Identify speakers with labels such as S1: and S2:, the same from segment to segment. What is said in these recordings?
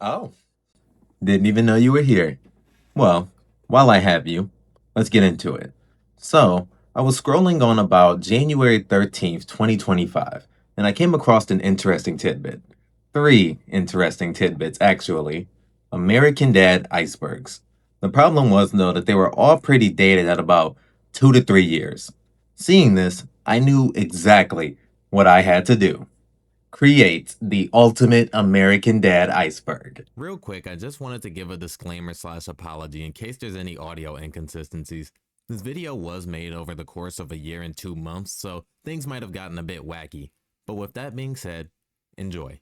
S1: Oh, didn't even know you were here. Well, while I have you, let's get into it. So, I was scrolling on about January 13th, 2025, and I came across an interesting tidbit. Three interesting tidbits, actually. American Dad icebergs. The problem was, though, that they were all pretty dated at about 2 to 3 years. Seeing this, I knew exactly what I had to do. Create the ultimate American Dad iceberg.
S2: Real quick, I just wanted to give a disclaimer slash apology in case there's any audio inconsistencies. This video was made over the course of a year and 2 months, so things might have gotten a bit wacky. But with that being said, enjoy.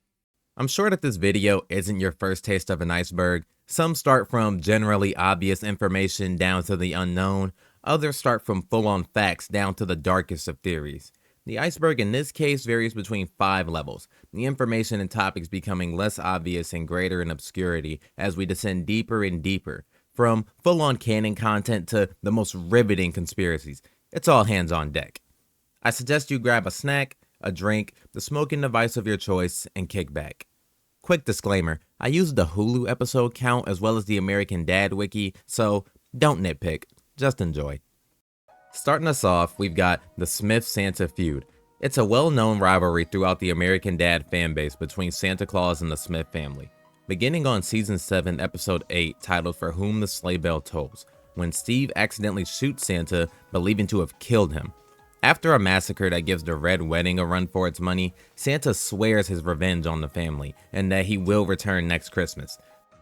S2: I'm sure that this video isn't your first taste of an iceberg. Some start from generally obvious information down to the unknown. Others start from full-on facts down to the darkest of theories. The iceberg in this case varies between 5 levels, the information and topics becoming less obvious and greater in obscurity as we descend deeper and deeper, from full-on canon content to the most riveting conspiracies. It's all hands on deck. I suggest you grab a snack, a drink, the smoking device of your choice, and kick back. Quick disclaimer, I used the Hulu episode count as well as the American Dad wiki, so don't nitpick, just enjoy. Starting us off, we've got the Smith-Santa feud. It's a well-known rivalry throughout the American Dad fanbase between Santa Claus and the Smith family. Beginning on Season 7, Episode 8, titled For Whom the Sleigh Bell Tolls, when Steve accidentally shoots Santa, believing to have killed him. After a massacre that gives the Red Wedding a run for its money, Santa swears his revenge on the family, and that he will return next Christmas.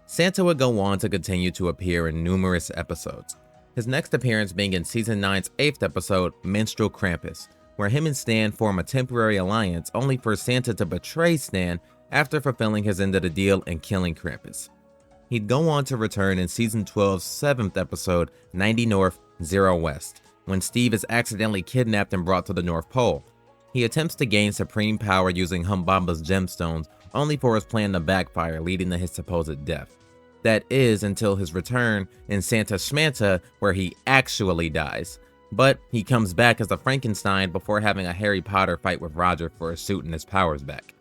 S2: Santa would go on to continue to appear in numerous episodes. His next appearance being in Season 9's 8th episode, Minstrel Krampus, where him and Stan form a temporary alliance only for Santa to betray Stan after fulfilling his end of the deal and killing Krampus. He'd go on to return in Season 12's 7th episode, 90 North, 0 West, when Steve is accidentally kidnapped and brought to the North Pole. He attempts to gain supreme power using Humbamba's gemstones, only for his plan to backfire, leading to his supposed death. That is until his return in Santa Schmanta, where he actually dies. But he comes back as a Frankenstein before having a Harry Potter fight with Roger for his suit and his powers back.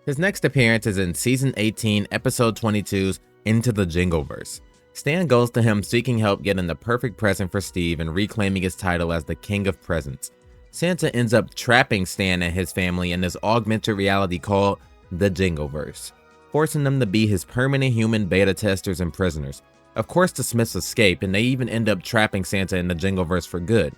S2: His next appearance is in Season 18, Episode 22's Into the Jingleverse. Stan goes to him seeking help getting the perfect present for Steve and reclaiming his title as the King of Presents. Santa ends up trapping Stan and his family in this augmented reality called the Jingleverse, forcing them to be his permanent human beta testers and prisoners. Of course, the Smiths escape, and they even end up trapping Santa in the Jingleverse for good.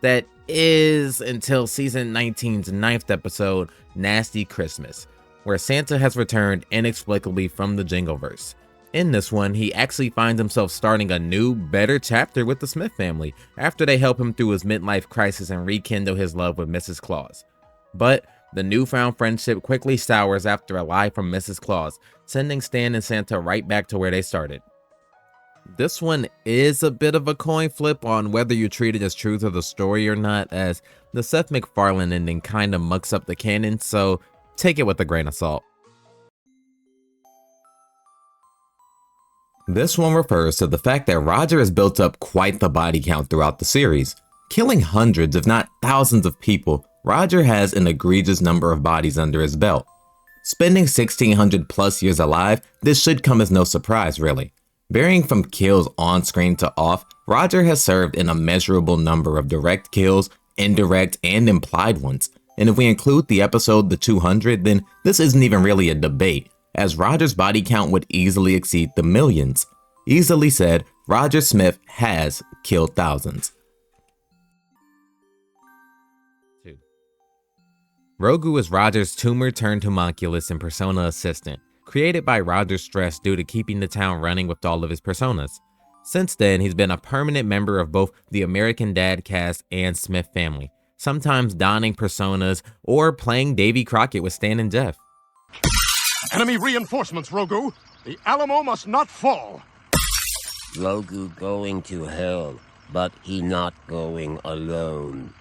S2: That is until Season 19's 9th episode, Nasty Christmas, where Santa has returned inexplicably from the Jingleverse. In this one, he actually finds himself starting a new, better chapter with the Smith family after they help him through his midlife crisis and rekindle his love with Mrs. Claus. But the newfound friendship quickly sours after a lie from Mrs. Claus, sending Stan and Santa right back to where they started. This one is a bit of a coin flip on whether you treat it as true to the story or not, as the Seth MacFarlane ending kinda mucks up the canon, so take it with a grain of salt. This one refers to the fact that Roger has built up quite the body count throughout the series. Killing hundreds if not thousands of people, Roger has an egregious number of bodies under his belt. Spending 1600 plus years alive, this should come as no surprise really. Varying from kills on screen to off, Roger has served an immeasurable number of direct kills, indirect and implied ones. And if we include the episode The 200, then this isn't even really a debate, as Roger's body count would easily exceed the millions. Easily said, Roger Smith has killed thousands. 2. Rogu is Roger's tumor-turned-homunculus and persona assistant, created by Roger's stress due to keeping the town running with all of his personas. Since then, he's been a permanent member of both the American Dad cast and Smith family, sometimes donning personas or playing Davy Crockett with Stan and Jeff.
S3: Enemy reinforcements, Rogu! The Alamo must not fall!
S4: Rogu going to hell, but he not going alone.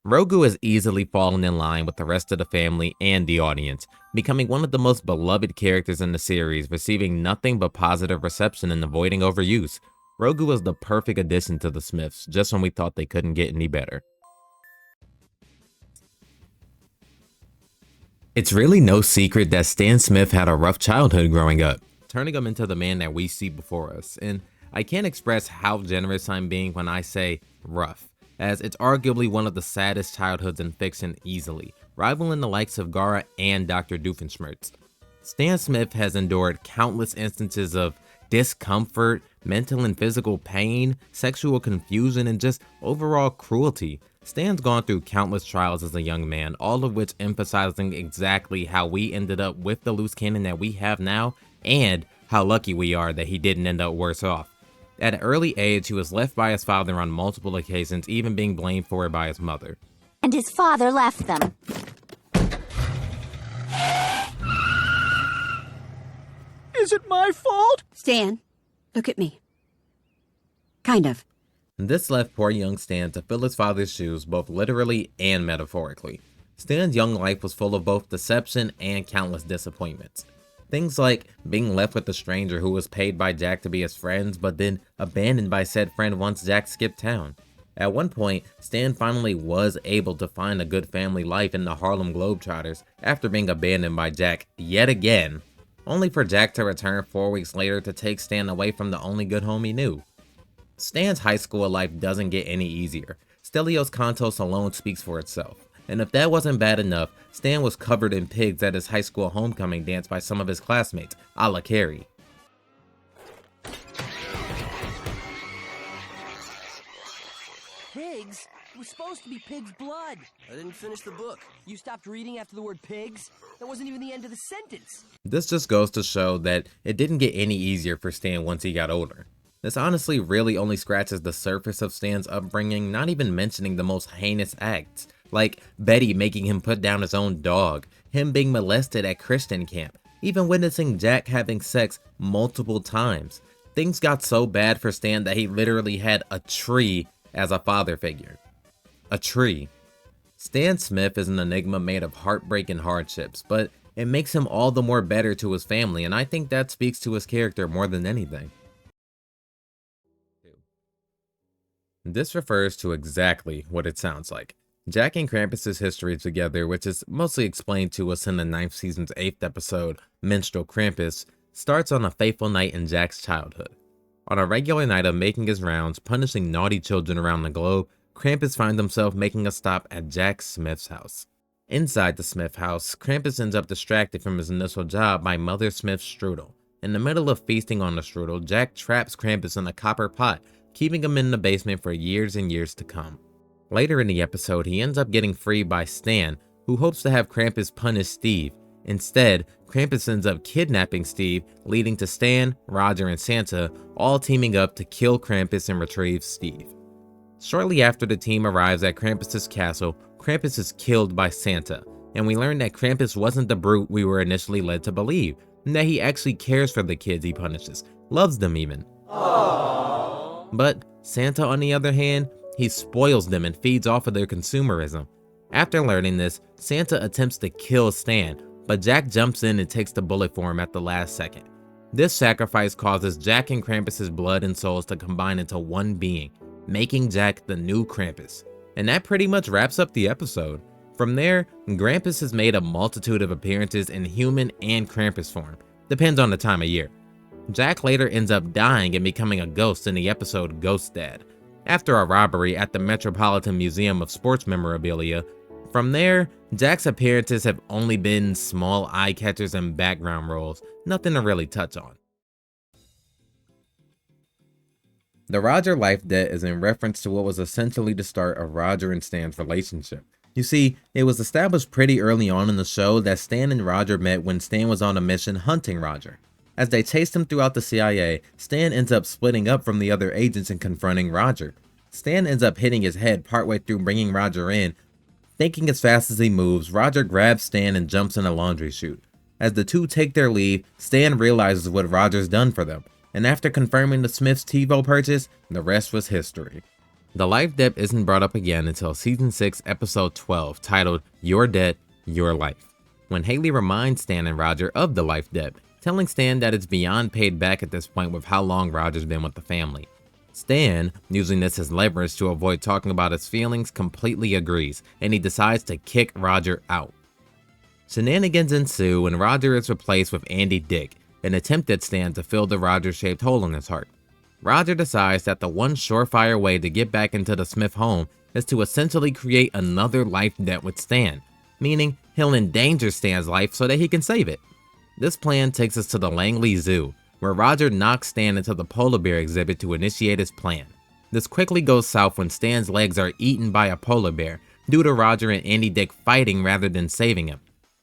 S2: Rogu has easily fallen in line with the rest of the family and the audience, becoming one of the most beloved characters in the series, receiving nothing but positive reception and avoiding overuse. Rogu was the perfect addition to the Smiths, just when we thought they couldn't get any better. It's really no secret that Stan Smith had a rough childhood growing up, turning him into the man that we see before us. And I can't express how generous I'm being when I say rough, as it's arguably one of the saddest childhoods in fiction easily, rivaling the likes of Gara and Dr. Doofenshmirtz. Stan Smith has endured countless instances of discomfort, mental and physical pain, sexual confusion, and just overall cruelty. Stan's gone through countless trials as a young man, all of which emphasizing exactly how we ended up with the loose cannon that we have now, and how lucky we are that he didn't end up worse off. At an early age, he was left by his father on multiple occasions, even being blamed for it by his mother.
S5: And his father left them.
S6: Is it my fault?
S7: Stan, look at me. Kind of.
S2: This left poor young Stan to fill his father's shoes both literally and metaphorically. Stan's young life was full of both deception and countless disappointments. Things like being left with a stranger who was paid by Jack to be his friends, but then abandoned by said friend once Jack skipped town. At one point, Stan finally was able to find a good family life in the Harlem Globetrotters after being abandoned by Jack yet again, only for Jack to return 4 weeks later to take Stan away from the only good home he knew. Stan's high school life doesn't get any easier. Stelios Kontos alone speaks for itself. And if that wasn't bad enough, Stan was covered in pigs at his high school homecoming dance by some of his classmates, a la Carrie.
S6: Pigs? It was supposed to be pig's blood. I didn't finish the book. You stopped reading after the word pigs? That wasn't even the end of the sentence.
S2: This just goes to show that it didn't get any easier for Stan once he got older. This honestly really only scratches the surface of Stan's upbringing, not even mentioning the most heinous acts, like Betty making him put down his own dog, him being molested at Christian camp, even witnessing Jack having sex multiple times. Things got so bad for Stan that he literally had a tree as a father figure. A tree. Stan Smith is an enigma made of heartbreak and hardships, but it makes him all the more better to his family, and I think that speaks to his character more than anything. This refers to exactly what it sounds like. Jack and Krampus's history together, which is mostly explained to us in the 9th season's 8th episode, Minstrel Krampus, starts on a fateful night in Jack's childhood. On a regular night of making his rounds, punishing naughty children around the globe, Krampus finds himself making a stop at Jack Smith's house. Inside the Smith house, Krampus ends up distracted from his initial job by Mother Smith's strudel. In the middle of feasting on the strudel, Jack traps Krampus in a copper pot, keeping him in the basement for years and years to come. Later in the episode, he ends up getting freed by Stan, who hopes to have Krampus punish Steve. Instead, Krampus ends up kidnapping Steve, leading to Stan, Roger, and Santa all teaming up to kill Krampus and retrieve Steve. Shortly after the team arrives at Krampus's castle, Krampus is killed by Santa, and we learn that Krampus wasn't the brute we were initially led to believe, and that he actually cares for the kids he punishes, loves them even. But Santa, on the other hand, he spoils them and feeds off of their consumerism. After learning this, Santa attempts to kill Stan, but Jack jumps in and takes the bullet for him at the last second. This sacrifice causes Jack and Krampus's blood and souls to combine into one being, making Jack the new Krampus. And that pretty much wraps up the episode. From there, Krampus has made a multitude of appearances in human and Krampus form, depends on the time of year. Jack later ends up dying and becoming a ghost in the episode Ghost Dad, after a robbery at the Metropolitan Museum of Sports Memorabilia. From there, Jack's appearances have only been small eye catchers and background roles, nothing to really touch on. The Roger life debt is in reference to what was essentially the start of Roger and Stan's relationship. You see, it was established pretty early on in the show that Stan and Roger met when Stan was on a mission hunting Roger. As they chased him throughout the CIA, Stan ends up splitting up from the other agents and confronting Roger. Stan ends up hitting his head partway through bringing Roger in. Thinking as fast as he moves, Roger grabs Stan and jumps in a laundry chute. As the two take their leave, Stan realizes what Roger's done for them, and after confirming the Smith's TiVo purchase, the rest was history. The life debt isn't brought up again until season 6, episode 12, titled Your Debt, Your Life, when Haley reminds Stan and Roger of the life debt, telling Stan that it's beyond paid back at this point with how long Roger's been with the family. Stan, using this as leverage to avoid talking about his feelings, completely agrees, and he decides to kick Roger out. Shenanigans ensue and Roger is replaced with Andy Dick, an attempt at Stan to fill the Roger-shaped hole in his heart. Roger decides that the one surefire way to get back into the Smith home is to essentially create another life debt with Stan, meaning he'll endanger Stan's life so that he can save it. This plan takes us to the Langley Zoo, where Roger knocks Stan into the polar bear exhibit to initiate his plan. This quickly goes south when Stan's legs are eaten by a polar bear, due to Roger and Andy Dick fighting rather than saving him.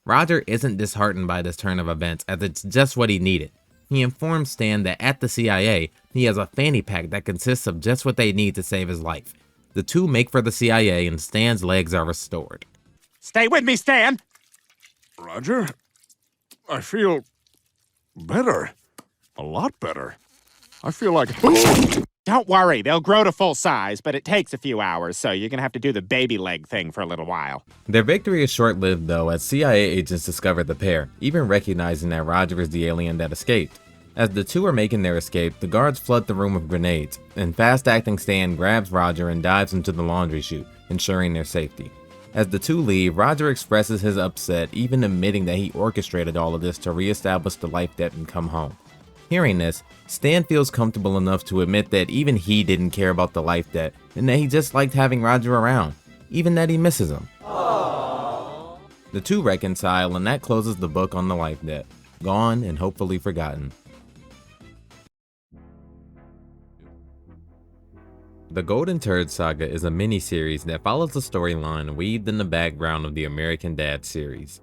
S2: Roger isn't disheartened by this turn of events, as it's just what he needed. He informs Stan that at the CIA, he has a fanny pack that consists of just what they need to save his life. The two make for the CIA and Stan's legs are restored.
S8: Stay with me, Stan!
S3: Roger, I feel better. A lot better. I feel like...
S8: Don't worry, they'll grow to full size, but it takes a few hours, so you're gonna have to do the baby leg thing for a little while.
S2: Their victory is short-lived though, as CIA agents discover the pair, even recognizing that Roger is the alien that escaped. As the two are making their escape, the guards flood the room with grenades, and fast-acting Stan grabs Roger and dives into the laundry chute, ensuring their safety. As the two leave, Roger expresses his upset, even admitting that he orchestrated all of this to re-establish the life debt and come home. Hearing this, Stan feels comfortable enough to admit that even he didn't care about the life debt, and that he just liked having Roger around, even that he misses him. Aww. The two reconcile, and that closes the book on the life debt, gone and hopefully forgotten. The Golden Turd Saga is a mini-series that follows the storyline weaved in the background of the American Dad series.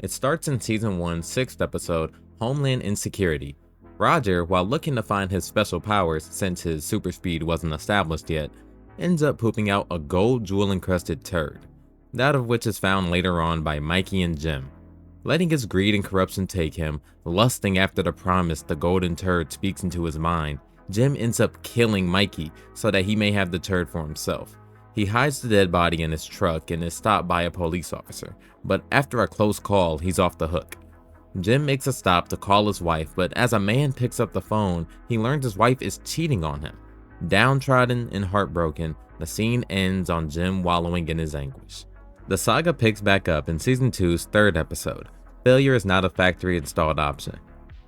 S2: It starts in Season 1's 6th episode, Homeland Insecurity. Roger, while looking to find his special powers since his super speed wasn't established yet, ends up pooping out a gold jewel-encrusted turd, that of which is found later on by Mikey and Jim. Letting his greed and corruption take him, lusting after the promise the golden turd speaks into his mind, Jim ends up killing Mikey so that he may have the turd for himself. He hides the dead body in his truck and is stopped by a police officer, but after a close call, he's off the hook. Jim makes a stop to call his wife, but as a man picks up the phone, he learns his wife is cheating on him. Downtrodden and heartbroken, the scene ends on Jim wallowing in his anguish. The saga picks back up in Season 2's 3rd episode, Failure is Not a Factory Installed Option.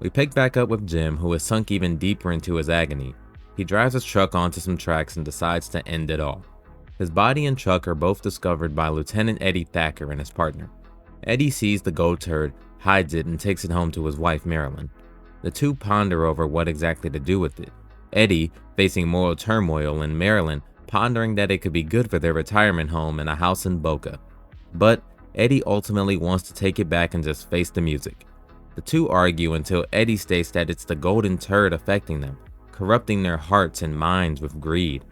S2: We pick back up with Jim, who has sunk even deeper into his agony. He drives his truck onto some tracks and decides to end it all. His body and truck are both discovered by Lieutenant Eddie Thacker and his partner. Eddie sees the gold turd, hides it, and takes it home to his wife Marilyn. The two ponder over what exactly to do with it. Eddie, facing moral turmoil, and Marilyn, pondering that it could be good for their retirement home and a house in Boca. But Eddie ultimately wants to take it back and just face the music. The two argue until Eddie states that it's the golden turd affecting them, corrupting their hearts and minds with greed.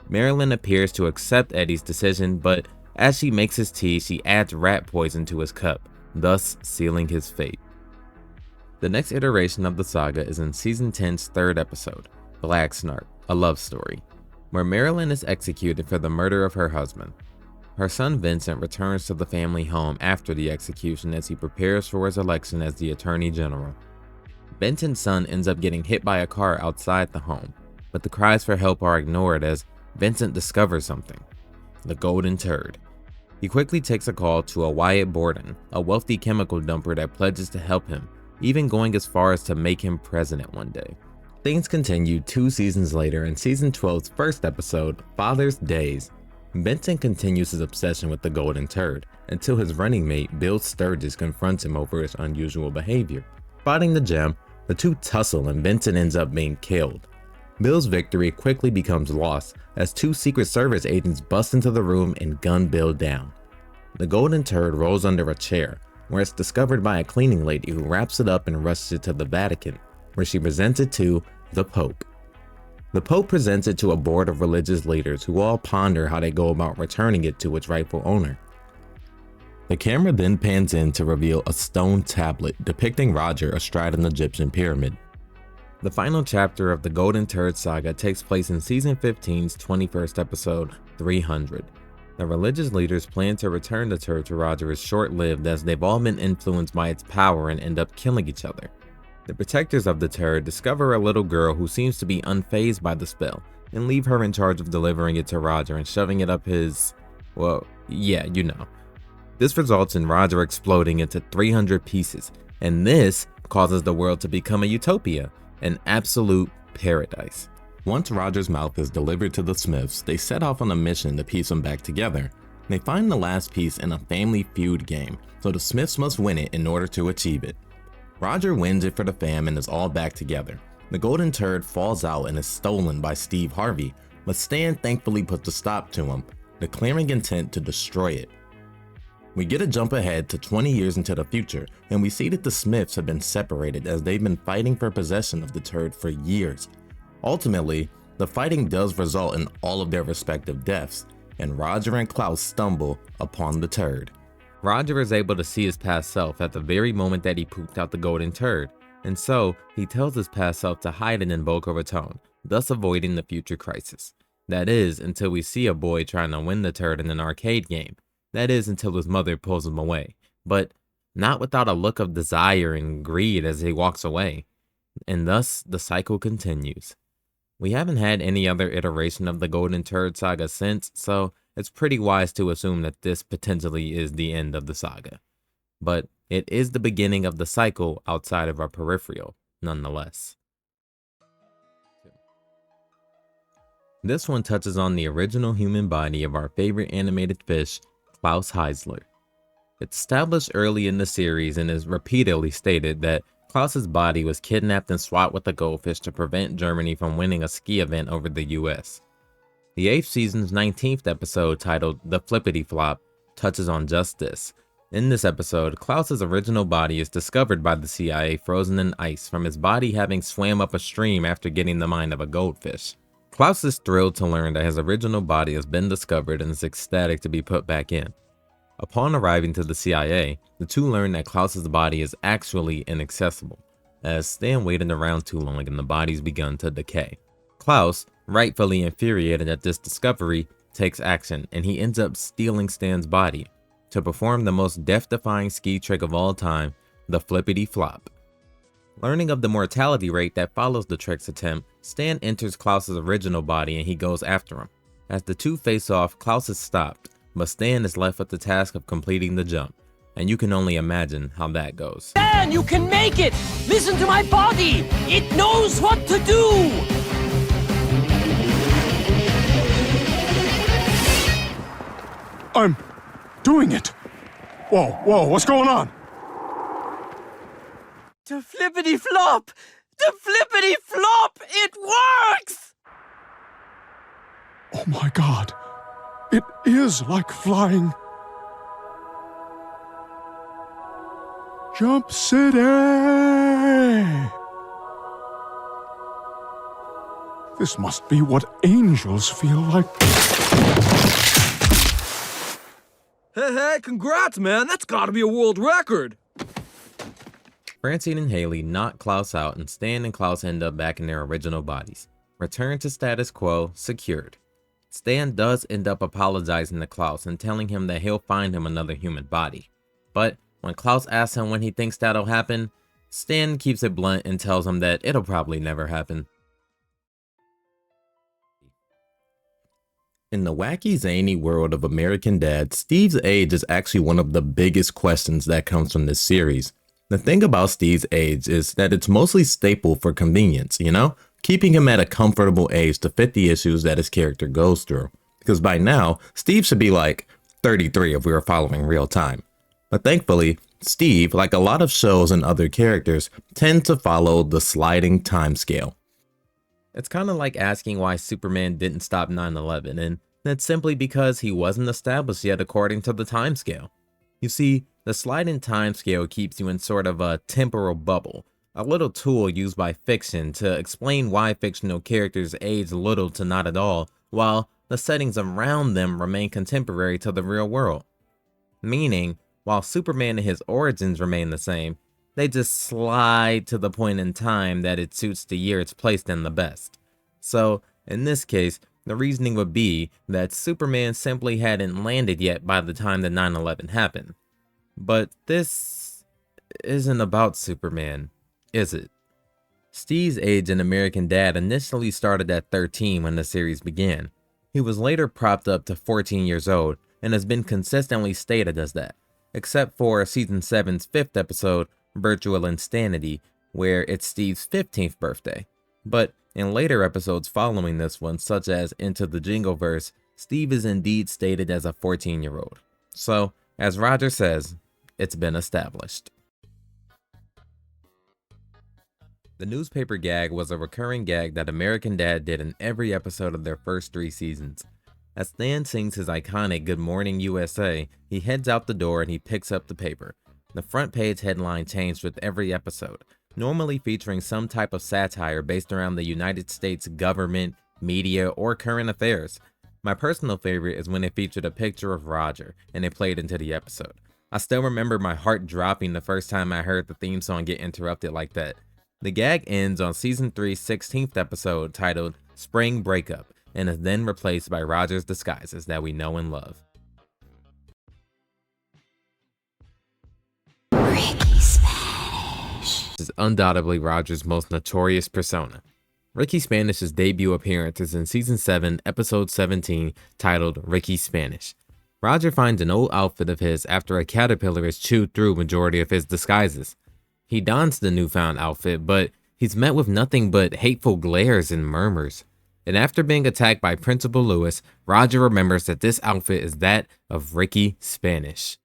S2: Marilyn appears to accept Eddie's decision, but as she makes his tea, she adds rat poison to his cup, thus sealing his fate. The next iteration of the saga is in Season 10's 3rd episode, Black Snark, a love story, where Marilyn is executed for the murder of her husband. Her son Vincent returns to the family home after the execution as he prepares for his election as the Attorney General. Vincent's son ends up getting hit by a car outside the home, but the cries for help are ignored as Vincent discovers something: the golden turd. He quickly takes a call to a Wyatt Borden, a wealthy chemical dumper that pledges to help him, even going as far as to make him president one day. Things continue 2 seasons later in Season 12's 1st episode, Father's Days. Vincent continues his obsession with the golden turd until his running mate Bill Sturgis confronts him over his unusual behavior. Spotting the gem, the two tussle and Vincent ends up being killed. Bill's victory quickly becomes lost as 2 Secret Service agents bust into the room and gun Bill down. The golden turd rolls under a chair, where it's discovered by a cleaning lady who wraps it up and rushes it to the Vatican, where she presents it to the Pope. The Pope presents it to a board of religious leaders who all ponder how they go about returning it to its rightful owner. The camera then pans in to reveal a stone tablet depicting Roger astride an Egyptian pyramid. The final chapter of the Golden Turd Saga takes place in Season 15's 21st episode, 300. The religious leaders' plan to return the turd to Roger is short-lived as they've all been influenced by its power and end up killing each other. The protectors of the turd discover a little girl who seems to be unfazed by the spell and leave her in charge of delivering it to Roger and shoving it up his, well, yeah, you know. This results in Roger exploding into 300 pieces, and this causes the world to become a utopia, an absolute paradise. Once Roger's mouth is delivered to the Smiths, they set off on a mission to piece them back together. They find the last piece in a Family Feud game, so the Smiths must win it in order to achieve it. Roger wins it for the fam and is all back together. The golden turd falls out and is stolen by Steve Harvey, but Stan thankfully puts a stop to him, declaring intent to destroy it. We get a jump ahead to 20 years into the future, and we see that the Smiths have been separated as they've been fighting for possession of the turd for years. Ultimately, the fighting does result in all of their respective deaths, and Roger and Klaus stumble upon the turd. Roger is able to see his past self at the very moment that he pooped out the golden turd, and so he tells his past self to hide it in Boca Raton, thus avoiding the future crisis. That is, until we see a boy trying to win the turd in an arcade game. That is, until his mother pulls him away, but not without a look of desire and greed as he walks away. And thus, the cycle continues. We haven't had any other iteration of the Golden Turd saga since, so it's pretty wise to assume that this potentially is the end of the saga. But it is the beginning of the cycle outside of our peripheral, nonetheless. This one touches on the original human body of our favorite animated fish, Klaus Heisler. It's established early in the series and is repeatedly stated that Klaus's body was kidnapped and swapped with a goldfish to prevent Germany from winning a ski event over the US. The 8th season's 19th episode, titled The Flippity Flop, touches on just this. In this episode, Klaus's original body is discovered by the CIA frozen in ice from his body having swam up a stream after getting the mind of a goldfish. Klaus is thrilled to learn that his original body has been discovered and is ecstatic to be put back in. Upon arriving to the CIA, the two learn that Klaus's body is actually inaccessible, as Stan waited around too long and the body's begun to decay. Klaus, rightfully infuriated at this discovery, takes action and he ends up stealing Stan's body to perform the most death-defying ski trick of all time, the flippity flop. Learning of the mortality rate that follows the trick's attempt, Stan enters Klaus's original body and he goes after him. As the two face off, Klaus is stopped, but Stan is left with the task of completing the jump, and you can only imagine how that goes.
S6: Stan, you can make it! Listen to my body! It knows what to do!
S3: I'm doing it. Whoa, what's going on?
S6: The flippity flop! The flippity flop! It works!
S3: Oh my God. It is like flying. Jump City! This must be what angels feel like.
S9: Hey, congrats, man. That's gotta be a world record.
S2: Francine and Haley knock Klaus out and Stan and Klaus end up back in their original bodies. Return to status quo secured. Stan does end up apologizing to Klaus and telling him that he'll find him another human body. But when Klaus asks him when he thinks that'll happen, Stan keeps it blunt and tells him that it'll probably never happen. In the wacky, zany world of American Dad, Steve's age is actually one of the biggest questions that comes from this series. The thing about Steve's age is that it's mostly staple for convenience, you know? Keeping him at a comfortable age to fit the issues that his character goes through. Because by now, Steve should be like 33 if we were following real time. But thankfully, Steve, like a lot of shows and other characters, tend to follow the sliding time scale. It's kind of like asking why Superman didn't stop 9/11, and that's simply because he wasn't established yet according to the timescale. You see, the sliding timescale keeps you in sort of a temporal bubble, a little tool used by fiction to explain why fictional characters age little to not at all, while the settings around them remain contemporary to the real world. Meaning, while Superman and his origins remain the same, they just slide to the point in time that it suits the year it's placed in the best. So, in this case, the reasoning would be that Superman simply hadn't landed yet by the time that 9/11 happened. But this isn't about Superman, is it? Steve's age in American Dad initially started at 13 when the series began. He was later propped up to 14 years old and has been consistently stated as that. except for season 7's 5th episode, Virtual Insanity, where it's Steve's 15th birthday. But in later episodes following this one, such as Into the Jingleverse, Steve is indeed stated as a 14-year-old. So, as Roger says, it's been established. The newspaper gag was a recurring gag that American Dad did in every episode of their first 3 seasons. As Stan sings his iconic Good Morning USA, he heads out the door and he picks up the paper. The front page headline changed with every episode, normally featuring some type of satire based around the United States government, media, or current affairs. My personal favorite is when it featured a picture of Roger and it played into the episode. I still remember my heart dropping the first time I heard the theme song get interrupted like that. The gag ends on season 3's 16th episode titled Spring Breakup and is then replaced by Roger's disguises that we know and love.
S5: Ricky Spanish.
S2: This is undoubtedly Roger's most notorious persona. Ricky Spanish's debut appearance is in season 7, episode 17, titled Ricky Spanish. Roger finds an old outfit of his after a caterpillar has chewed through majority of his disguises. He dons the newfound outfit, but he's met with nothing but hateful glares and murmurs. And after being attacked by Principal Lewis, Roger remembers that this outfit is that of Ricky Spanish.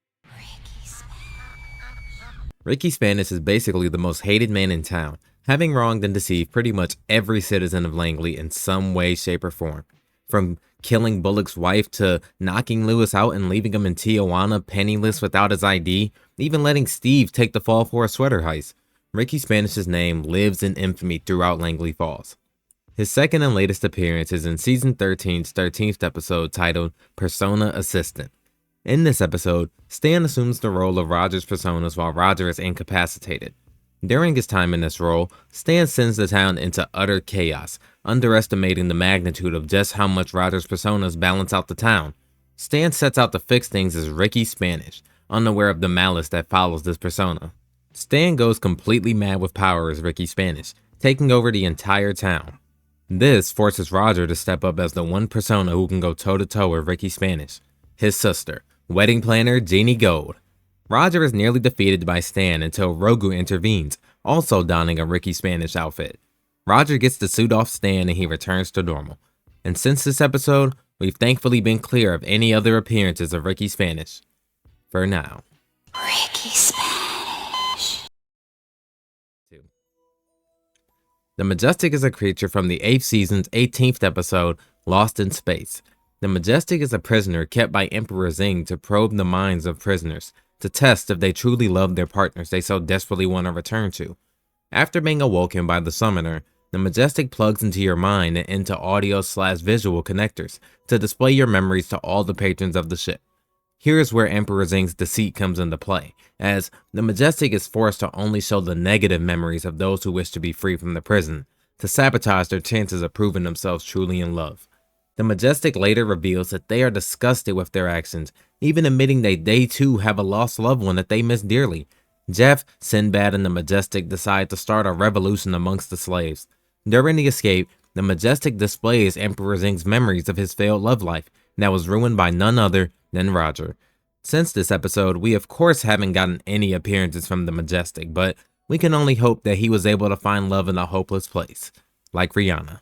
S2: Ricky Spanish is basically the most hated man in town, having wronged and deceived pretty much every citizen of Langley in some way, shape, or form. From killing Bullock's wife to knocking Lewis out and leaving him in Tijuana penniless without his ID, even letting Steve take the fall for a sweater heist. Ricky Spanish's name lives in infamy throughout Langley Falls. His second and latest appearance is in season 13's 13th episode titled Persona Assistant. In this episode, Stan assumes the role of Roger's personas while Roger is incapacitated. During his time in this role, Stan sends the town into utter chaos, underestimating the magnitude of just how much Roger's personas balance out the town. Stan sets out to fix things as Ricky Spanish, unaware of the malice that follows this persona. Stan goes completely mad with power as Ricky Spanish, taking over the entire town. This forces Roger to step up as the one persona who can go toe-to-toe with Ricky Spanish, his sister, wedding planner Jeannie Gold. Roger is nearly defeated by Stan until Rogu intervenes, also donning a Ricky Spanish outfit. Roger gets the suit off Stan and he returns to normal. And since this episode, we've thankfully been clear of any other appearances of Ricky Spanish. For now.
S5: Ricky Spanish.
S2: The Majestic is a creature from the 8th season's 18th episode, Lost in Space. The Majestic is a prisoner kept by Emperor Zing to probe the minds of prisoners, to test if they truly love their partners they so desperately want to return to. After being awoken by the summoner, the Majestic plugs into your mind and into audio/visual connectors to display your memories to all the patrons of the ship. Here is where Emperor Zing's deceit comes into play, as the Majestic is forced to only show the negative memories of those who wish to be free from the prison, to sabotage their chances of proving themselves truly in love. The Majestic later reveals that they are disgusted with their actions, even admitting that they too have a lost loved one that they miss dearly. Jeff, Sinbad, and the Majestic decide to start a revolution amongst the slaves. During the escape, the Majestic displays Emperor Zing's memories of his failed love life that was ruined by none other than Roger. Since this episode, we of course haven't gotten any appearances from the Majestic, but we can only hope that he was able to find love in a hopeless place, like Rihanna.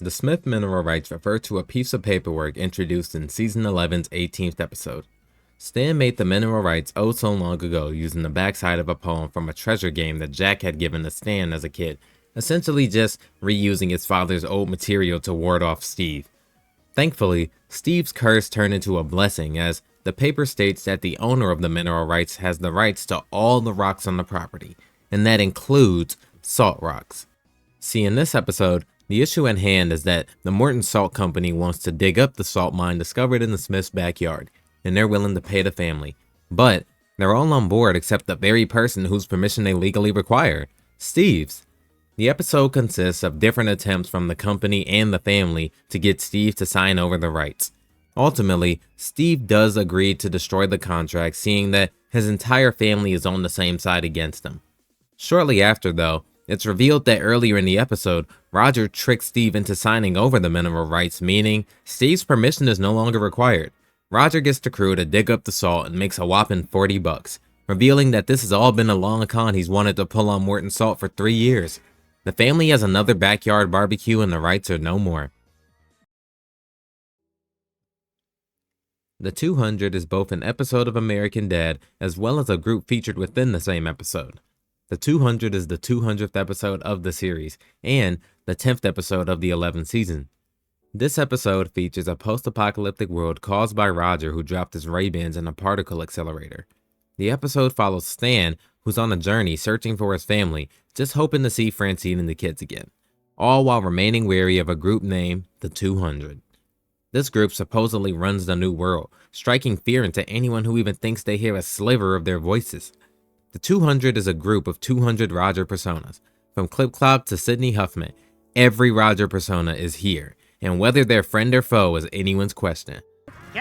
S2: The Smith mineral rights refer to a piece of paperwork introduced in season 11's 18th episode. Stan made the mineral rights oh so long ago using the backside of a poem from a treasure game that Jack had given to Stan as a kid, essentially just reusing his father's old material to ward off Steve. Thankfully, Steve's curse turned into a blessing as the paper states that the owner of the mineral rights has the rights to all the rocks on the property, and that includes salt rocks. See, in this episode, the issue at hand is that the Morton Salt Company wants to dig up the salt mine discovered in the Smith's backyard, and they're willing to pay the family. But they're all on board except the very person whose permission they legally require, Steve's. The episode consists of different attempts from the company and the family to get Steve to sign over the rights. Ultimately, Steve does agree to destroy the contract, seeing that his entire family is on the same side against him. Shortly after, though, It's revealed that earlier in the episode, Roger tricked Steve into signing over the mineral rights, meaning Steve's permission is no longer required. Roger gets the crew to dig up the salt and makes a whopping $40, revealing that this has all been a long con he's wanted to pull on Morton Salt for 3 years. The family has another backyard barbecue and the rights are no more. The 200 is both an episode of American Dad as well as a group featured within the same episode. The 200 is the 200th episode of the series and the 10th episode of the 11th season. This episode features a post-apocalyptic world caused by Roger, who dropped his Ray-Bans in a particle accelerator. The episode follows Stan, who's on a journey searching for his family, just hoping to see Francine and the kids again, all while remaining wary of a group named the 200. This group supposedly runs the new world, striking fear into anyone who even thinks they hear a sliver of their voices. The 200 is a group of 200 Roger personas. From Clip Clop to Sidney Huffman, every Roger persona is here, and whether they're friend or foe is anyone's question.
S8: They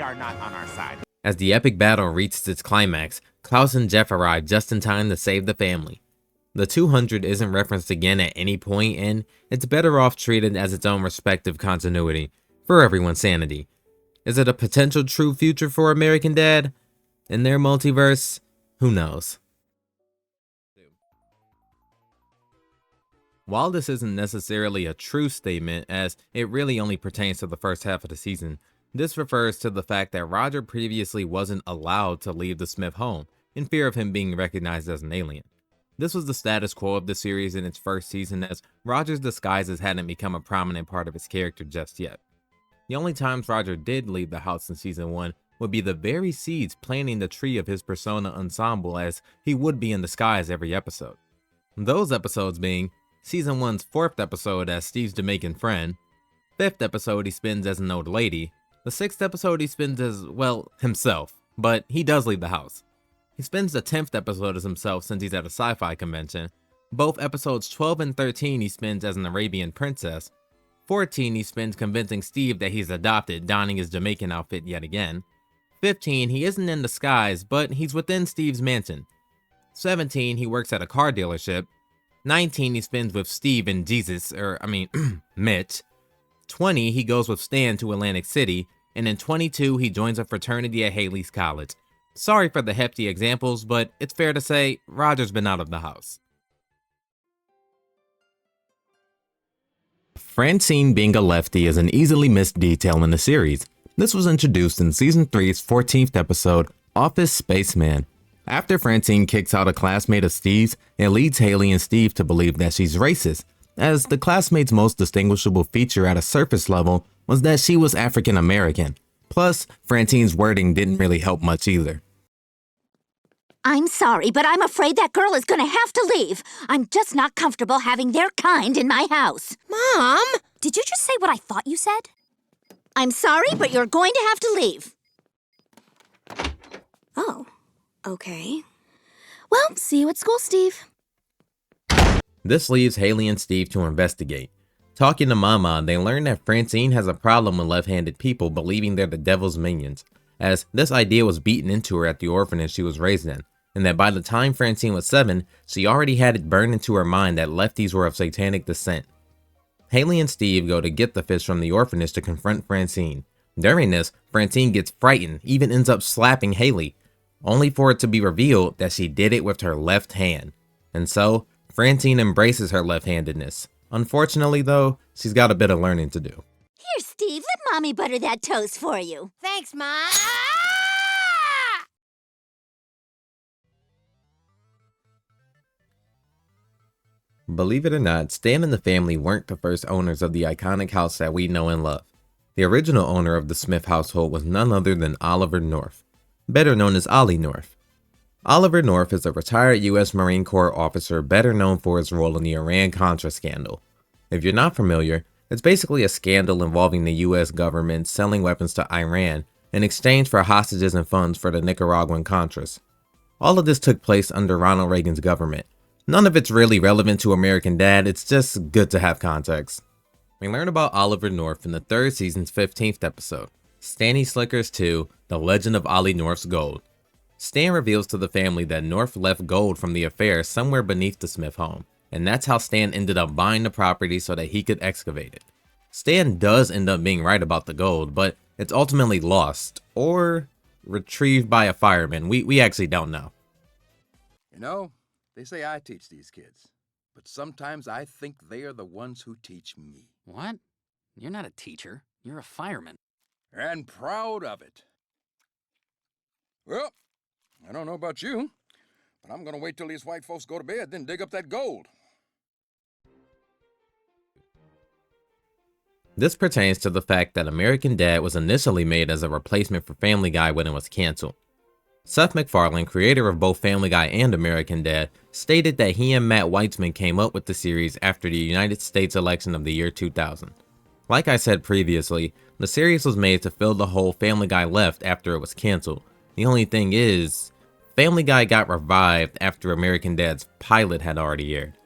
S8: are not on our side.
S2: As the epic battle reaches its climax, Klaus and Jeff arrive just in time to save the family. The 200 isn't referenced again at any point, and it's better off treated as its own respective continuity, for everyone's sanity. Is it a potential true future for American Dad? In their multiverse? Who knows? While this isn't necessarily a true statement, as it really only pertains to the first half of the season, this refers to the fact that Roger previously wasn't allowed to leave the Smith home, in fear of him being recognized as an alien. This was the status quo of the series in its first season, as Roger's disguises hadn't become a prominent part of his character just yet. The only times Roger did leave the house in season 1 would be the very seeds planting the tree of his persona ensemble, as he would be in disguise every episode. Those episodes being Season 1's 4th episode as Steve's Jamaican friend, 5th episode he spends as an old lady, the 6th episode he spends as, well, himself, but he does leave the house. He spends the 10th episode as himself since he's at a sci-fi convention. Both episodes 12 and 13 he spends as an Arabian princess. 14 he spends convincing Steve that he's adopted, donning his Jamaican outfit yet again. 15 he isn't in disguise, but he's within Steve's mansion. 17 he works at a car dealership. 19 he spends with Steve and Mitch. 20 he goes with Stan to Atlantic City, and in 22 he joins a fraternity at Haley's College. Sorry for the hefty examples, but it's fair to say Roger's been out of the house. Francine being a lefty is an easily missed detail in the series. This was introduced in Season 3's 14th episode, Office Spaceman. After Francine kicks out a classmate of Steve's, it leads Haley and Steve to believe that she's racist, as the classmate's most distinguishable feature at a surface level was that she was African American. Plus, Francine's wording didn't really help much either.
S5: I'm sorry, but I'm afraid that girl is gonna have to leave. I'm just not comfortable having their kind in my house.
S7: Mom! Did you just say what I thought you said?
S5: I'm sorry, but you're going to have to leave.
S7: Oh, okay. Well, see you at school, Steve.
S2: This leaves Haley and Steve to investigate. Talking to Mama, they learn that Francine has a problem with left-handed people believing they're the devil's minions, as this idea was beaten into her at the orphanage she was raised in, and that by the time Francine was 7, she already had it burned into her mind that lefties were of satanic descent. Haley and Steve go to get the fish from the orphanage to confront Francine. During this, Francine gets frightened, even ends up slapping Haley, only for it to be revealed that she did it with her left hand. And so, Francine embraces her left-handedness. Unfortunately though, she's got a bit of learning to do.
S5: Here, Steve, let Mommy butter that toast for you.
S7: Thanks, Mom.
S2: Believe it or not, Stan and the family weren't the first owners of the iconic house that we know and love. The original owner of the Smith household was none other than Oliver North, better known as Ollie North. Oliver North is a retired U.S. Marine Corps officer better known for his role in the Iran-Contra scandal. If you're not familiar, it's basically a scandal involving the U.S. government selling weapons to Iran in exchange for hostages and funds for the Nicaraguan Contras. All of this took place under Ronald Reagan's government. None of it's really relevant to American Dad, it's just good to have context. We learn about Oliver North in the 3rd season's 15th episode, Stanny Slickers 2, The Legend of Ollie North's Gold. Stan reveals to the family that North left gold from the affair somewhere beneath the Smith home, and that's how Stan ended up buying the property so that he could excavate it. Stan does end up being right about the gold, but it's ultimately lost, or retrieved by a fireman. We actually don't know.
S10: You know, they say I teach these kids, but sometimes I think they are the ones who teach me.
S6: What? You're not a teacher. You're a fireman.
S10: And proud of it. Well, I don't know about you, but I'm gonna wait till these white folks go to bed, then dig up that gold.
S2: This pertains to the fact that American Dad was initially made as a replacement for Family Guy when it was canceled. Seth MacFarlane, creator of both Family Guy and American Dad, stated that he and Matt Weitzman came up with the series after the United States election of the year 2000. Like I said previously, the series was made to fill the hole Family Guy left after it was canceled. The only thing is, Family Guy got revived after American Dad's pilot had already aired.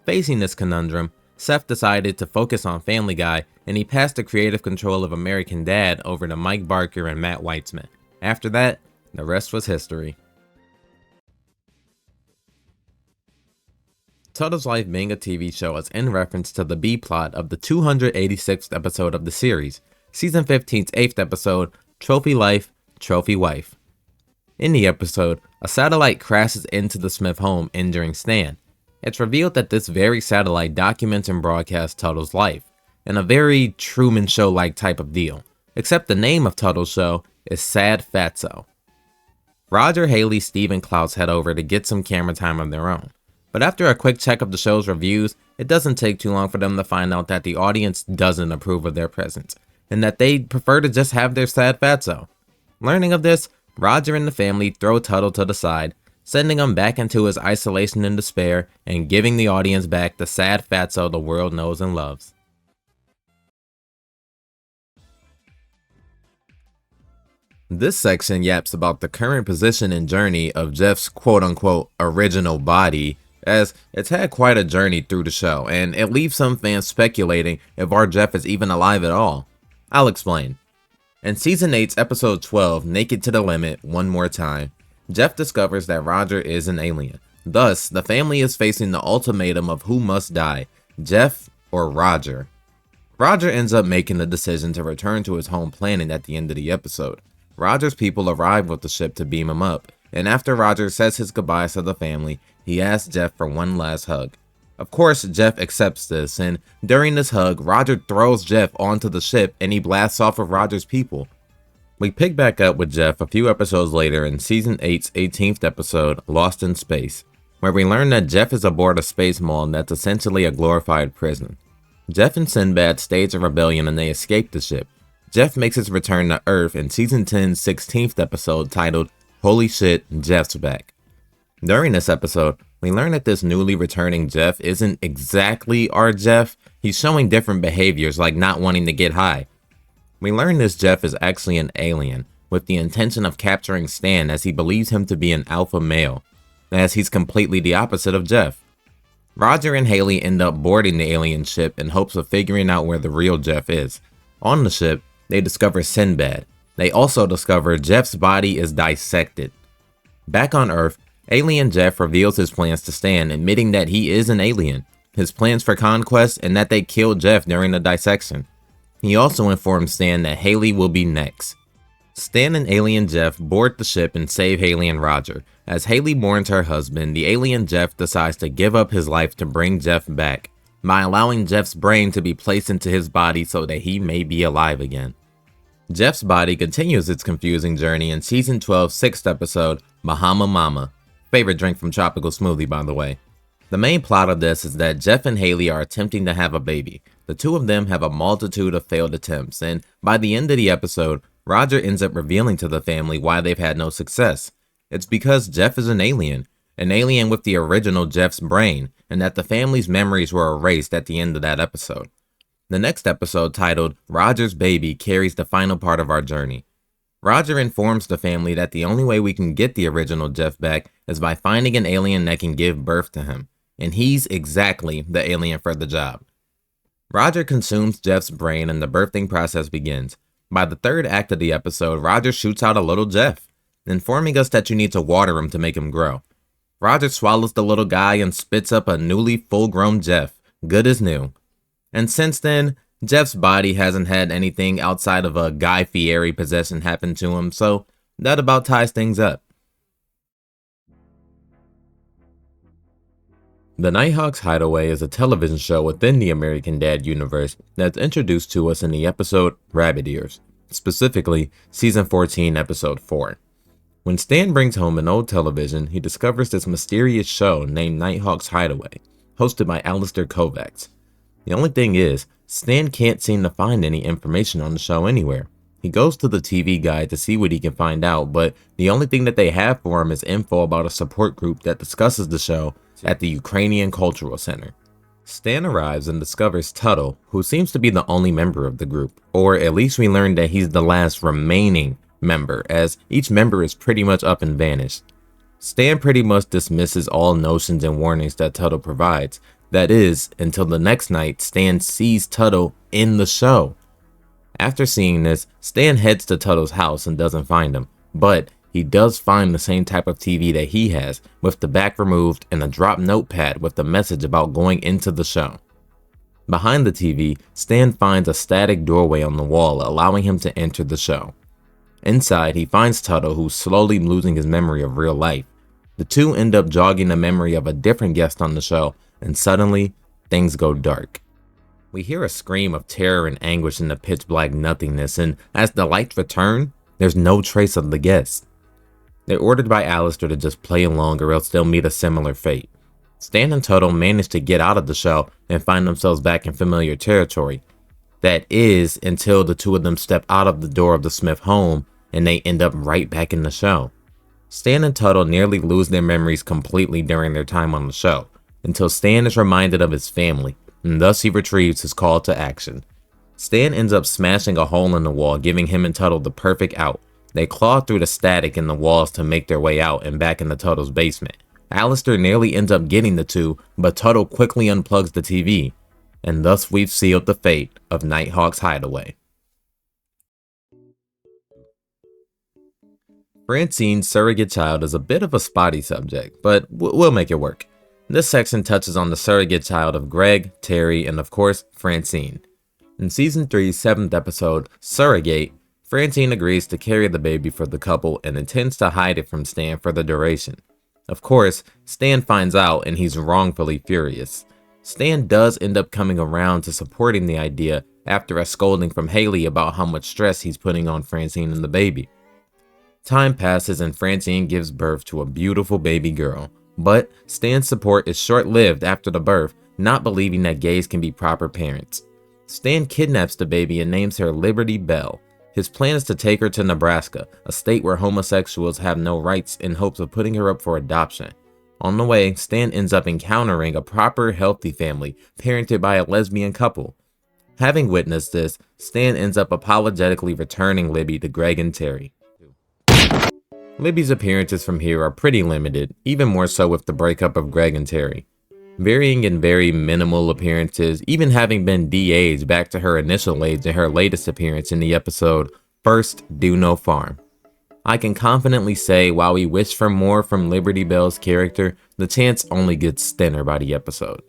S2: Facing this conundrum, Seth decided to focus on Family Guy, and he passed the creative control of American Dad over to Mike Barker and Matt Weitzman. After that, the rest was history. Tuttle's Life being a TV show is in reference to the B-plot of the 286th episode of the series, Season 15's 8th episode, Trophy Life, Trophy Wife. In the episode, a satellite crashes into the Smith home, injuring Stan. It's revealed that this very satellite documents and broadcasts Tuttle's life, in a very Truman Show-like type of deal, except the name of Tuttle's show is Sad Fatso. Roger, Haley, Steve, and Klaus head over to get some camera time of their own, but after a quick check of the show's reviews, it doesn't take too long for them to find out that the audience doesn't approve of their presence, and that they'd prefer to just have their Sad Fatso. Learning of this, Roger and the family throw Tuttle to the side, sending him back into his isolation and despair, and giving the audience back the Sad Fatso the world knows and loves. This section yaps about the current position and journey of Jeff's quote-unquote original body, as it's had quite a journey through the show, and it leaves some fans speculating if our Jeff is even alive at all. I'll explain. In Season 8's Episode 12, Naked to the Limit, One More Time, Jeff discovers that Roger is an alien. Thus, the family is facing the ultimatum of who must die, Jeff or Roger. Roger ends up making the decision to return to his home planet at the end of the episode. Roger's people arrive with the ship to beam him up, and after Roger says his goodbyes to the family, he asks Jeff for one last hug. Of course, Jeff accepts this, and during this hug, Roger throws Jeff onto the ship and he blasts off of Roger's people. We pick back up with Jeff a few episodes later in Season 8's 18th episode, Lost in Space, where we learn that Jeff is aboard a space mall that's essentially a glorified prison. Jeff and Sinbad stage a rebellion and they escape the ship. Jeff makes his return to Earth in Season 10's 16th episode titled, Holy Shit, Jeff's Back. During this episode, we learn that this newly returning Jeff isn't exactly our Jeff. He's showing different behaviors like not wanting to get high. We learn this Jeff is actually an alien, with the intention of capturing Stan as he believes him to be an alpha male, as he's completely the opposite of Jeff. Roger and Haley end up boarding the alien ship in hopes of figuring out where the real Jeff is. On the ship, they discover Sinbad. They also discover Jeff's body is dissected. Back on Earth, alien Jeff reveals his plans to Stan, admitting that he is an alien, his plans for conquest, and that they killed Jeff during the dissection. He also informs Stan that Haley will be next. Stan and alien Jeff board the ship and save Haley and Roger. As Haley mourns her husband, the alien Jeff decides to give up his life to bring Jeff back, by allowing Jeff's brain to be placed into his body so that he may be alive again. Jeff's body continues its confusing journey in Season 12's 6th episode, Bahama Mama. Favorite drink from Tropical Smoothie, by the way. The main plot of this is that Jeff and Haley are attempting to have a baby. The two of them have a multitude of failed attempts, and by the end of the episode, Roger ends up revealing to the family why they've had no success. It's because Jeff is an alien with the original Jeff's brain, and that the family's memories were erased at the end of that episode. The next episode, titled Roger's Baby, carries the final part of our journey. Roger informs the family that the only way we can get the original Jeff back is by finding an alien that can give birth to him, and he's exactly the alien for the job. Roger consumes Jeff's brain and the birthing process begins. By the third act of the episode, Roger shoots out a little Jeff. informing us that you need to water him to make him grow. Roger swallows the little guy and spits up a newly full-grown Jeff, good as new. And since then, Jeff's body hasn't had anything outside of a Guy Fieri possession happen to him, so that about ties things up. The Nighthawks Hideaway is a television show within the American Dad universe that's introduced to us in the episode Rabbit Ears, specifically Season 14, Episode 4. When Stan brings home an old television, he discovers this mysterious show named Nighthawks Hideaway, hosted by Alistair Kovacs. The only thing is, Stan can't seem to find any information on the show anywhere. He goes to the TV guide to see what he can find out, but the only thing that they have for him is info about a support group that discusses the show at the Ukrainian Cultural Center. Stan arrives and discovers Tuttle, who seems to be the only member of the group, or at least we learn that he's the last remaining member, as each member is pretty much up and vanished. Stan pretty much dismisses all notions and warnings that Tuttle provides. That is, until the next night, Stan sees Tuttle in the show. After seeing this, Stan heads to Tuttle's house and doesn't find him, but he does find the same type of TV that he has, with the back removed and a drop notepad with a message about going into the show. Behind the TV, Stan finds a static doorway on the wall, allowing him to enter the show. Inside, he finds Tuttle, who's slowly losing his memory of real life. The two end up jogging the memory of a different guest on the show, and suddenly, things go dark. We hear a scream of terror and anguish in the pitch black nothingness, and as the lights return, there's no trace of the guest. They're ordered by Alistair to just play along or else they'll meet a similar fate. Stan and Tuttle manage to get out of the show and find themselves back in familiar territory. That is, until the two of them step out of the door of the Smith home and they end up right back in the show. Stan and Tuttle nearly lose their memories completely during their time on the show, until Stan is reminded of his family, and thus he retrieves his call to action. Stan ends up smashing a hole in the wall, giving him and Tuttle the perfect out. They claw through the static in the walls to make their way out and back into Tuttle's basement. Alistair nearly ends up getting the two, but Tuttle quickly unplugs the TV, and thus we've sealed the fate of Nighthawks Hideaway. Francine's surrogate child is a bit of a spotty subject, but we'll make it work. This section touches on the surrogate child of Greg, Terry, and of course, Francine. In Season 3's 7th episode, Surrogate, Francine agrees to carry the baby for the couple and intends to hide it from Stan for the duration. Of course, Stan finds out and he's wrongfully furious. Stan does end up coming around to supporting the idea after a scolding from Haley about how much stress he's putting on Francine and the baby. Time passes and Francine gives birth to a beautiful baby girl, but Stan's support is short-lived after the birth, not believing that gays can be proper parents. Stan kidnaps the baby and names her Liberty Bell. His plan is to take her to Nebraska, a state where homosexuals have no rights, in hopes of putting her up for adoption. On the way, Stan ends up encountering a proper, healthy family, parented by a lesbian couple. Having witnessed this, Stan ends up apologetically returning Libby to Greg and Terry. Libby's appearances from here are pretty limited, even more so with the breakup of Greg and Terry. Varying in very minimal appearances, even having been de-aged back to her initial age in her latest appearance in the episode First Do No Farm. I can confidently say while we wish for more from Liberty Bell's character, the chance only gets thinner by the episode.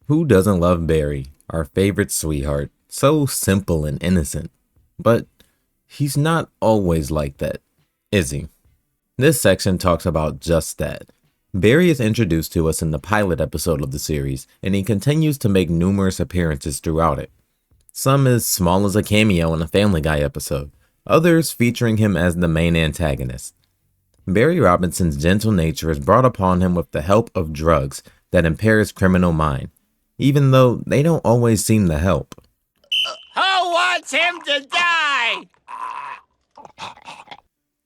S2: Who doesn't love Barry, our favorite sweetheart? So simple and innocent. But he's not always like that, is he? This section talks about just that. Barry is introduced to us in the pilot episode of the series, and he continues to make numerous appearances throughout it. Some as small as a cameo in a Family Guy episode, others featuring him as the main antagonist. Barry Robinson's gentle nature is brought upon him with the help of drugs that impair his criminal mind, even though they don't always seem to help.
S4: Who wants him to die?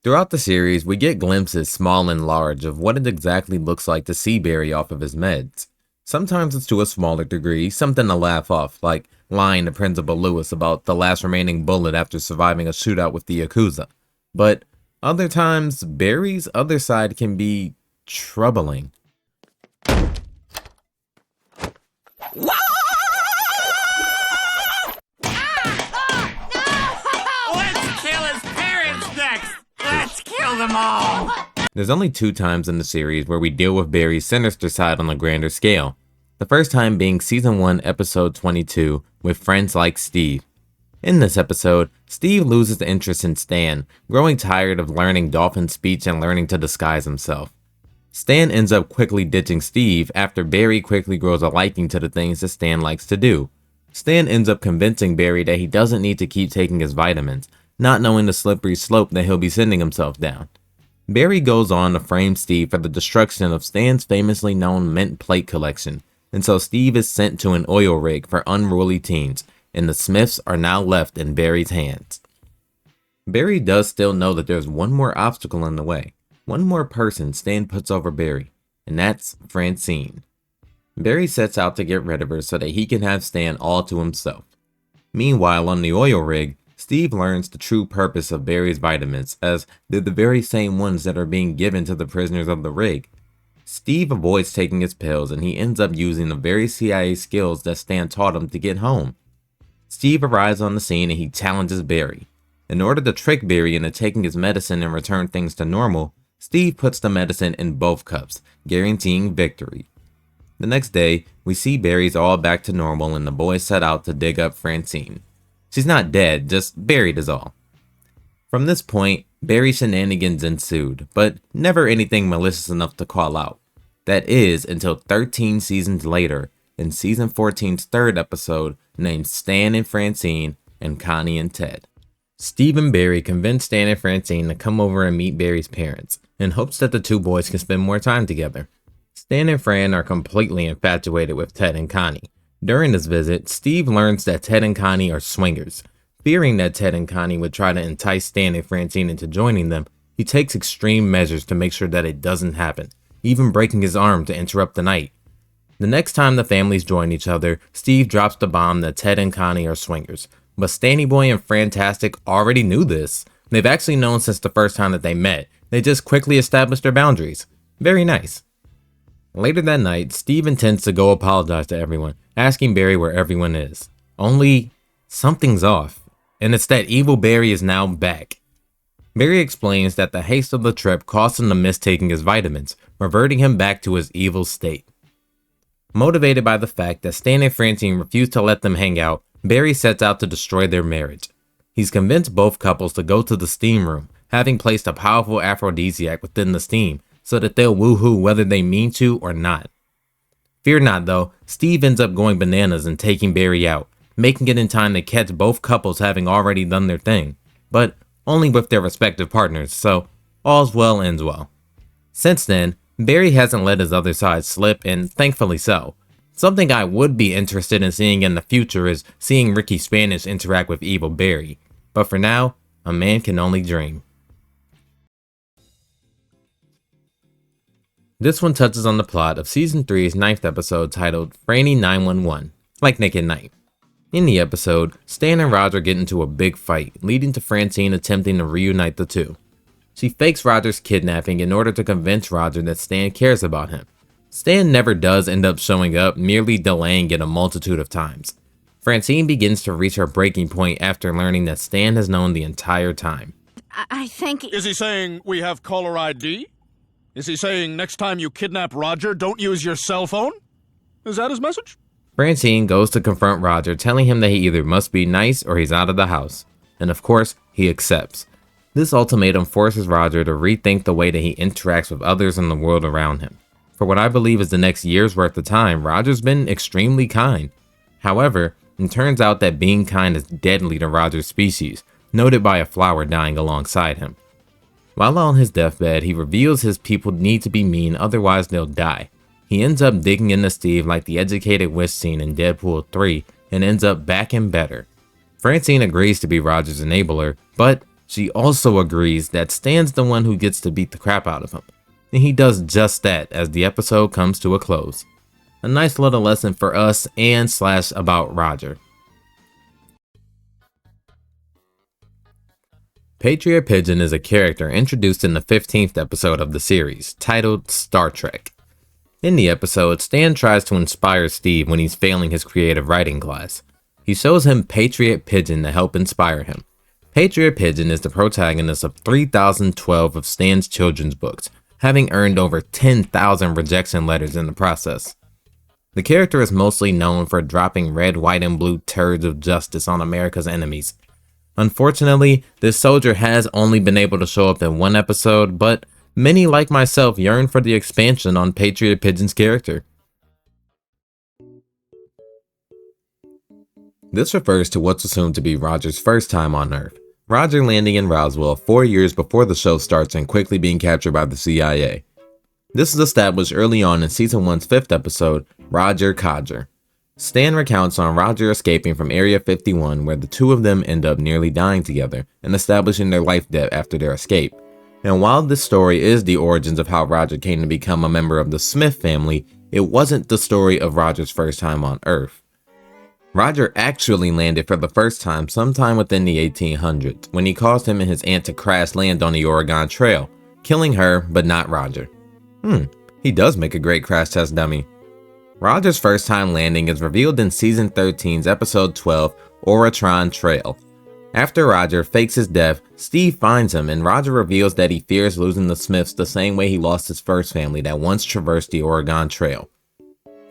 S2: Throughout the series, we get glimpses, small and large, of what it exactly looks like to see Barry off of his meds. Sometimes it's to a smaller degree, something to laugh off, like lying to Principal Lewis about the last remaining bullet after surviving a shootout with the Yakuza. But other times, Barry's other side can be troubling. There's only 2 times in the series where we deal with Barry's sinister side on a grander scale. The first time being Season 1, Episode 22, with Friends Like Steve. In this episode, Steve loses interest in Stan, growing tired of learning dolphin speech and learning to disguise himself. Stan ends up quickly ditching Steve after Barry quickly grows a liking to the things that Stan likes to do. Stan ends up convincing Barry that he doesn't need to keep taking his vitamins, not knowing the slippery slope that he'll be sending himself down. Barry goes on to frame Steve for the destruction of Stan's famously known mint plate collection, and so Steve is sent to an oil rig for unruly teens, and the Smiths are now left in Barry's hands. Barry does still know that there's one more obstacle in the way, one more person Stan puts over Barry, and that's Francine. Barry sets out to get rid of her so that he can have Stan all to himself. Meanwhile, on the oil rig, Steve learns the true purpose of Barry's vitamins, as they're the very same ones that are being given to the prisoners of the rig. Steve avoids taking his pills, and he ends up using the very CIA skills that Stan taught him to get home. Steve arrives on the scene and he challenges Barry. In order to trick Barry into taking his medicine and return things to normal, Steve puts the medicine in both cups, guaranteeing victory. The next day, we see Barry's all back to normal and the boys set out to dig up Francine. She's not dead, just buried is all. From this point, Barry's shenanigans ensued, but never anything malicious enough to call out. That is, until 13 seasons later, in Season 14's 3rd episode, named Stan and Francine and Connie and Ted. Steve and Barry convince Stan and Francine to come over and meet Barry's parents, in hopes that the 2 boys can spend more time together. Stan and Fran are completely infatuated with Ted and Connie. During this visit, Steve learns that Ted and Connie are swingers. Fearing that Ted and Connie would try to entice Stan and Francine into joining them, he takes extreme measures to make sure that it doesn't happen, even breaking his arm to interrupt the night. The next time the families join each other, Steve drops the bomb that Ted and Connie are swingers. But Stanny Boy and Frantastic already knew this. They've actually known since the first time that they met. They just quickly established their boundaries. Very nice. Later that night, Steve intends to go apologize to everyone, asking Barry where everyone is. Only, something's off, and it's that evil Barry is now back. Barry explains that the haste of the trip caused him to miss taking his vitamins, reverting him back to his evil state. Motivated by the fact that Stan and Francine refuse to let them hang out, Barry sets out to destroy their marriage. He's convinced both couples to go to the steam room, having placed a powerful aphrodisiac within the steam, so that they'll woohoo whether they mean to or not. Fear not though, Steve ends up going bananas and taking Barry out, making it in time to catch both couples having already done their thing, but only with their respective partners, so all's well ends well. Since then, Barry hasn't let his other side slip, and thankfully so. Something I would be interested in seeing in the future is seeing Ricky Spanish interact with evil Barry, but for now, a man can only dream. This one touches on the plot of Season 3's 9th episode titled Franny 911, like Nick at Night. In the episode, Stan and Roger get into a big fight, leading to Francine attempting to reunite the two. She fakes Roger's kidnapping in order to convince Roger that Stan cares about him. Stan never does end up showing up, merely delaying it a multitude of times. Francine begins to reach her breaking point after learning that Stan has known the entire time.
S5: I think...
S3: Is he saying we have caller ID? Is he saying next time you kidnap Roger, don't use your cell phone? Is that his message?
S2: Francine goes to confront Roger, telling him that he either must be nice or he's out of the house. And of course, he accepts. This ultimatum forces Roger to rethink the way that he interacts with others in the world around him. For what I believe is the next year's worth of time, Roger's been extremely kind. However, it turns out that being kind is deadly to Roger's species, noted by a flower dying alongside him. While on his deathbed, he reveals his people need to be mean, otherwise they'll die. He ends up digging into Steve like the educated witch scene in Deadpool 3 and ends up back and better. Francine agrees to be Roger's enabler, but she also agrees that Stan's the one who gets to beat the crap out of him. And he does just that as the episode comes to a close. A nice little lesson for us and / about Roger. Patriot Pigeon is a character introduced in the 15th episode of the series, titled Star Trek. In the episode, Stan tries to inspire Steve when he's failing his creative writing class. He shows him Patriot Pigeon to help inspire him. Patriot Pigeon is the protagonist of 3012 of Stan's children's books, having earned over 10,000 rejection letters in the process. The character is mostly known for dropping red, white, and blue turds of justice on America's enemies. Unfortunately, this soldier has only been able to show up in one episode, but many like myself yearn for the expansion on Patriot Pigeon's character. This refers to what's assumed to be Roger's first time on Earth. Roger landing in Roswell 4 years before the show starts and quickly being captured by the CIA. This is established early on in Season 1's 5th episode, Roger Codger. Stan recounts on Roger escaping from Area 51, where the two of them end up nearly dying together and establishing their life debt after their escape. And while this story is the origins of how Roger came to become a member of the Smith family, it wasn't the story of Roger's first time on Earth. Roger actually landed for the first time sometime within the 1800s, when he caused him and his aunt to crash land on the Oregon Trail, killing her but not Roger. He does make a great crash test dummy. Roger's first time landing is revealed in Season 13's Episode 12, Oratron Trail. After Roger fakes his death, Steve finds him and Roger reveals that he fears losing the Smiths the same way he lost his first family that once traversed the Oregon Trail.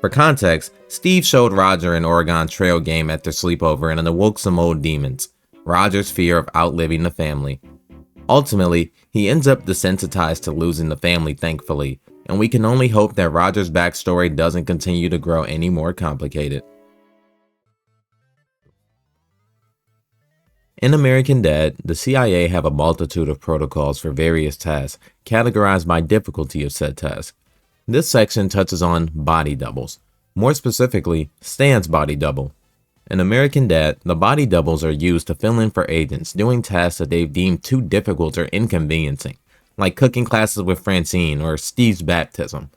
S2: For context, Steve showed Roger an Oregon Trail game at their sleepover and it awoke some old demons, Roger's fear of outliving the family. Ultimately, he ends up desensitized to losing the family, thankfully, and we can only hope that Roger's backstory doesn't continue to grow any more complicated. In American Dad, the CIA have a multitude of protocols for various tasks, categorized by difficulty of said task. This section touches on body doubles, more specifically, Stan's body double. In American Dad, the body doubles are used to fill in for agents doing tasks that they've deemed too difficult or inconveniencing, like cooking classes with Francine or Steve's baptism.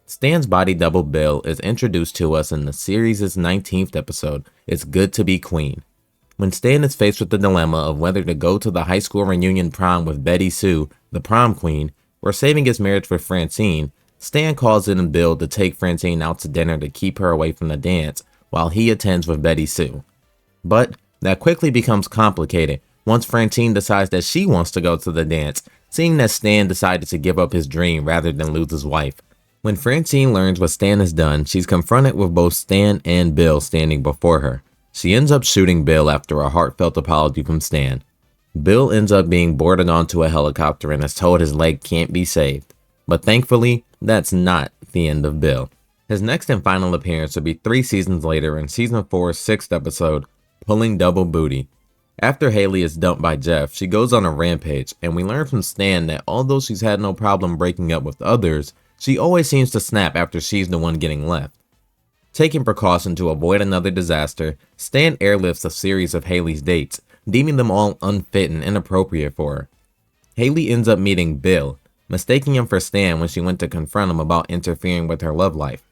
S2: Stan's body double Bill is introduced to us in the series' 19th episode, It's Good to Be Queen. When Stan is faced with the dilemma of whether to go to the high school reunion prom with Betty Sue, the prom queen, or saving his marriage with Francine, Stan calls in Bill to take Francine out to dinner to keep her away from the dance, while he attends with Betty Sue. But that quickly becomes complicated once Francine decides that she wants to go to the dance, seeing that Stan decided to give up his dream rather than lose his wife. When Francine learns what Stan has done, she's confronted with both Stan and Bill standing before her. She ends up shooting Bill after a heartfelt apology from Stan. Bill ends up being boarded onto a helicopter and is told his leg can't be saved. But thankfully, that's not the end of Bill. His next and final appearance will be 3 seasons later in Season 4's 6th episode, Pulling Double Booty. After Haley is dumped by Jeff, she goes on a rampage, and we learn from Stan that although she's had no problem breaking up with others, she always seems to snap after she's the one getting left. Taking precaution to avoid another disaster, Stan airlifts a series of Haley's dates, deeming them all unfit and inappropriate for her. Haley ends up meeting Bill, mistaking him for Stan when she went to confront him about interfering with her love life.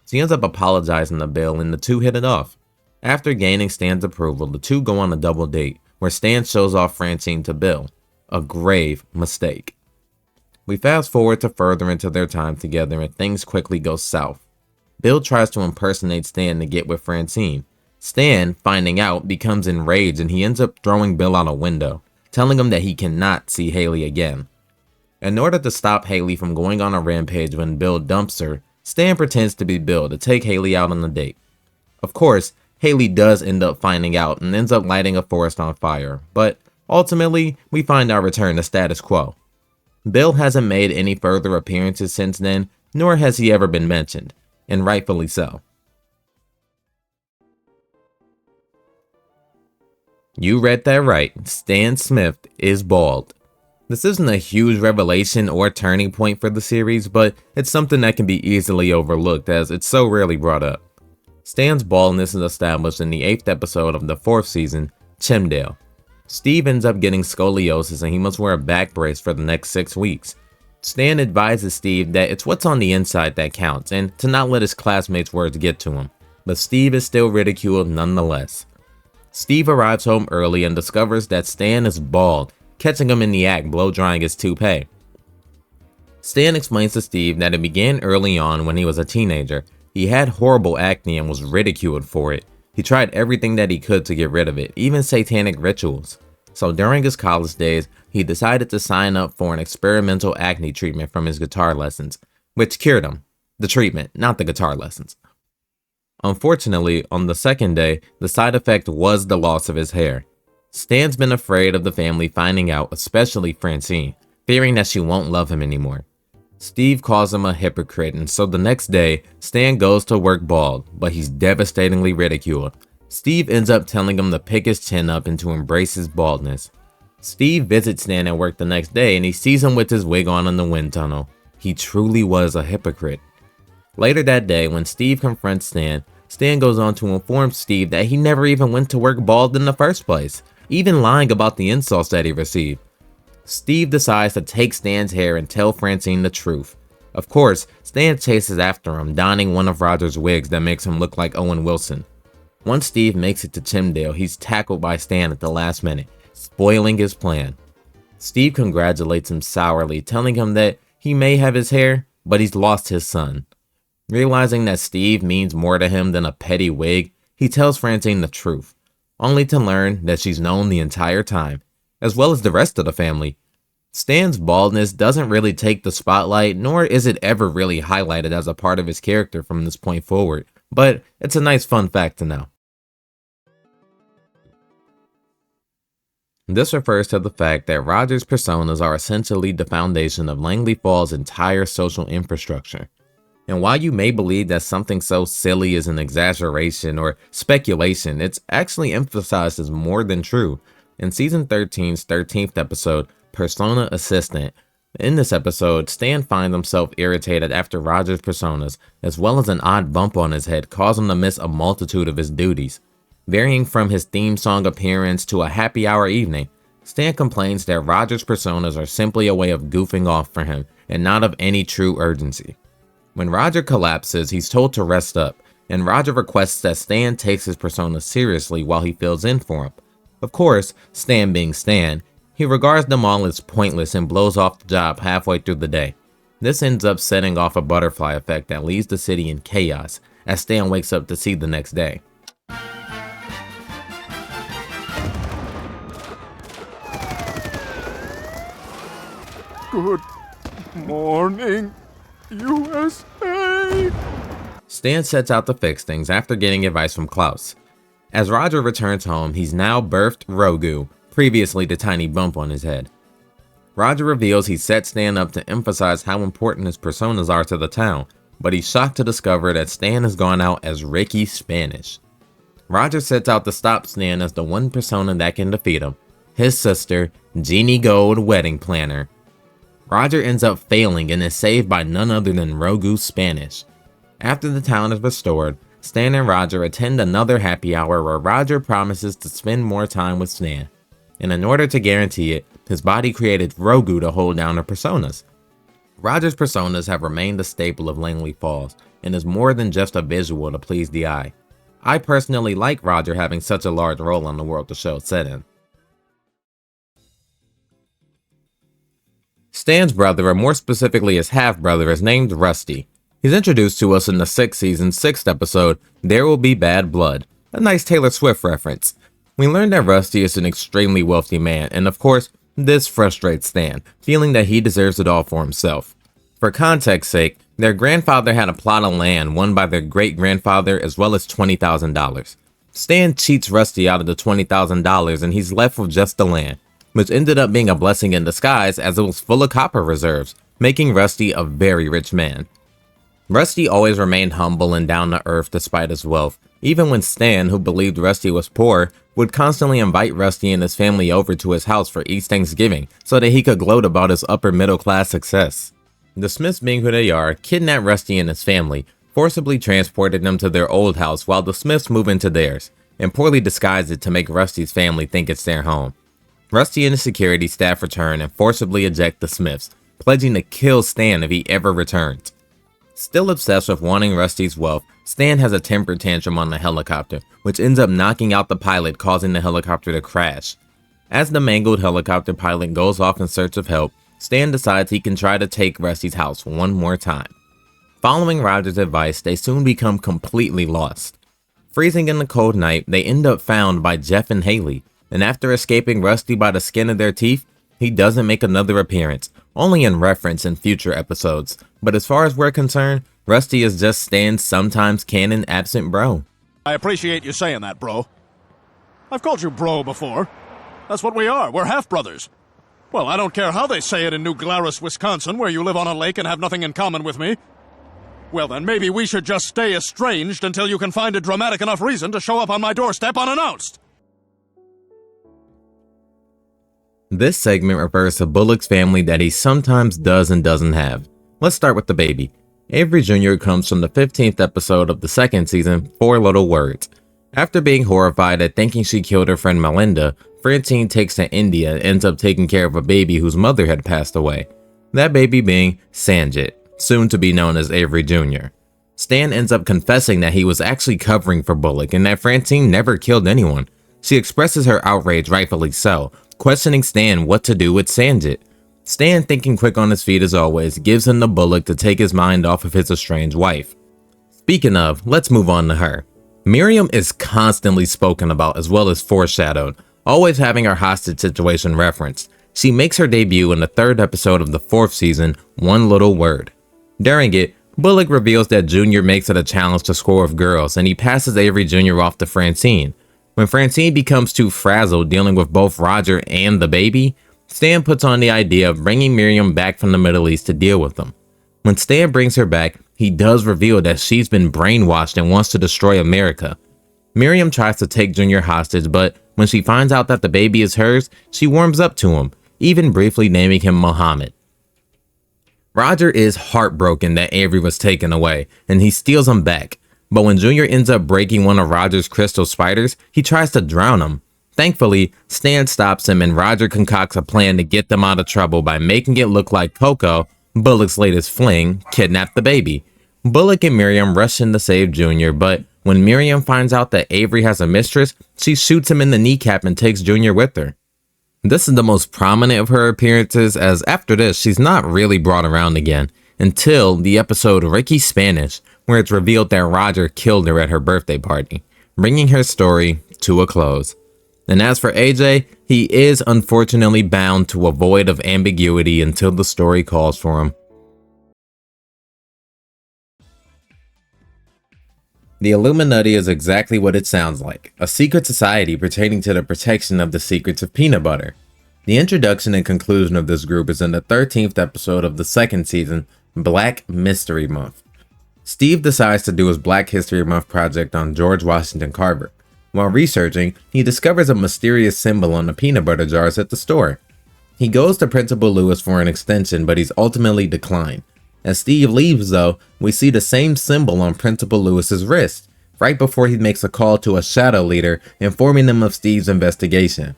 S2: She ends up apologizing to Bill and the two hit it off. After gaining Stan's approval, the two go on a double date, where Stan shows off Francine to Bill. A grave mistake. We fast forward to further into their time together and things quickly go south. Bill tries to impersonate Stan to get with Francine. Stan, finding out, becomes enraged and he ends up throwing Bill out a window, telling him that he cannot see Haley again. In order to stop Haley from going on a rampage when Bill dumps her, Stan pretends to be Bill to take Haley out on a date. Of course, Haley does end up finding out and ends up lighting a forest on fire, but ultimately, we find our return to status quo. Bill hasn't made any further appearances since then, nor has he ever been mentioned, and rightfully so. You read that right, Stan Smith is bald. This isn't a huge revelation or turning point for the series, but it's something that can be easily overlooked as it's so rarely brought up. Stan's baldness is established in the 8th episode of the 4th season, Chimdale. Steve ends up getting scoliosis and he must wear a back brace for the next 6 weeks. Stan advises Steve that it's what's on the inside that counts and to not let his classmates' words get to him, but Steve is still ridiculed nonetheless. Steve arrives home early and discovers that Stan is bald, catching him in the act blow-drying his toupee. Stan explains to Steve that it began early on when he was a teenager. He had horrible acne and was ridiculed for it. He tried everything that he could to get rid of it, even satanic rituals. So during his college days, he decided to sign up for an experimental acne treatment from his guitar lessons, which cured him. The treatment, not the guitar lessons. Unfortunately, on the second day, the side effect was the loss of his hair. Stan's been afraid of the family finding out, especially Francine, fearing that she won't love him anymore. Steve calls him a hypocrite, and so the next day, Stan goes to work bald, but he's devastatingly ridiculed. Steve ends up telling him to pick his chin up and to embrace his baldness. Steve visits Stan at work the next day, and he sees him with his wig on in the wind tunnel. He truly was a hypocrite. Later that day, when Steve confronts Stan, Stan goes on to inform Steve that he never even went to work bald in the first place, even lying about the insults that he received. Steve decides to take Stan's hair and tell Francine the truth. Of course, Stan chases after him, donning one of Roger's wigs that makes him look like Owen Wilson. Once Steve makes it to Chimdale, he's tackled by Stan at the last minute, spoiling his plan. Steve congratulates him sourly, telling him that he may have his hair, but he's lost his son. Realizing that Steve means more to him than a petty wig, he tells Francine the truth, only to learn that she's known the entire time, as well as the rest of the family. Stan's baldness doesn't really take the spotlight, nor is it ever really highlighted as a part of his character from this point forward, but it's a nice fun fact to know. This refers to the fact that Roger's personas are essentially the foundation of Langley Falls' entire social infrastructure. And while you may believe that something so silly is an exaggeration or speculation, it's actually emphasized as more than true. In Season 13's 13th episode, Persona Assistant, in this episode, Stan finds himself irritated after Roger's personas, as well as an odd bump on his head, cause him to miss a multitude of his duties. Varying from his theme song appearance to a happy hour evening, Stan complains that Roger's personas are simply a way of goofing off for him and not of any true urgency. When Roger collapses, he's told to rest up, and Roger requests that Stan takes his persona seriously while he fills in for him. Of course, Stan being Stan, he regards them all as pointless and blows off the job halfway through the day. This ends up setting off a butterfly effect that leaves the city in chaos as Stan wakes up to see the next day.
S8: Good morning, USA!
S2: Stan sets out to fix things after getting advice from Klaus. As Roger returns home, he's now birthed Rogu, previously the tiny bump on his head. Roger reveals he set Stan up to emphasize how important his personas are to the town, but he's shocked to discover that Stan has gone out as Ricky Spanish. Roger sets out to stop Stan as the one persona that can defeat him, his sister, Jeannie Gold Wedding Planner. Roger ends up failing and is saved by none other than Rogu Spanish. After the town is restored, Stan and Roger attend another happy hour where Roger promises to spend more time with Stan. And in order to guarantee it, his body created Rogu to hold down the personas. Roger's personas have remained a staple of Langley Falls, and is more than just a visual to please the eye. I personally like Roger having such a large role in the world the show is set in. Stan's brother, or more specifically his half-brother, is named Rusty. He's introduced to us in the 6th season's 6th episode, There Will Be Bad Blood, a nice Taylor Swift reference. We learn that Rusty is an extremely wealthy man, and of course, this frustrates Stan, feeling that he deserves it all for himself. For context's sake, their grandfather had a plot of land won by their great-grandfather as well as $20,000. Stan cheats Rusty out of the $20,000 and he's left with just the land, which ended up being a blessing in disguise as it was full of copper reserves, making Rusty a very rich man. Rusty always remained humble and down to earth despite his wealth, even when Stan, who believed Rusty was poor, would constantly invite Rusty and his family over to his house for each Thanksgiving so that he could gloat about his upper middle class success. The Smiths, being who they are, kidnapped Rusty and his family, forcibly transported them to their old house while the Smiths move into theirs, and poorly disguised it to make Rusty's family think it's their home. Rusty and his security staff return and forcibly eject the Smiths, pledging to kill Stan if he ever returns. Still obsessed with wanting Rusty's wealth, Stan has a temper tantrum on the helicopter, which ends up knocking out the pilot, causing the helicopter to crash. As the mangled helicopter pilot goes off in search of help, Stan decides he can try to take Rusty's house one more time. Following Roger's advice, they soon become completely lost. Freezing in the cold night, they end up found by Jeff and Haley, and after escaping Rusty by the skin of their teeth, he doesn't make another appearance, only in reference in future episodes. But as far as we're concerned, Rusty is just Stan's sometimes canon absent bro.
S3: I appreciate you saying that, bro. I've called you bro before. That's what we are. We're half-brothers. Well, I don't care how they say it in New Glarus, Wisconsin, where you live on a lake and have nothing in common with me. Well, then maybe we should just stay estranged until you can find a dramatic enough reason to show up on my doorstep unannounced.
S2: This segment refers to Bullock's family that he sometimes does and doesn't have. Let's start with the baby. Avery Jr. comes from the 15th episode of the second season, 4 Little Words. After being horrified at thinking she killed her friend Melinda, Francine takes to India and ends up taking care of a baby whose mother had passed away. That baby being Sanjit, soon to be known as Avery Jr. Stan ends up confessing that he was actually covering for Bullock and that Francine never killed anyone. She expresses her outrage, rightfully so, questioning Stan what to do with Sanjit. Stan, thinking quick on his feet as always, gives him the Bullock to take his mind off of his estranged wife. Speaking of, let's move on to her. Miriam is constantly spoken about as well as foreshadowed, always having her hostage situation referenced. She makes her debut in the 3rd episode of the 4th season, 1 Little Word. During it, Bullock reveals that Jr. makes it a challenge to score with girls and he passes Avery Jr. off to Francine. When Francine becomes too frazzled dealing with both Roger and the baby, Stan puts on the idea of bringing Miriam back from the Middle East to deal with them. When Stan brings her back, he does reveal that she's been brainwashed and wants to destroy America. Miriam tries to take Jr. hostage, but when she finds out that the baby is hers, she warms up to him, even briefly naming him Mohammed. Roger is heartbroken that Avery was taken away, and he steals him back. But when Jr. ends up breaking one of Roger's crystal spiders, he tries to drown him. Thankfully, Stan stops him and Roger concocts a plan to get them out of trouble by making it look like Coco, Bullock's latest fling, kidnapped the baby. Bullock and Miriam rush in to save Jr., but when Miriam finds out that Avery has a mistress, she shoots him in the kneecap and takes Jr. with her. This is the most prominent of her appearances, as after this, she's not really brought around again, until the episode Ricky Spanish, where it's revealed that Roger killed her at her birthday party, bringing her story to a close. And as for AJ, he is unfortunately bound to a void of ambiguity until the story calls for him. The Illuminati is exactly what it sounds like, a secret society pertaining to the protection of the secrets of peanut butter. The introduction and conclusion of this group is in the 13th episode of the 2nd season, Black Mystery Month. Steve decides to do his Black History Month project on George Washington Carver. While researching, he discovers a mysterious symbol on the peanut butter jars at the store. He goes to Principal Lewis for an extension, but he's ultimately declined. As Steve leaves though, we see the same symbol on Principal Lewis's wrist, right before he makes a call to a shadow leader informing them of Steve's investigation.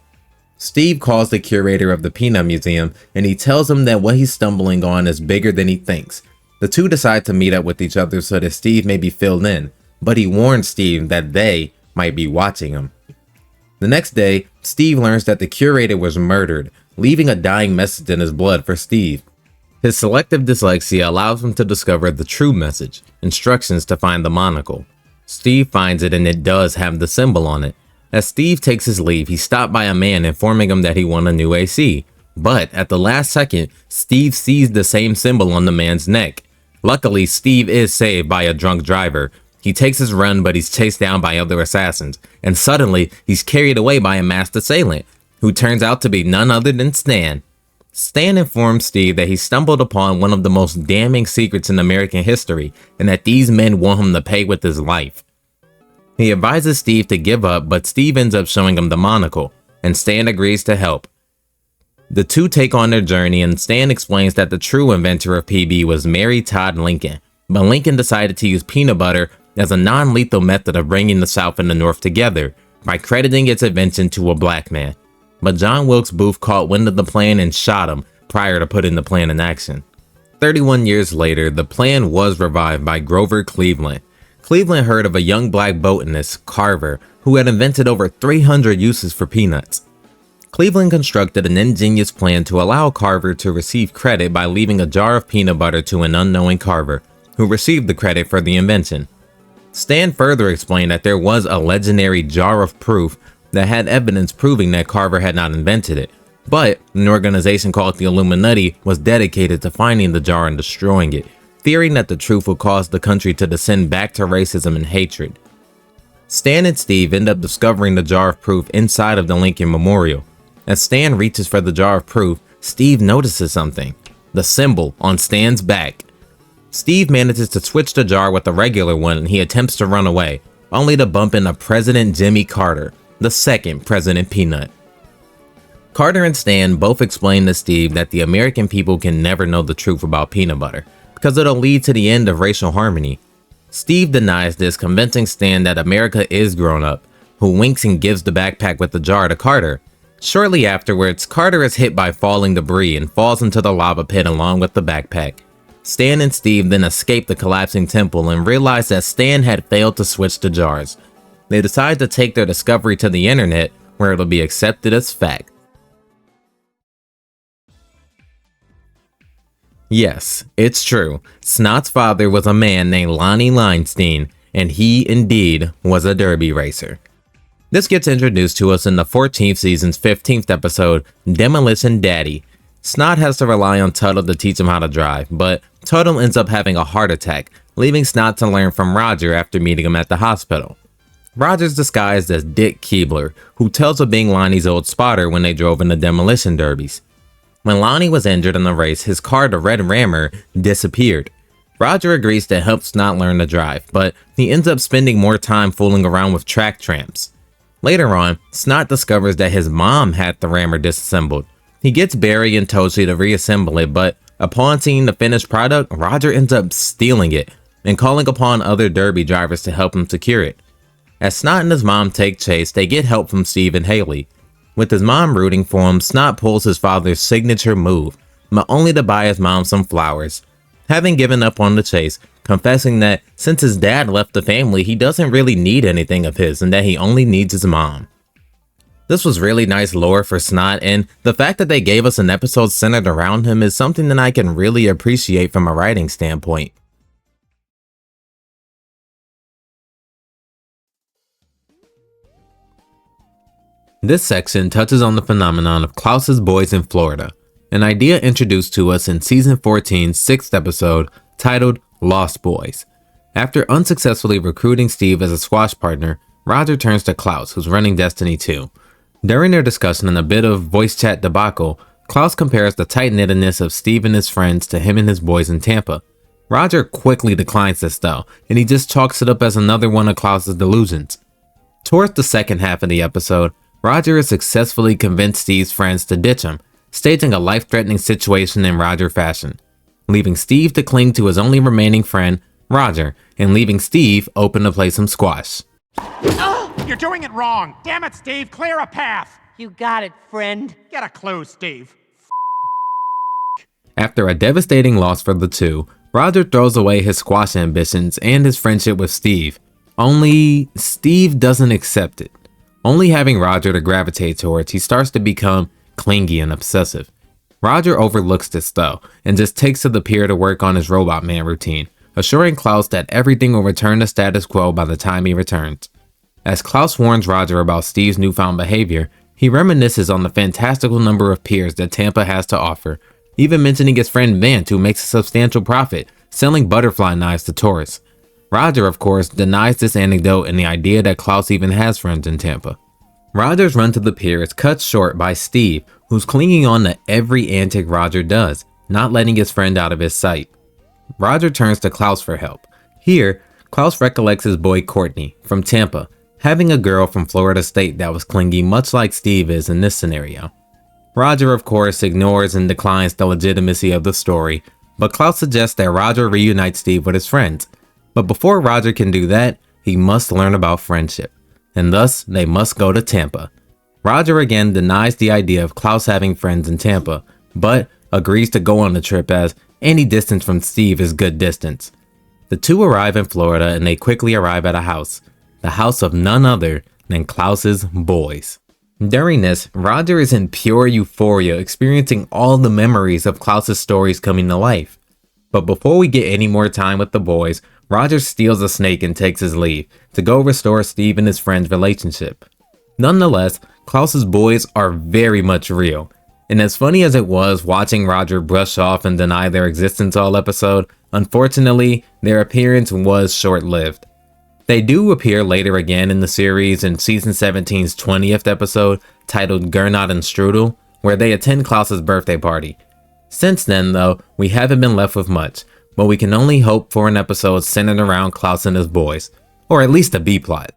S2: Steve calls the curator of the Peanut Museum and he tells him that what he's stumbling on is bigger than he thinks. The two decide to meet up with each other so that Steve may be filled in, but he warns Steve that they might be watching him. The next day, Steve learns that the curator was murdered, leaving a dying message in his blood for Steve. His selective dyslexia allows him to discover the true message, instructions to find the monocle. Steve finds it and it does have the symbol on it. As Steve takes his leave, he's stopped by a man informing him that he won a new AC. But at the last second, Steve sees the same symbol on the man's neck. Luckily, Steve is saved by a drunk driver. He takes his run, but he's chased down by other assassins, and suddenly he's carried away by a masked assailant, who turns out to be none other than Stan. Stan informs Steve that he stumbled upon one of the most damning secrets in American history, and that these men want him to pay with his life. He advises Steve to give up, but Steve ends up showing him the monocle, and Stan agrees to help. The two take on their journey, and Stan explains that the true inventor of PB was Mary Todd Lincoln, but Lincoln decided to use peanut butter as a non-lethal method of bringing the South and the North together by crediting its invention to a black man. But John Wilkes Booth caught wind of the plan and shot him prior to putting the plan in action. 31 years later, the plan was revived by Grover Cleveland. Cleveland heard of a young black botanist, Carver, who had invented over 300 uses for peanuts. Cleveland constructed an ingenious plan to allow Carver to receive credit by leaving a jar of peanut butter to an unknowing Carver, who received the credit for the invention. Stan further explained that there was a legendary jar of proof that had evidence proving that Carver had not invented it, but an organization called the Illuminati was dedicated to finding the jar and destroying it, fearing that the truth would cause the country to descend back to racism and hatred. Stan and Steve end up discovering the jar of proof inside of the Lincoln Memorial. As Stan reaches for the jar of proof, Steve notices something: the symbol on Stan's back. Steve manages to switch the jar with a regular one and he attempts to run away, only to bump into President Jimmy Carter, the second President Peanut. Carter and Stan both explain to Steve that the American people can never know the truth about peanut butter, because it'll lead to the end of racial harmony. Steve denies this, convincing Stan that America is grown up, who winks and gives the backpack with the jar to Carter. Shortly afterwards, Carter is hit by falling debris and falls into the lava pit along with the backpack. Stan and Steve then escape the collapsing temple and realize that Stan had failed to switch the jars. They decide to take their discovery to the internet, where it'll be accepted as fact. Yes, it's true. Snot's father was a man named Lonnie Leinstein, and he indeed was a derby racer. This gets introduced to us in the 14th season's 15th episode, Demolition Daddy. Snot has to rely on Tuttle to teach him how to drive, but Tuttle ends up having a heart attack, leaving Snot to learn from Roger after meeting him at the hospital. Roger's disguised as Dick Keebler, who tells of being Lonnie's old spotter when they drove in the demolition derbies. When Lonnie was injured in the race, his car, the Red Rammer, disappeared. Roger agrees to help Snot learn to drive, but he ends up spending more time fooling around with track tramps. Later on, Snot discovers that his mom had the Rammer disassembled. He gets Barry and Toshi to reassemble it, but upon seeing the finished product, Roger ends up stealing it and calling upon other derby drivers to help him secure it. As Snot and his mom take chase, they get help from Steve and Haley. With his mom rooting for him, Snot pulls his father's signature move, but only to buy his mom some flowers. Having given up on the chase, confessing that since his dad left the family, he doesn't really need anything of his and that he only needs his mom. This was really nice lore for Snot, and the fact that they gave us an episode centered around him is something that I can really appreciate from a writing standpoint. This section touches on the phenomenon of Klaus's boys in Florida, an idea introduced to us in Season 14's 6th episode titled Lost Boys. After unsuccessfully recruiting Steve as a squash partner, Roger turns to Klaus, who's running Destiny 2. During their discussion and a bit of voice chat debacle, Klaus compares the tight-knittedness of Steve and his friends to him and his boys in Tampa. Roger quickly declines this though, and he just chalks it up as another one of Klaus's delusions. Towards the second half of the episode, Roger has successfully convinced Steve's friends to ditch him, staging a life-threatening situation in Roger fashion, leaving Steve to cling to his only remaining friend, Roger, and leaving Steve open to play some squash.
S8: You're doing it wrong! Damn it, Steve! Clear a path!
S6: You got it, friend.
S8: Get a clue, Steve.
S2: After a devastating loss for the two, Roger throws away his squash ambitions and his friendship with Steve. Only Steve doesn't accept it. Only having Roger to gravitate towards, he starts to become clingy and obsessive. Roger overlooks this though, and just takes to the pier to work on his Robot Man routine, assuring Klaus that everything will return to status quo by the time he returns. As Klaus warns Roger about Steve's newfound behavior, he reminisces on the fantastical number of piers that Tampa has to offer, even mentioning his friend Vance, who makes a substantial profit selling butterfly knives to tourists. Roger, of course, denies this anecdote and the idea that Klaus even has friends in Tampa. Roger's run to the pier is cut short by Steve, who's clinging on to every antic Roger does, not letting his friend out of his sight. Roger turns to Klaus for help. Here, Klaus recollects his boy Courtney from Tampa, having a girl from Florida State that was clingy much like Steve is in this scenario. Roger, of course, ignores and declines the legitimacy of the story, but Klaus suggests that Roger reunite Steve with his friends. But before Roger can do that, he must learn about friendship, and thus they must go to Tampa. Roger again denies the idea of Klaus having friends in Tampa, but agrees to go on the trip as any distance from Steve is good distance. The two arrive in Florida and they quickly arrive at a house, the house of none other than Klaus's boys. During this, Roger is in pure euphoria, experiencing all the memories of Klaus's stories coming to life. But before we get any more time with the boys, Roger steals a snake and takes his leave to go restore Steve and his friend's relationship. Nonetheless, Klaus's boys are very much real. And as funny as it was watching Roger brush off and deny their existence all episode, unfortunately, their appearance was short-lived. They do appear later again in the series in season 17's 20th episode, titled Gernot and Strudel, where they attend Klaus's birthday party. Since then, though, we haven't been left with much, but we can only hope for an episode centered around Klaus and his boys, or at least a B-plot.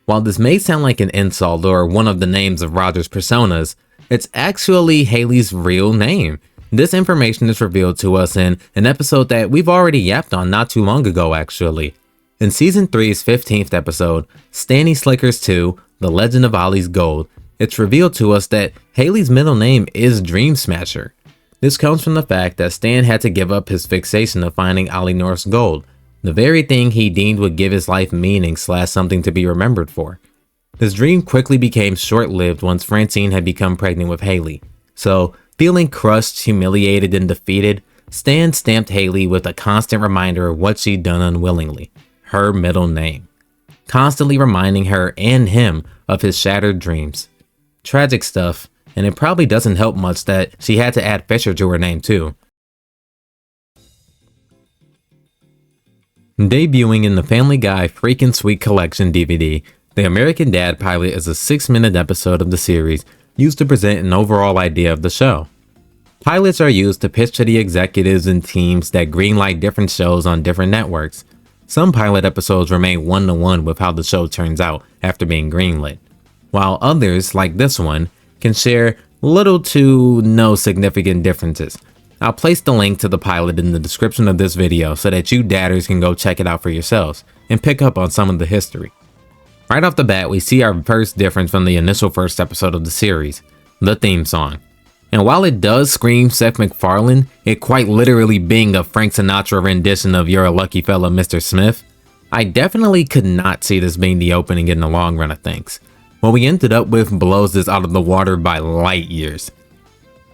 S2: While this may sound like an insult or one of the names of Roger's personas, it's actually Haley's real name. This information is revealed to us in an episode that we've already yapped on not too long ago actually. In season 3's 15th episode, Stanny Slickers 2, The Legend of Ollie's Gold, it's revealed to us that Haley's middle name is Dream Smasher. This comes from the fact that Stan had to give up his fixation of finding Ollie North's gold, the very thing he deemed would give his life meaning / something to be remembered for. This dream quickly became short-lived once Francine had become pregnant with Haley. So, feeling crushed, humiliated, and defeated, Stan stamped Haley with a constant reminder of what she'd done unwillingly, her middle name, constantly reminding her and him of his shattered dreams. Tragic stuff, and it probably doesn't help much that she had to add Fisher to her name too. Debuting in the Family Guy Freakin' Sweet Collection DVD, The American Dad pilot is a 6-minute episode of the series used to present an overall idea of the show. Pilots are used to pitch to the executives and teams that greenlight different shows on different networks. Some pilot episodes remain one-to-one with how the show turns out after being greenlit, while others, like this one, can share little to no significant differences. I'll place the link to the pilot in the description of this video so that you dadders can go check it out for yourselves and pick up on some of the history. Right off the bat, we see our first difference from the initial first episode of the series, the theme song. And while it does scream Seth MacFarlane, it quite literally being a Frank Sinatra rendition of You're a Lucky Fella, Mr. Smith, I definitely could not see this being the opening in the long run of things. What we ended up with blows this out of the water by light years.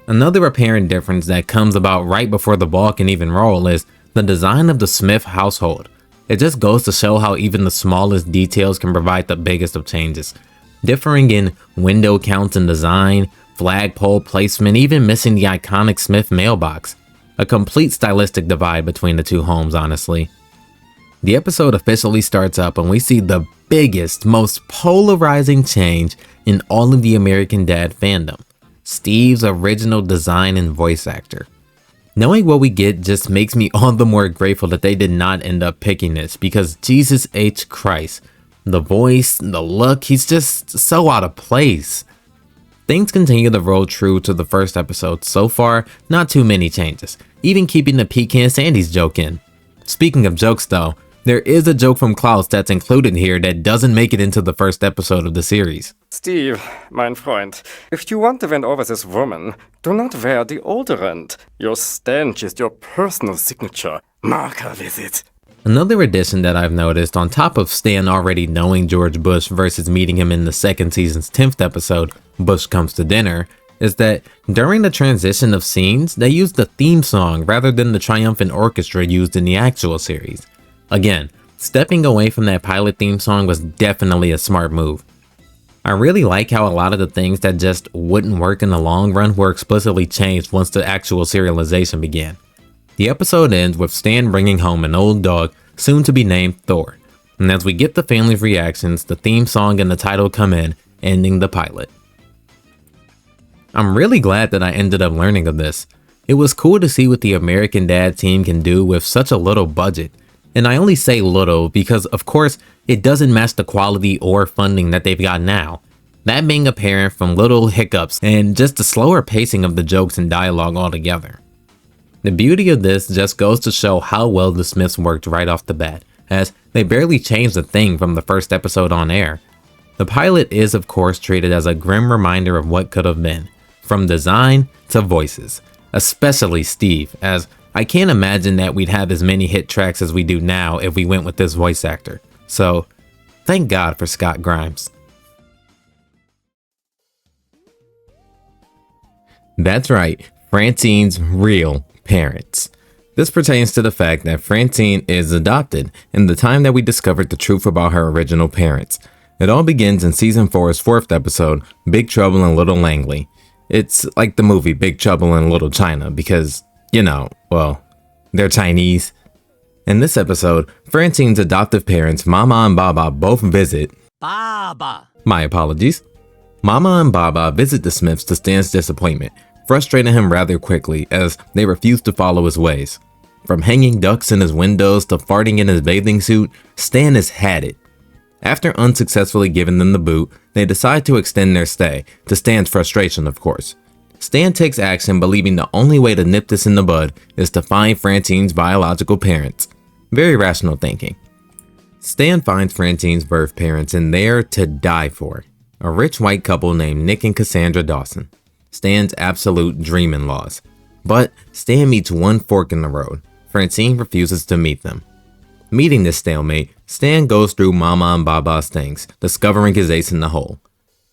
S2: Another apparent difference that comes about right before the ball can even roll is the design of the Smith household. It just goes to show how even the smallest details can provide the biggest of changes. Differing in window counts and design, flagpole placement, even missing the iconic Smith mailbox. A complete stylistic divide between the two homes, honestly. The episode officially starts up and we see the biggest, most polarizing change in all of the American Dad fandom. Steve's original design and voice actor. Knowing what we get just makes me all the more grateful that they did not end up picking this, because Jesus H. Christ, the voice, the look, he's just so out of place. Things continue to roll true to the first episode. So far, not too many changes, even keeping the Pecan Sandy's joke in. Speaking of jokes though, there is a joke from Klaus that's included here that doesn't make it into the first episode of the series.
S11: Steve, mein Freund, if you want to win over this woman, do not wear deodorant. Your stench is your personal signature. Mark her with it.
S2: Another addition that I've noticed, on top of Stan already knowing George Bush versus meeting him in the second season's 10th episode, Bush Comes to Dinner, is that during the transition of scenes, they used the theme song rather than the triumphant orchestra used in the actual series. Again, stepping away from that pilot theme song was definitely a smart move. I really like how a lot of the things that just wouldn't work in the long run were explicitly changed once the actual serialization began. The episode ends with Stan bringing home an old dog, soon to be named Thor, and as we get the family's reactions, the theme song and the title come in, ending the pilot. I'm really glad that I ended up learning of this. It was cool to see what the American Dad team can do with such a little budget. And I only say little because, of course, it doesn't match the quality or funding that they've got now. That being apparent from little hiccups and just the slower pacing of the jokes and dialogue altogether. The beauty of this just goes to show how well the Smiths worked right off the bat, as they barely changed a thing from the first episode on air. The pilot is, of course, treated as a grim reminder of what could have been, from design to voices, especially Steve, as I can't imagine that we'd have as many hit tracks as we do now if we went with this voice actor. So, thank God for Scott Grimes. That's right, Francine's real parents. This pertains to the fact that Francine is adopted and the time that we discovered the truth about her original parents. It all begins in season 4's 4th episode, Big Trouble in Little Langley. It's like the movie Big Trouble in Little China because, well, they're Chinese. In this episode, Francine's adoptive parents, Mama and Baba, both visit.
S6: Baba.
S2: My apologies. Mama and Baba visit the Smiths to Stan's disappointment, frustrating him rather quickly as they refuse to follow his ways. From hanging ducks in his windows to farting in his bathing suit, Stan has had it. After unsuccessfully giving them the boot, they decide to extend their stay, to Stan's frustration of course. Stan takes action believing the only way to nip this in the bud is to find Francine's biological parents. Very rational thinking. Stan finds Francine's birth parents and they're to die for. A rich white couple named Nick and Cassandra Dawson. Stan's absolute dream in-laws. But Stan meets one fork in the road. Francine refuses to meet them. Meeting this stalemate, Stan goes through Mama and Baba's things, discovering his ace in the hole.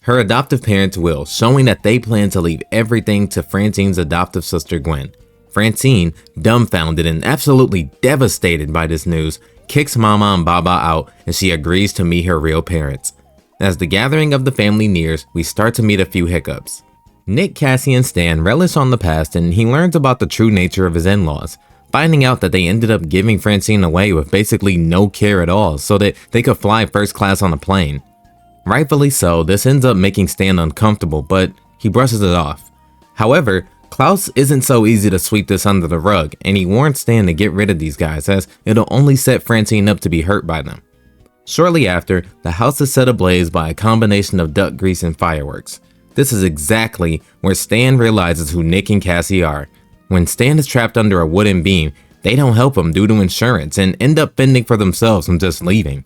S2: Her adoptive parents' will, showing that they plan to leave everything to Francine's adoptive sister Gwen. Francine, dumbfounded and absolutely devastated by this news, kicks Mama and Baba out and she agrees to meet her real parents. As the gathering of the family nears, we start to meet a few hiccups. Nick, Cassie, and Stan relish on the past and he learns about the true nature of his in-laws, finding out that they ended up giving Francine away with basically no care at all so that they could fly first class on a plane. Rightfully so, this ends up making Stan uncomfortable, but he brushes it off. However, Klaus isn't so easy to sweep this under the rug, and he warns Stan to get rid of these guys as it'll only set Francine up to be hurt by them. Shortly after, the house is set ablaze by a combination of duck grease and fireworks. This is exactly where Stan realizes who Nick and Cassie are. When Stan is trapped under a wooden beam, they don't help him due to insurance and end up fending for themselves and just leaving.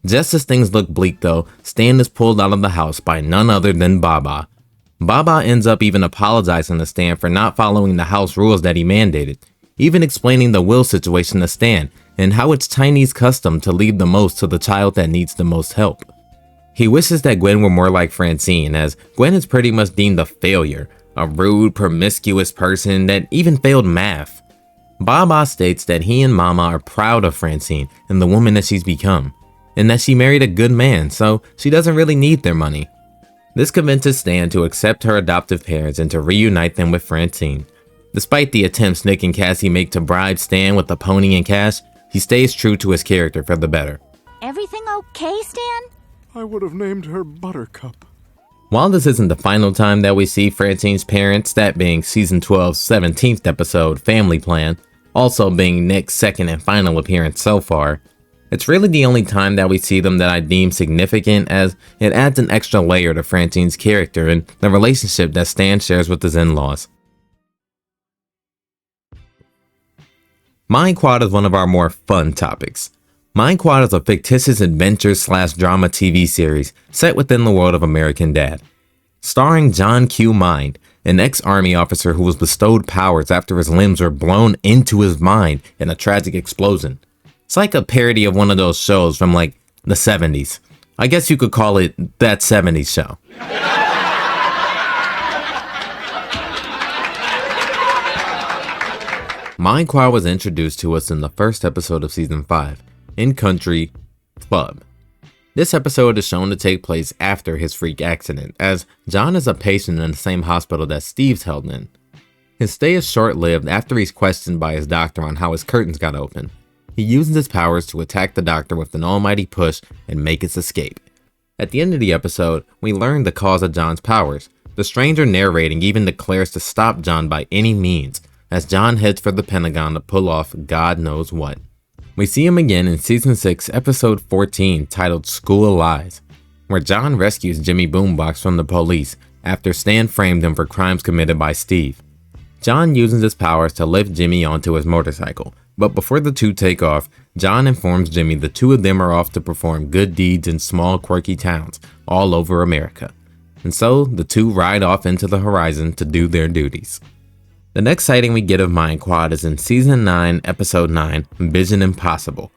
S2: Just as things look bleak though, Stan is pulled out of the house by none other than Baba. Baba ends up even apologizing to Stan for not following the house rules that he mandated, even explaining the will situation to Stan and how it's Chinese custom to leave the most to the child that needs the most help. He wishes that Gwen were more like Francine, as Gwen is pretty much deemed a failure, a rude, promiscuous person that even failed math. Baba states that he and Mama are proud of Francine and the woman that she's become, and that she married a good man, so she doesn't really need their money. This convinces Stan to accept her adoptive parents and to reunite them with Francine. Despite the attempts Nick and Cassie make to bribe Stan with the pony and cash, he stays true to his character for the better.
S5: Everything okay, Stan?
S3: I would have named her Buttercup.
S2: While this isn't the final time that we see Francine's parents, that being season 12's 17th episode, Family Plan, also being Nick's second and final appearance so far, it's really the only time that we see them that I deem significant, as it adds an extra layer to Francine's character and the relationship that Stan shares with his in-laws. Mind Quad is one of our more fun topics. Mind Quad is a fictitious adventure/drama TV series set within the world of American Dad. Starring John Q. Mind, an ex-army officer who was bestowed powers after his limbs were blown into his mind in a tragic explosion. It's like a parody of one of those shows from like the 70s. I guess you could call it That 70s Show. Mind Quad was introduced to us in the first episode of season 5. In Country Club. This episode is shown to take place after his freak accident, as John is a patient in the same hospital that Steve's held in. His stay is short-lived after he's questioned by his doctor on how his curtains got open. He uses his powers to attack the doctor with an almighty push and make his escape. At the end of the episode, we learn the cause of John's powers. The stranger narrating even declares to stop John by any means, as John heads for the Pentagon to pull off God knows what. We see him again in Season 6, Episode 14, titled School of Lies, where John rescues Jimmy Boombox from the police after Stan framed him for crimes committed by Steve. John uses his powers to lift Jimmy onto his motorcycle, but before the two take off, John informs Jimmy the two of them are off to perform good deeds in small, quirky towns all over America. And so, the two ride off into the horizon to do their duties. The next sighting we get of Mind Quad is in Season 9, Episode 9, Vision Impossible.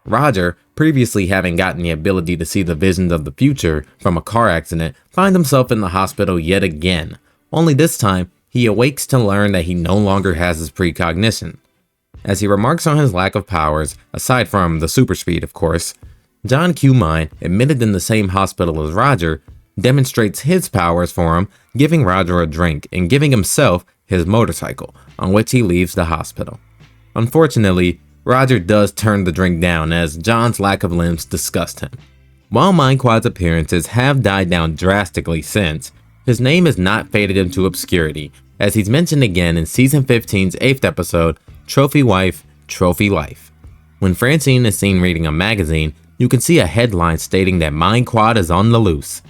S2: Roger, previously having gotten the ability to see the visions of the future from a car accident, finds himself in the hospital yet again. Only this time, he awakes to learn that he no longer has his precognition. As he remarks on his lack of powers, aside from the super speed of course, John Q. Mine, admitted in the same hospital as Roger, demonstrates his powers for him, giving Roger a drink and giving himself his motorcycle, on which he leaves the hospital. Unfortunately, Roger does turn the drink down as John's lack of limbs disgust him. While Mindquad's appearances have died down drastically since, his name is not faded into obscurity, as he's mentioned again in Season 15's 8th episode, Trophy Wife, Trophy Life. When Francine is seen reading a magazine, you can see a headline stating that Mindquad is on the loose.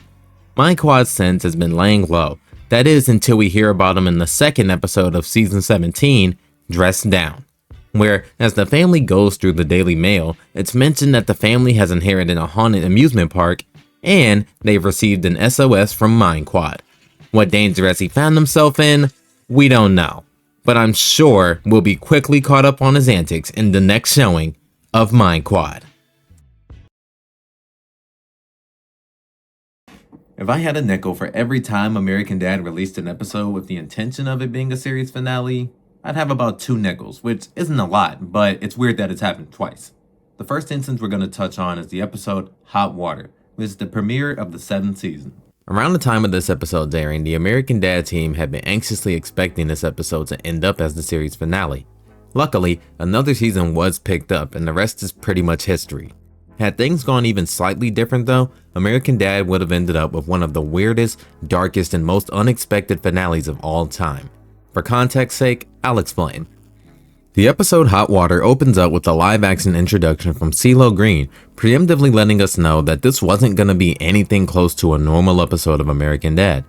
S2: Mindquad's sense has been laying low, that is until we hear about him in the 2nd episode of Season 17, Dressed Down, where, as the family goes through the Daily Mail, it's mentioned that the family has inherited a haunted amusement park, and they've received an SOS from Mindquad. What danger has he found himself in? We don't know, but I'm sure we'll be quickly caught up on his antics in the next showing of Mindquad. If I had a nickel for every time American Dad released an episode with the intention of it being a series finale, I'd have about 2 nickels, which isn't a lot, but it's weird that it's happened twice. The first instance we're going to touch on is the episode Hot Water, which is the premiere of the 7th season. Around the time of this episode's airing, the American Dad team had been anxiously expecting this episode to end up as the series finale. Luckily, another season was picked up, and the rest is pretty much history. Had things gone even slightly different though, American Dad would have ended up with one of the weirdest, darkest, and most unexpected finales of all time. For context's sake, I'll explain. The episode Hot Water opens up with a live-action introduction from CeeLo Green, preemptively letting us know that this wasn't going to be anything close to a normal episode of American Dad.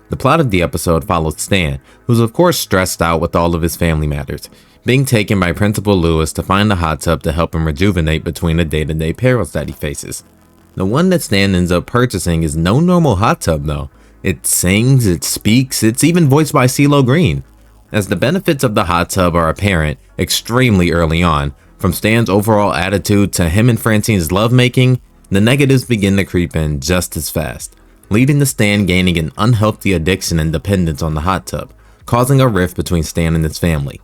S2: The plot of the episode follows Stan, who's of course stressed out with all of his family matters, being taken by Principal Lewis to find a hot tub to help him rejuvenate between the day-to-day perils that he faces. The one that Stan ends up purchasing is no normal hot tub though. It sings, it speaks, it's even voiced by CeeLo Green. As the benefits of the hot tub are apparent extremely early on, from Stan's overall attitude to him and Francine's lovemaking, the negatives begin to creep in just as fast, leading to Stan gaining an unhealthy addiction and dependence on the hot tub, causing a rift between Stan and his family.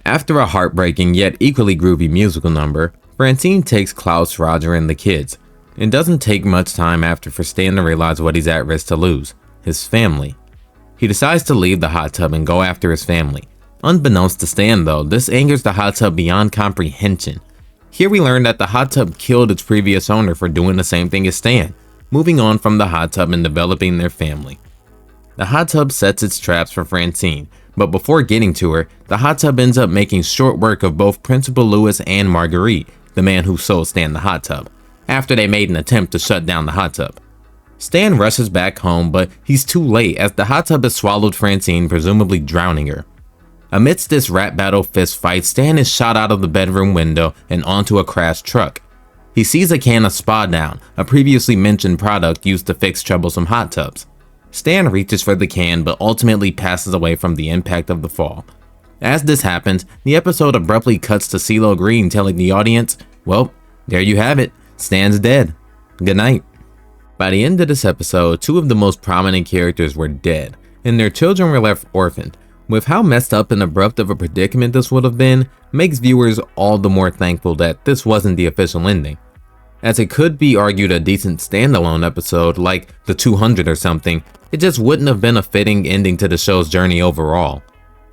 S2: After a heartbreaking yet equally groovy musical number, Francine takes Klaus, Roger, and the kids. It doesn't take much time after for Stan to realize what he's at risk to lose, his family. He decides to leave the hot tub and go after his family. Unbeknownst to Stan though, this angers the hot tub beyond comprehension. Here we learn that the hot tub killed its previous owner for doing the same thing as Stan, moving on from the hot tub and developing their family. The hot tub sets its traps for Francine, but before getting to her, the hot tub ends up making short work of both Principal Lewis and Marguerite, the man who sold Stan the hot tub, after they made an attempt to shut down the hot tub. Stan rushes back home, but he's too late as the hot tub has swallowed Francine, presumably drowning her. Amidst this rap battle fist fight, Stan is shot out of the bedroom window and onto a crashed truck. He sees a can of Spa Down, a previously mentioned product used to fix troublesome hot tubs. Stan reaches for the can but ultimately passes away from the impact of the fall. As this happens, the episode abruptly cuts to CeeLo Green telling the audience, well, there you have it, Stan's dead. Good night. By the end of this episode, 2 of the most prominent characters were dead, and their children were left orphaned. With how messed up and abrupt of a predicament this would have been, makes viewers all the more thankful that this wasn't the official ending. As it could be argued a decent standalone episode like The 200 or something, it just wouldn't have been a fitting ending to the show's journey overall.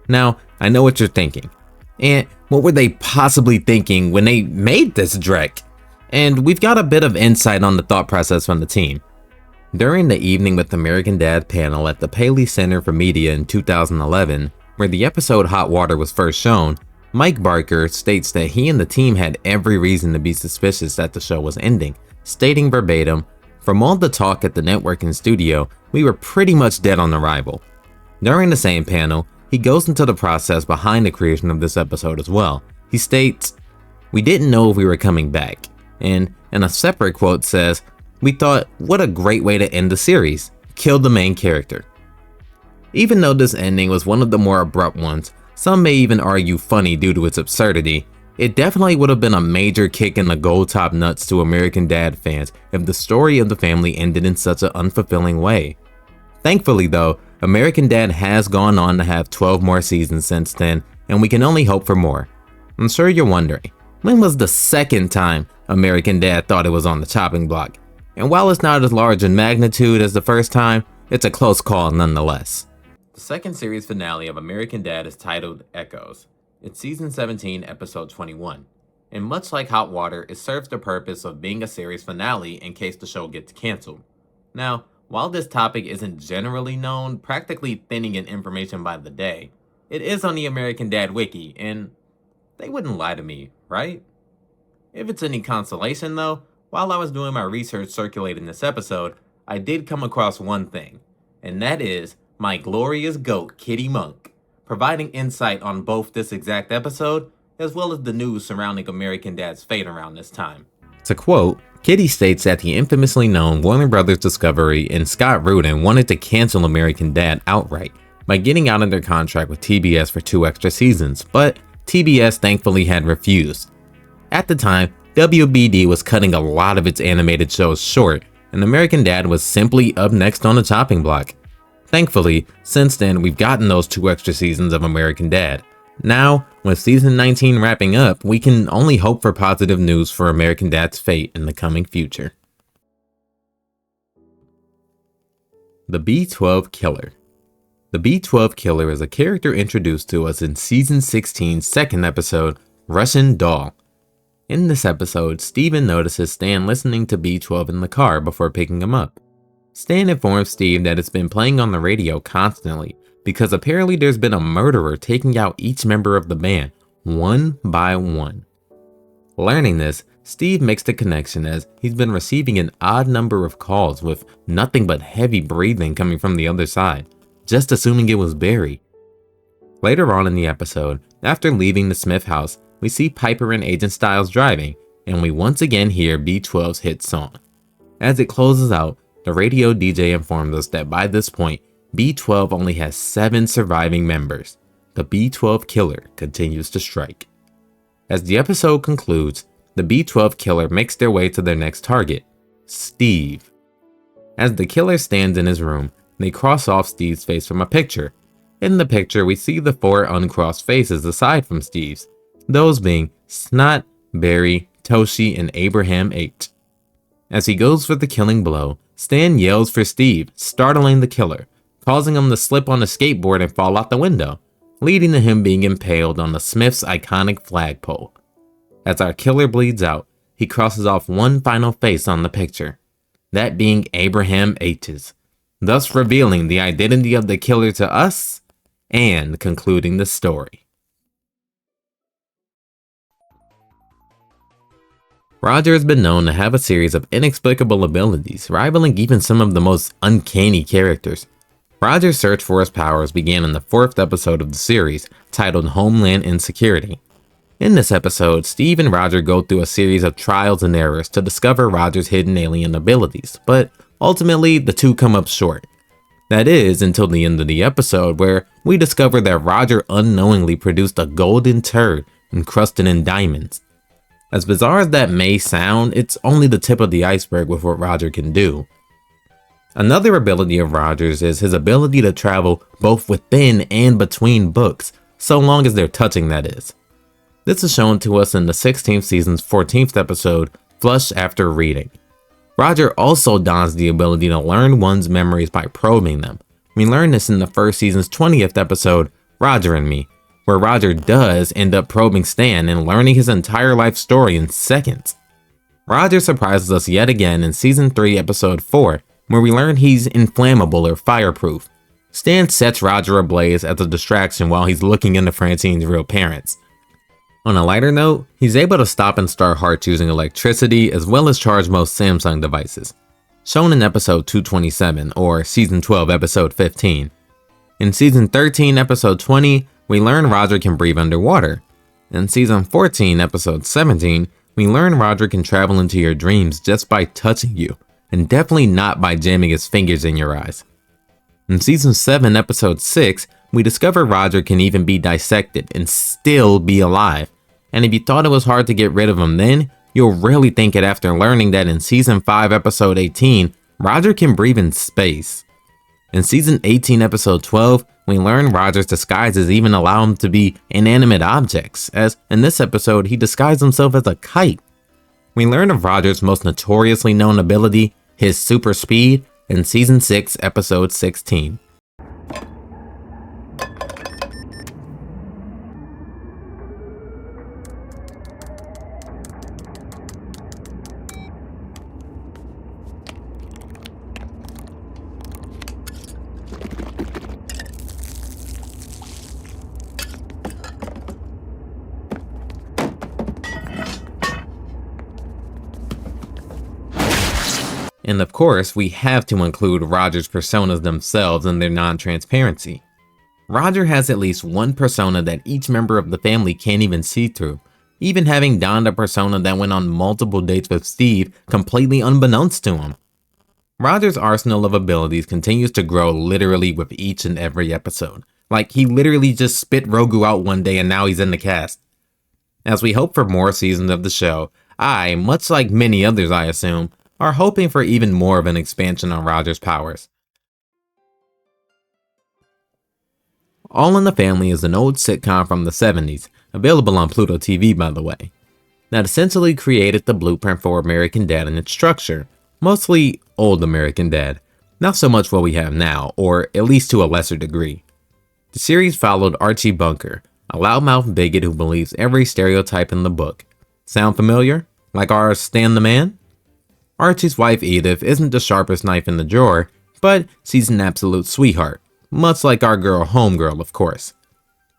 S2: Now, I know what you're thinking. And what were they possibly thinking when they made this dreck? And we've got a bit of insight on the thought process from the team. During the Evening with American Dad panel at the Paley Center for Media in 2011, where the episode Hot Water was first shown, Mike Barker states that he and the team had every reason to be suspicious that the show was ending, stating verbatim, "From all the talk at the network and studio, we were pretty much dead on arrival." During the same panel, he goes into the process behind the creation of this episode as well. He states, "We didn't know if we were coming back," and in a separate quote says, "We thought, what a great way to end the series, kill the main character." Even though this ending was one of the more abrupt ones, some may even argue funny due to its absurdity, it definitely would have been a major kick in the gold top nuts to American Dad fans if the story of the family ended in such an unfulfilling way. Thankfully though, American Dad has gone on to have 12 more seasons since then, and we can only hope for more. I'm sure you're wondering, when was the second time American Dad thought it was on the chopping block? And while it's not as large in magnitude as the first time, it's a close call nonetheless. The second series finale of American Dad is titled Echoes. It's season 17, episode 21. And much like Hot Water, it serves the purpose of being a series finale in case the show gets canceled. Now, while this topic isn't generally known, practically thinning in information by the day, it is on the American Dad wiki, and they wouldn't lie to me, right? If it's any consolation though, while I was doing my research circulating this episode, I did come across one thing, and that is my glorious goat, Kitty Monk, providing insight on both this exact episode, as well as the news surrounding American Dad's fate around this time. To quote, Kitty states that the infamously known Warner Brothers Discovery and Scott Rudin wanted to cancel American Dad outright by getting out of their contract with TBS for 2 extra seasons, but TBS thankfully had refused. At the time, WBD was cutting a lot of its animated shows short, and American Dad was simply up next on the chopping block. Thankfully, since then we've gotten those 2 extra seasons of American Dad. Now, with season 19 wrapping up, we can only hope for positive news for American Dad's fate in the coming future. The B-12 Killer. The B-12 Killer is a character introduced to us in season 16's second episode, Russian Doll. In this episode, Steven notices Stan listening to B-12 in the car before picking him up. Stan informs Steve that it's been playing on the radio constantly, because apparently there's been a murderer taking out each member of the band, one by one. Learning this, Steve makes the connection as he's been receiving an odd number of calls with nothing but heavy breathing coming from the other side, just assuming it was Barry. Later on in the episode, after leaving the Smith house, we see Piper and Agent Styles driving, and we once again hear B-12's hit song. As it closes out, the radio DJ informs us that by this point, B-12 only has 7 surviving members. The B-12 Killer continues to strike. As the episode concludes, the B-12 Killer makes their way to their next target, Steve. As the killer stands in his room, they cross off Steve's face from a picture. In the picture, we see the 4 uncrossed faces aside from Steve's, those being Snot, Barry, Toshi, and Abraham H. As he goes for the killing blow, Stan yells for Steve, startling the killer, causing him to slip on a skateboard and fall out the window, leading to him being impaled on the Smith's iconic flagpole. As our killer bleeds out, he crosses off one final face on the picture, that being Abraham H's, thus revealing the identity of the killer to us and concluding the story. Roger has been known to have a series of inexplicable abilities, rivaling even some of the most uncanny characters. Roger's search for his powers began in the 4th episode of the series, titled Homeland Insecurity. In this episode, Steve and Roger go through a series of trials and errors to discover Roger's hidden alien abilities, but ultimately the two come up short. That is, until the end of the episode, where we discover that Roger unknowingly produced a golden turd encrusted in diamonds. As bizarre as that may sound, it's only the tip of the iceberg with what Roger can do. Another ability of Roger's is his ability to travel both within and between books, so long as they're touching, that is. This is shown to us in the 16th season's 14th episode, Flush After Reading. Roger also dons the ability to learn one's memories by probing them. We learn this in the first season's 20th episode, Roger and Me, where Roger does end up probing Stan and learning his entire life story in seconds. Roger surprises us yet again in season 3 episode 4, where we learn he's inflammable or fireproof. Stan sets Roger ablaze as a distraction while he's looking into Francine's real parents. On a lighter note, he's able to stop and start hearts using electricity as well as charge most Samsung devices. Shown in episode 227 or season 12 episode 15. In season 13 episode 20, we learn Roger can breathe underwater. In season 14 episode 17, we learn Roger can travel into your dreams just by touching you, and definitely not by jamming his fingers in your eyes. In season 7 episode 6, we discover Roger can even be dissected and still be alive. And if you thought it was hard to get rid of him then, you'll really think it after learning that in season 5 episode 18, Roger can breathe in space. In season 18 episode 12, We learn Roger's disguises even allow him to be inanimate objects, as in this episode he disguised himself as a kite. We learn of Roger's most notoriously known ability, his super speed, in Season 6, Episode 16. And of course, we have to include Roger's personas themselves and their non-transparency. Roger has at least one persona that each member of the family can't even see through, even having donned a persona that went on multiple dates with Steve completely unbeknownst to him. Roger's arsenal of abilities continues to grow literally with each and every episode. Like, he literally just spit Rogu out one day and now he's in the cast. As we hope for more seasons of the show, I, much like many others I assume, are hoping for even more of an expansion on Roger's powers. All in the Family is an old sitcom from the 70s, available on Pluto TV by the way, that essentially created the blueprint for American Dad and its structure, mostly old American Dad, not so much what we have now, or at least to a lesser degree. The series followed Archie Bunker, a loudmouth bigot who believes every stereotype in the book. Sound familiar? Like our Stan the Man? Archie's wife Edith isn't the sharpest knife in the drawer, but she's an absolute sweetheart, much like our girl Homegirl, of course.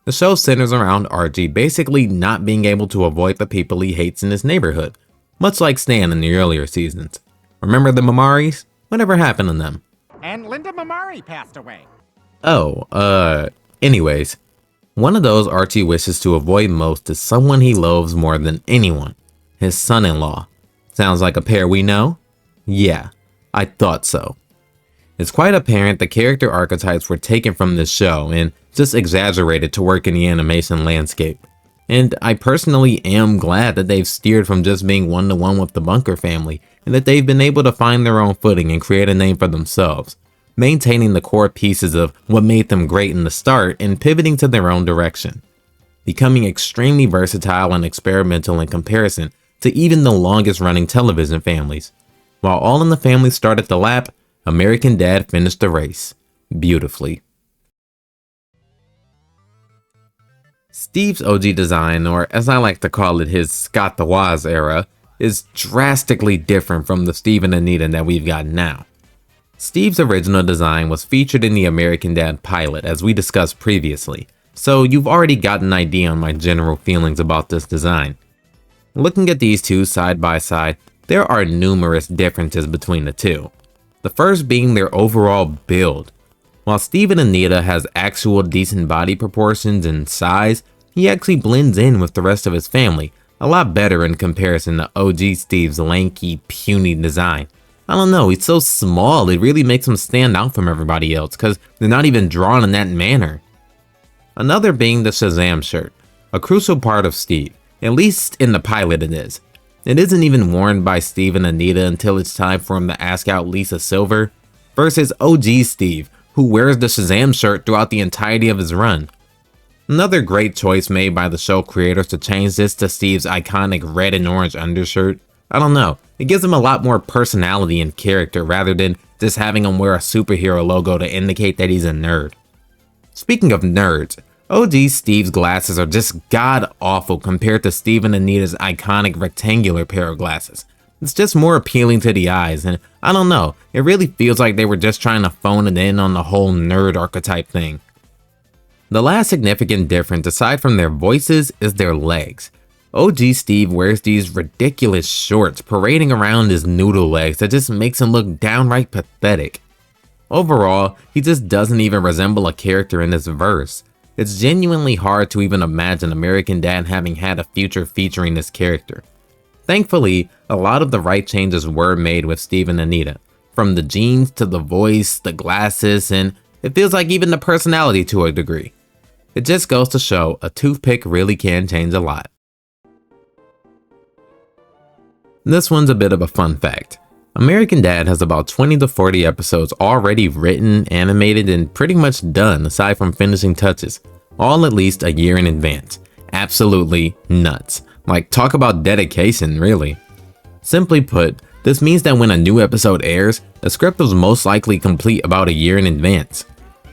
S2: The show centers around Archie basically not being able to avoid the people he hates in his neighborhood, much like Stan in the earlier seasons. Remember the Mamaris? Whatever happened to them?
S8: And Linda Mamari passed away.
S2: Anyways, one of those Archie wishes to avoid most is someone he loathes more than anyone, his son-in-law. Sounds like a pair we know? Yeah, I thought so. It's quite apparent the character archetypes were taken from this show and just exaggerated to work in the animation landscape. And I personally am glad that they've steered from just being one-to-one with the Bunker family, and that they've been able to find their own footing and create a name for themselves, maintaining the core pieces of what made them great in the start and pivoting to their own direction, becoming extremely versatile and experimental in comparison to even the longest running television families. While All in the Family started the lap, American Dad finished the race. Beautifully. Steve's OG design, or as I like to call it, his Scott the Woz era, is drastically different from the Steve and Anita that we've got now. Steve's original design was featured in the American Dad pilot, as we discussed previously, so you've already got an idea on my general feelings about this design. Looking at these two side by side, there are numerous differences between the two. The first being their overall build. While Steve and Anita has actual decent body proportions and size, he actually blends in with the rest of his family, a lot better in comparison to OG Steve's lanky, puny design. I don't know, he's so small it really makes him stand out from everybody else because they're not even drawn in that manner. Another being the Shazam shirt, a crucial part of Steve. At least in the pilot it is. It isn't even worn by Steve and Anita until it's time for him to ask out Lisa Silver, versus OG Steve, who wears the Shazam shirt throughout the entirety of his run. Another great choice made by the show creators to change this to Steve's iconic red and orange undershirt. I don't know, it gives him a lot more personality and character rather than just having him wear a superhero logo to indicate that he's a nerd. Speaking of nerds, OG Steve's glasses are just god-awful compared to Steve and Anita's iconic rectangular pair of glasses. It's just more appealing to the eyes, and I don't know, it really feels like they were just trying to phone it in on the whole nerd archetype thing. The last significant difference aside from their voices is their legs. OG Steve wears these ridiculous shorts parading around his noodle legs that just makes him look downright pathetic. Overall, he just doesn't even resemble a character in this verse. It's genuinely hard to even imagine American Dad having had a future featuring this character. Thankfully, a lot of the right changes were made with Steve and Anita, from the jeans to the voice, the glasses, and it feels like even the personality to a degree. It just goes to show a toothpick really can change a lot. This one's a bit of a fun fact. American Dad has about 20 to 40 episodes already written, animated, and pretty much done aside from finishing touches, all at least a year in advance. Absolutely nuts. Like, talk about dedication, really. Simply put, this means that when a new episode airs, the script was most likely complete about a year in advance.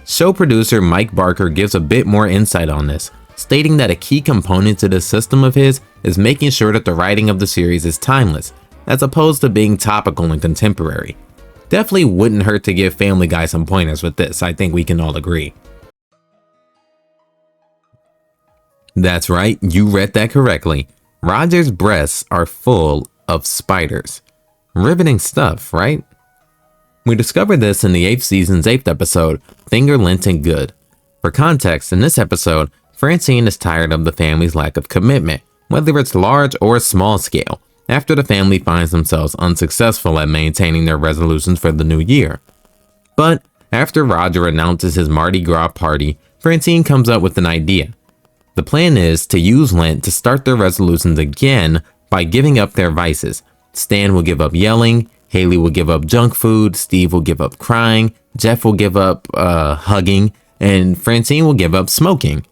S2: Show producer Mike Barker gives a bit more insight on this, stating that a key component to this system of his is making sure that the writing of the series is timeless, as opposed to being topical and contemporary. Definitely wouldn't hurt to give Family Guy some pointers with this, I think we can all agree. That's right, you read that correctly. Roger's breasts are full of spiders. Riveting stuff, right? We discovered this in the 8th season's 8th episode, Finger Lint and Good. For context, in this episode, Francine is tired of the family's lack of commitment, whether it's large or small scale, after the family finds themselves unsuccessful at maintaining their resolutions for the new year. But after Roger announces his Mardi Gras party, Francine comes up with an idea. The plan is to use Lent to start their resolutions again by giving up their vices. Stan will give up yelling, Haley will give up junk food, Steve will give up crying, Jeff will give up hugging, and Francine will give up smoking.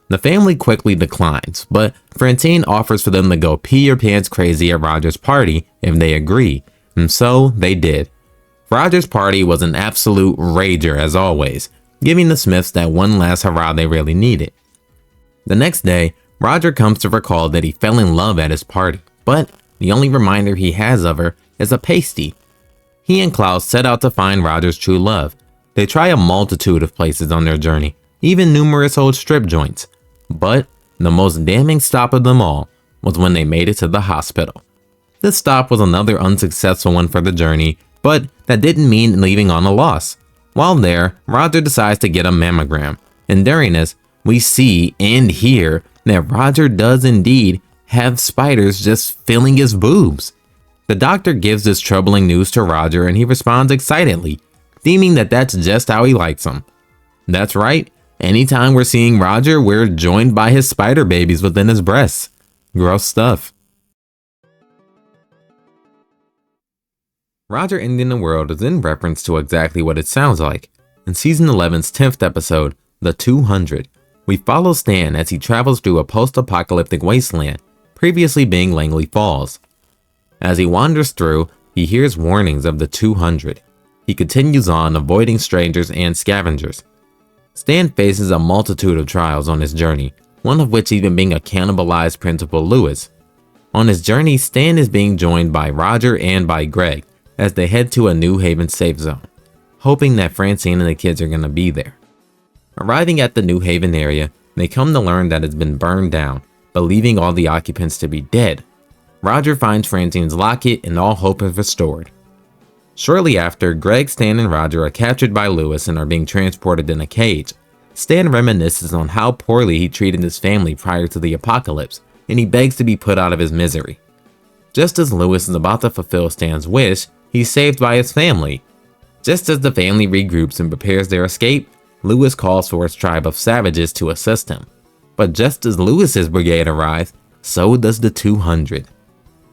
S2: The family quickly declines, but Francine offers for them to go pee your pants crazy at Roger's party if they agree, and so they did. Roger's party was an absolute rager as always, giving the Smiths that one last hurrah they really needed. The next day, Roger comes to recall that he fell in love at his party, but the only reminder he has of her is a pasty. He and Klaus set out to find Roger's true love. They try a multitude of places on their journey, even numerous old strip joints. But the most damning stop of them all was when they made it to the hospital. This stop was another unsuccessful one for the journey, but that didn't mean leaving on a loss. While there, Roger decides to get a mammogram, and during this, we see and hear that Roger does indeed have spiders just filling his boobs. The doctor gives this troubling news to Roger and he responds excitedly, deeming that that's just how he likes them. That's right, anytime we're seeing Roger, we're joined by his spider babies within his breasts. Gross stuff. Roger ending the world is in reference to exactly what it sounds like. In season 11's 10th episode, The 200, we follow Stan as he travels through a post-apocalyptic wasteland, previously being Langley Falls. As he wanders through, he hears warnings of the 200. He continues on, avoiding strangers and scavengers. Stan faces a multitude of trials on his journey, one of which even being a cannibalized Principal Lewis. On his journey, Stan is being joined by Roger and by Greg as they head to a New Haven safe zone, hoping that Francine and the kids are going to be there. Arriving at the New Haven area, they come to learn that it's been burned down, believing all the occupants to be dead. Roger finds Francine's locket and all hope is restored. Shortly after, Greg, Stan, and Roger are captured by Lewis and are being transported in a cage. Stan reminisces on how poorly he treated his family prior to the apocalypse, and he begs to be put out of his misery. Just as Lewis is about to fulfill Stan's wish, he's saved by his family. Just as the family regroups and prepares their escape, Lewis calls for his tribe of savages to assist him. But just as Lewis's brigade arrives, so does the 200.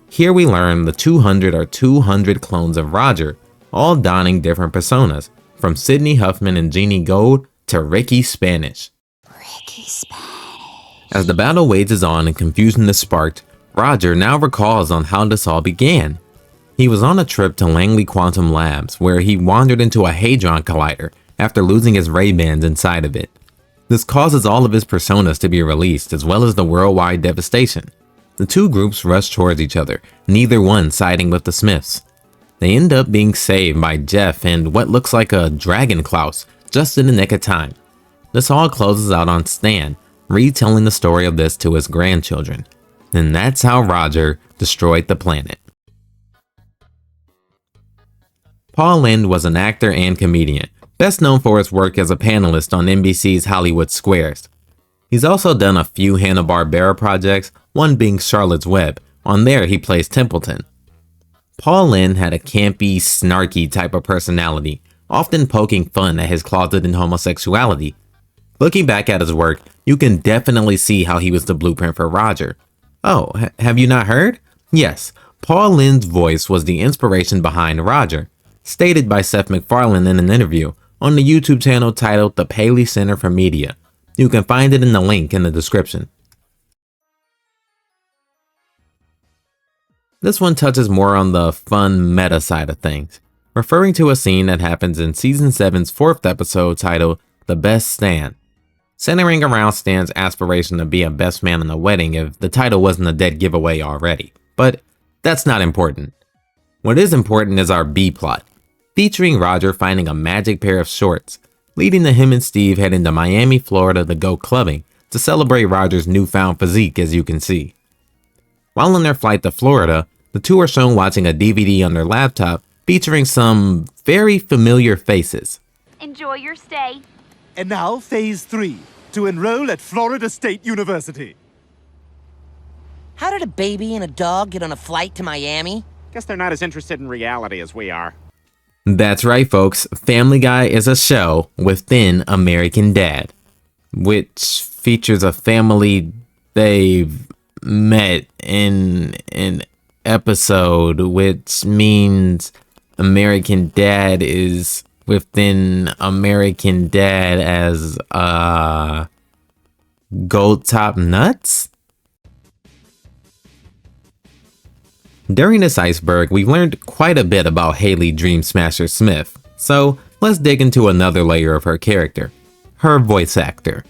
S2: Here we learn the 200 are 200 clones of Roger, all donning different personas, from Sydney Huffman and Jeannie Gold to Ricky Spanish. As the battle wages on and confusion is sparked, Roger now recalls on how this all began. He was on a trip to Langley Quantum Labs where he wandered into a Hadron Collider after losing his Ray-Bans inside of it. This causes all of his personas to be released as well as the worldwide devastation. The two groups rush towards each other, neither one siding with the Smiths. They end up being saved by Jeff and what looks like a Dragon Klaus just in the nick of time. This all closes out on Stan, retelling the story of this to his grandchildren. And that's how Roger destroyed the planet. Paul Lynde was an actor and comedian, best known for his work as a panelist on NBC's Hollywood Squares. He's also done a few Hanna-Barbera projects, one being Charlotte's Web. On there, he plays Templeton. Paul Lynde had a campy, snarky type of personality, often poking fun at his closeted homosexuality. Looking back at his work, you can definitely see how he was the blueprint for Roger. Oh, have you not heard? Yes, Paul Lynde's voice was the inspiration behind Roger, stated by Seth MacFarlane in an interview on the YouTube channel titled The Paley Center for Media. You can find it in the link in the description. This one touches more on the fun meta side of things, referring to a scene that happens in Season 7's 4th episode titled The Best Stan, centering around Stan's aspiration to be a best man in a wedding if the title wasn't a dead giveaway already. But that's not important. What is important is our B-plot, featuring Roger finding a magic pair of shorts, leading to him and Steve heading to Miami, Florida to go clubbing to celebrate Roger's newfound physique, as you can see. While on their flight to Florida, the two are shown watching a DVD on their laptop featuring some very familiar faces.
S12: Enjoy your stay.
S13: And now, Phase 3, to enroll at Florida State University.
S6: How did a baby and a dog get on a flight to Miami?
S8: Guess they're not as interested in reality as we are.
S2: That's right, folks. Family Guy is a show within American Dad, which features a family they've met in an episode, which means American Dad is within American Dad as Gold Top Nuts? During this Iceberg, we learned quite a bit about Haley Dream Smasher Smith, so let's dig into another layer of her character, her voice actor.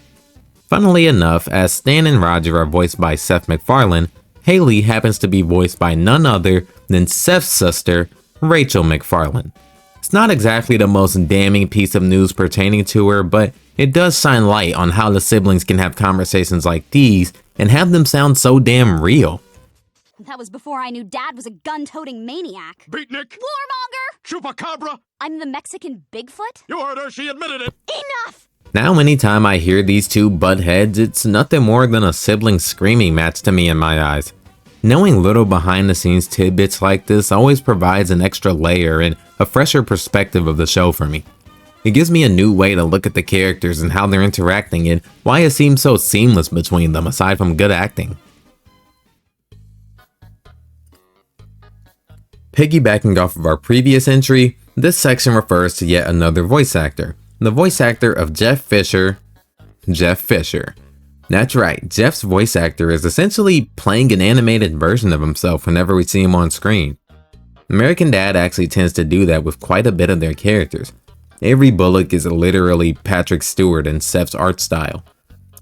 S2: Funnily enough, as Stan and Roger are voiced by Seth MacFarlane, Haley happens to be voiced by none other than Seth's sister, Rachel MacFarlane. It's not exactly the most damning piece of news pertaining to her, but it does shine light on how the siblings can have conversations like these and have them sound so damn real.
S12: That was before I knew Dad was a gun-toting maniac.
S3: Beatnik!
S12: Warmonger!
S3: Chupacabra!
S12: I'm the Mexican Bigfoot?
S3: You heard her, she admitted it!
S12: Enough!
S2: Now anytime I hear these two butt heads, it's nothing more than a sibling screaming match to me in my eyes. Knowing little behind the scenes tidbits like this always provides an extra layer and a fresher perspective of the show for me. It gives me a new way to look at the characters and how they're interacting and why it seems so seamless between them aside from good acting. Piggybacking off of our previous entry, this section refers to yet another voice actor, the voice actor of Jeff Fisher. Jeff Fisher. That's right, Jeff's voice actor is essentially playing an animated version of himself whenever we see him on screen. American Dad actually tends to do that with quite a bit of their characters. Avery Bullock is literally Patrick Stewart in Seth's art style.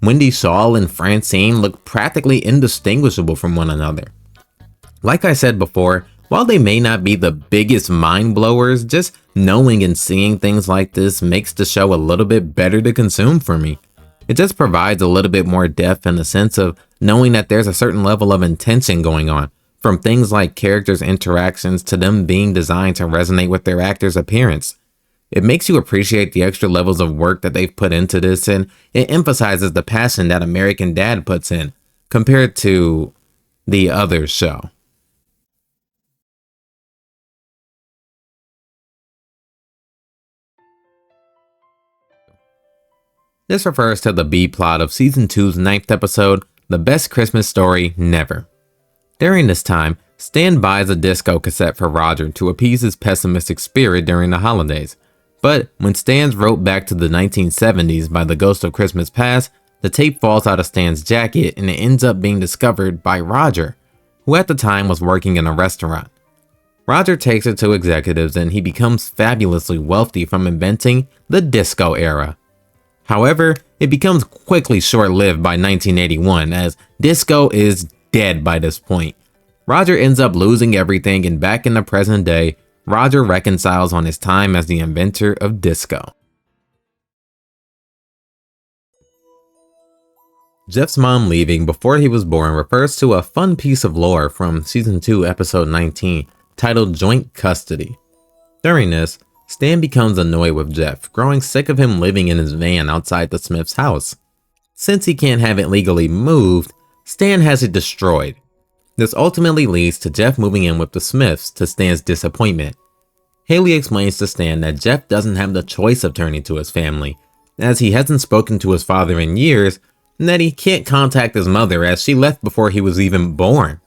S2: Wendy Shaw and Francine look practically indistinguishable from one another. Like I said before, while they may not be the biggest mind blowers, just knowing and seeing things like this makes the show a little bit better to consume for me. It just provides a little bit more depth in the sense of knowing that there's a certain level of intention going on, from things like characters' interactions to them being designed to resonate with their actor's appearance. It makes you appreciate the extra levels of work that they've put into this, and it emphasizes the passion that American Dad puts in, compared to the other show. This refers to the B-plot of Season 2's 9th episode, The Best Christmas Story Never. During this time, Stan buys a disco cassette for Roger to appease his pessimistic spirit during the holidays. But when Stan's roped back to the 1970s by the ghost of Christmas past, the tape falls out of Stan's jacket and it ends up being discovered by Roger, who at the time was working in a restaurant. Roger takes it to executives and he becomes fabulously wealthy from inventing the disco era. However, it becomes quickly short-lived by 1981 as disco is dead by this point. Roger ends up losing everything, and back in the present day, Roger reconciles on his time as the inventor of disco. Jeff's mom leaving before he was born refers to a fun piece of lore from Season 2 Episode 19 titled Joint Custody. During this, Stan becomes annoyed with Jeff, growing sick of him living in his van outside the Smith's house. Since he can't have it legally moved, Stan has it destroyed. This ultimately leads to Jeff moving in with the Smiths to Stan's disappointment. Haley explains to Stan that Jeff doesn't have the choice of turning to his family, as he hasn't spoken to his father in years, and that he can't contact his mother as she left before he was even born.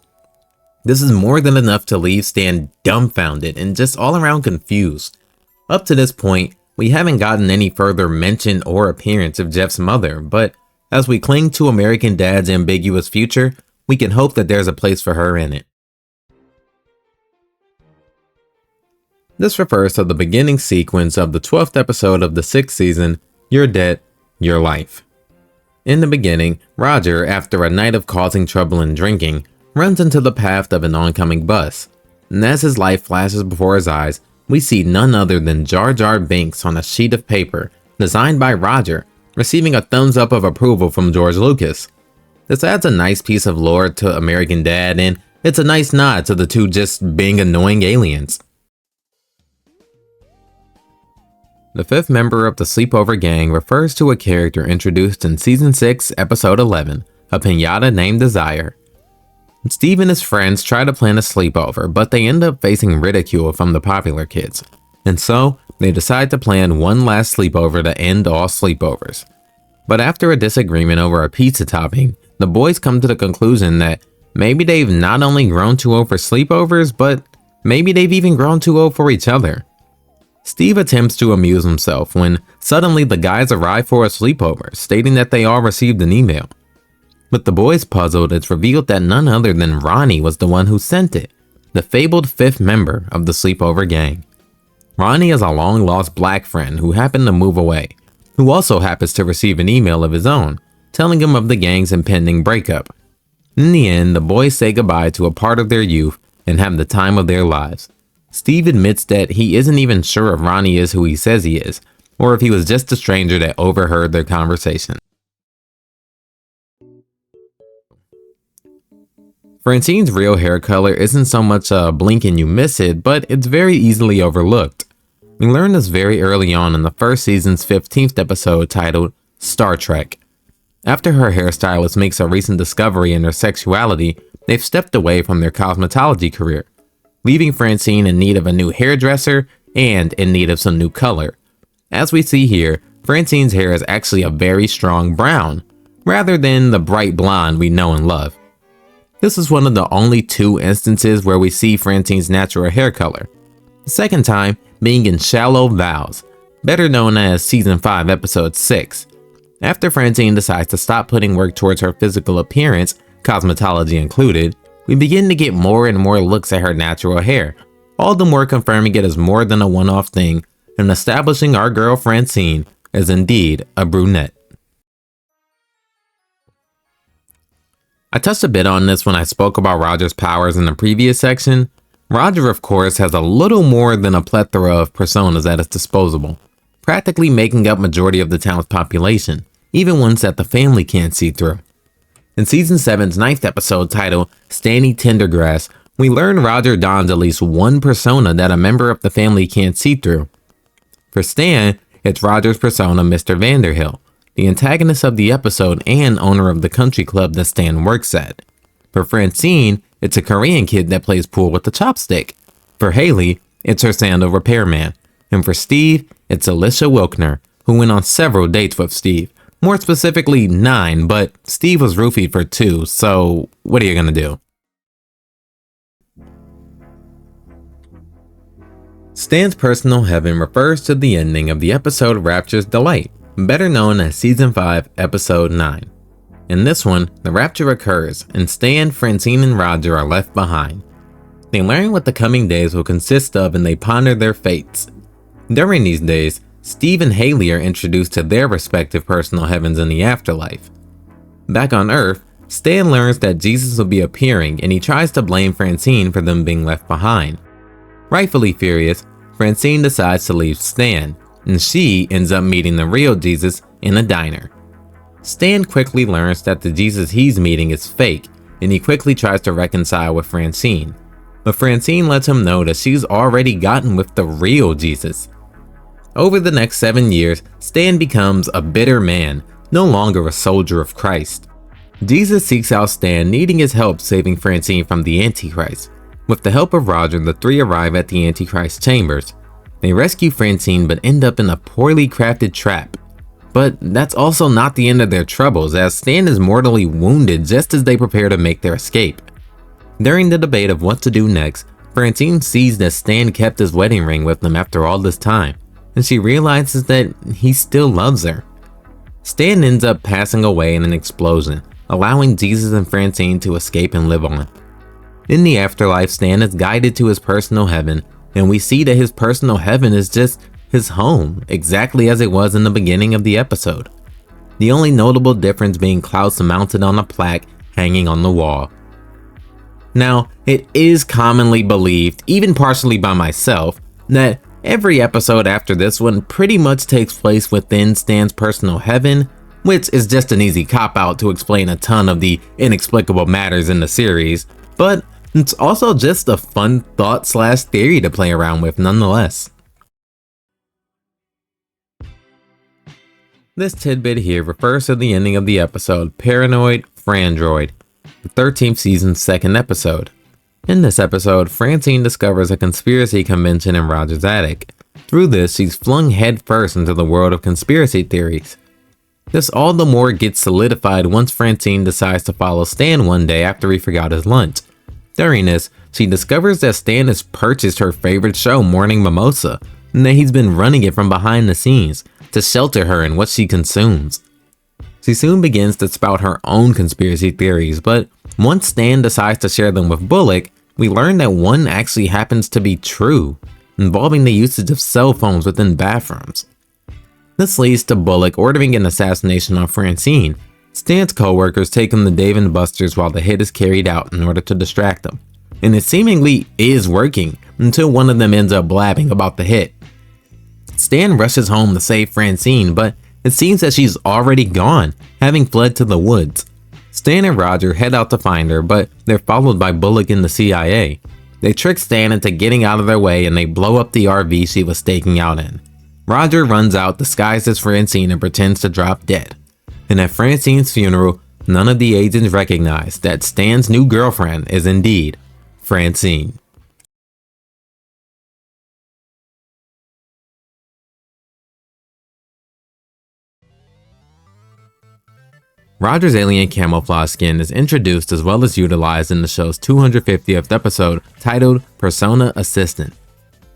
S2: This is more than enough to leave Stan dumbfounded and just all around confused. Up to this point, we haven't gotten any further mention or appearance of Jeff's mother, but as we cling to American Dad's ambiguous future, we can hope that there's a place for her in it. This refers to the beginning sequence of the 12th episode of the 6th season, Your Debt, Your Life. In the beginning, Roger, after a night of causing trouble and drinking, runs into the path of an oncoming bus, and as his life flashes before his eyes, we see none other than Jar Jar Binks on a sheet of paper, designed by Roger, receiving a thumbs up of approval from George Lucas. This adds a nice piece of lore to American Dad, and it's a nice nod to the two just being annoying aliens. The fifth member of the sleepover gang refers to a character introduced in Season 6, Episode 11, a piñata named Desire. Steve and his friends try to plan a sleepover, but they end up facing ridicule from the popular kids, and so they decide to plan one last sleepover to end all sleepovers. But after a disagreement over a pizza topping, the boys come to the conclusion that maybe they've not only grown too old for sleepovers, but maybe they've even grown too old for each other. Steve attempts to amuse himself when suddenly the guys arrive for a sleepover, stating that they all received an email. With the boys puzzled, it's revealed that none other than Ronnie was the one who sent it, the fabled fifth member of the sleepover gang. Ronnie is a long-lost black friend who happened to move away, who also happens to receive an email of his own, telling him of the gang's impending breakup. In the end, the boys say goodbye to a part of their youth and have the time of their lives. Steve admits that he isn't even sure if Ronnie is who he says he is, or if he was just a stranger that overheard their conversation. Francine's real hair color isn't so much a blink and you miss it, but it's very easily overlooked. We learn this very early on in the first season's 15th episode titled Star Trek. After her hairstylist makes a recent discovery in her sexuality, they've stepped away from their cosmetology career, leaving Francine in need of a new hairdresser and in need of some new color. As we see here, Francine's hair is actually a very strong brown, rather than the bright blonde we know and love. This is one of the only two instances where we see Francine's natural hair color. The second time being in Shallow Vows, better known as Season 5 Episode 6. After Francine decides to stop putting work towards her physical appearance, cosmetology included, we begin to get more and more looks at her natural hair, all the more confirming it as more than a one-off thing and establishing our girl Francine as indeed a brunette. I touched a bit on this when I spoke about Roger's powers in the previous section. Roger, of course, has a little more than a plethora of personas at his disposal, practically making up majority of the town's population, even ones that the family can't see through. In Season 7's 9th episode titled Stanny Tendergrass, we learn Roger dons at least one persona that a member of the family can't see through. For Stan, it's Roger's persona Mr. Vanderhill, the antagonist of the episode and owner of the country club that Stan works at. For Francine, it's a Korean kid that plays pool with a chopstick. For Haley, it's her sandal repairman. And for Steve, it's Alicia Wilkner, who went on several dates with Steve. More specifically, 9, but Steve was roofied for 2, so what are you gonna do? Stan's personal heaven refers to the ending of the episode Rapture's Delight, better known as Season 5, Episode 9. In this one, the rapture occurs, and Stan, Francine, and Roger are left behind. They learn what the coming days will consist of and they ponder their fates. During these days, Steve and Haley are introduced to their respective personal heavens in the afterlife. Back on Earth, Stan learns that Jesus will be appearing and he tries to blame Francine for them being left behind. Rightfully furious, Francine decides to leave Stan, and she ends up meeting the real Jesus in a diner. Stan quickly learns that the Jesus he's meeting is fake, and he quickly tries to reconcile with Francine. But Francine lets him know that she's already gotten with the real Jesus. Over the next 7 years, Stan becomes a bitter man, no longer a soldier of Christ. Jesus seeks out Stan, needing his help saving Francine from the Antichrist. With the help of Roger, the three arrive at the Antichrist chambers. They rescue Francine but end up in a poorly crafted trap. But that's also not the end of their troubles, as Stan is mortally wounded just as they prepare to make their escape. During the debate of what to do next, Francine sees that Stan kept his wedding ring with him after all this time, and she realizes that he still loves her. Stan ends up passing away in an explosion, allowing Jesus and Francine to escape and live on. In the afterlife, Stan is guided to his personal heaven, and we see that his personal heaven is just his home, exactly as it was in the beginning of the episode. The only notable difference being clouds mounted on a plaque hanging on the wall. Now, it is commonly believed, even partially by myself, that every episode after this one pretty much takes place within Stan's personal heaven, which is just an easy cop-out to explain a ton of the inexplicable matters in the series, but it's also just a fun thought/theory to play around with nonetheless. This tidbit here refers to the ending of the episode Paranoid Frandroid, the 13th season's second episode. In this episode, Francine discovers a conspiracy convention in Roger's attic. Through this, she's flung headfirst into the world of conspiracy theories. This all the more gets solidified once Francine decides to follow Stan one day after he forgot his lunch. During this, she discovers that Stan has purchased her favorite show, Morning Mimosa, and that he's been running it from behind the scenes to shelter her in what she consumes. She soon begins to spout her own conspiracy theories, but once Stan decides to share them with Bullock, we learn that one actually happens to be true, involving the usage of cell phones within bathrooms. This leads to Bullock ordering an assassination on Francine. Stan's co-workers take him to Dave & Buster's while the hit is carried out in order to distract them. And it seemingly is working until one of them ends up blabbing about the hit. Stan rushes home to save Francine, but it seems that she's already gone, having fled to the woods. Stan and Roger head out to find her, but they're followed by Bullock and the CIA. They trick Stan into getting out of their way and they blow up the RV she was staking out in. Roger runs out disguised as Francine and pretends to drop dead. And at Francine's funeral, none of the agents recognize that Stan's new girlfriend is indeed Francine. Roger's alien camouflage skin is introduced as well as utilized in the show's 250th episode titled Persona Assistant.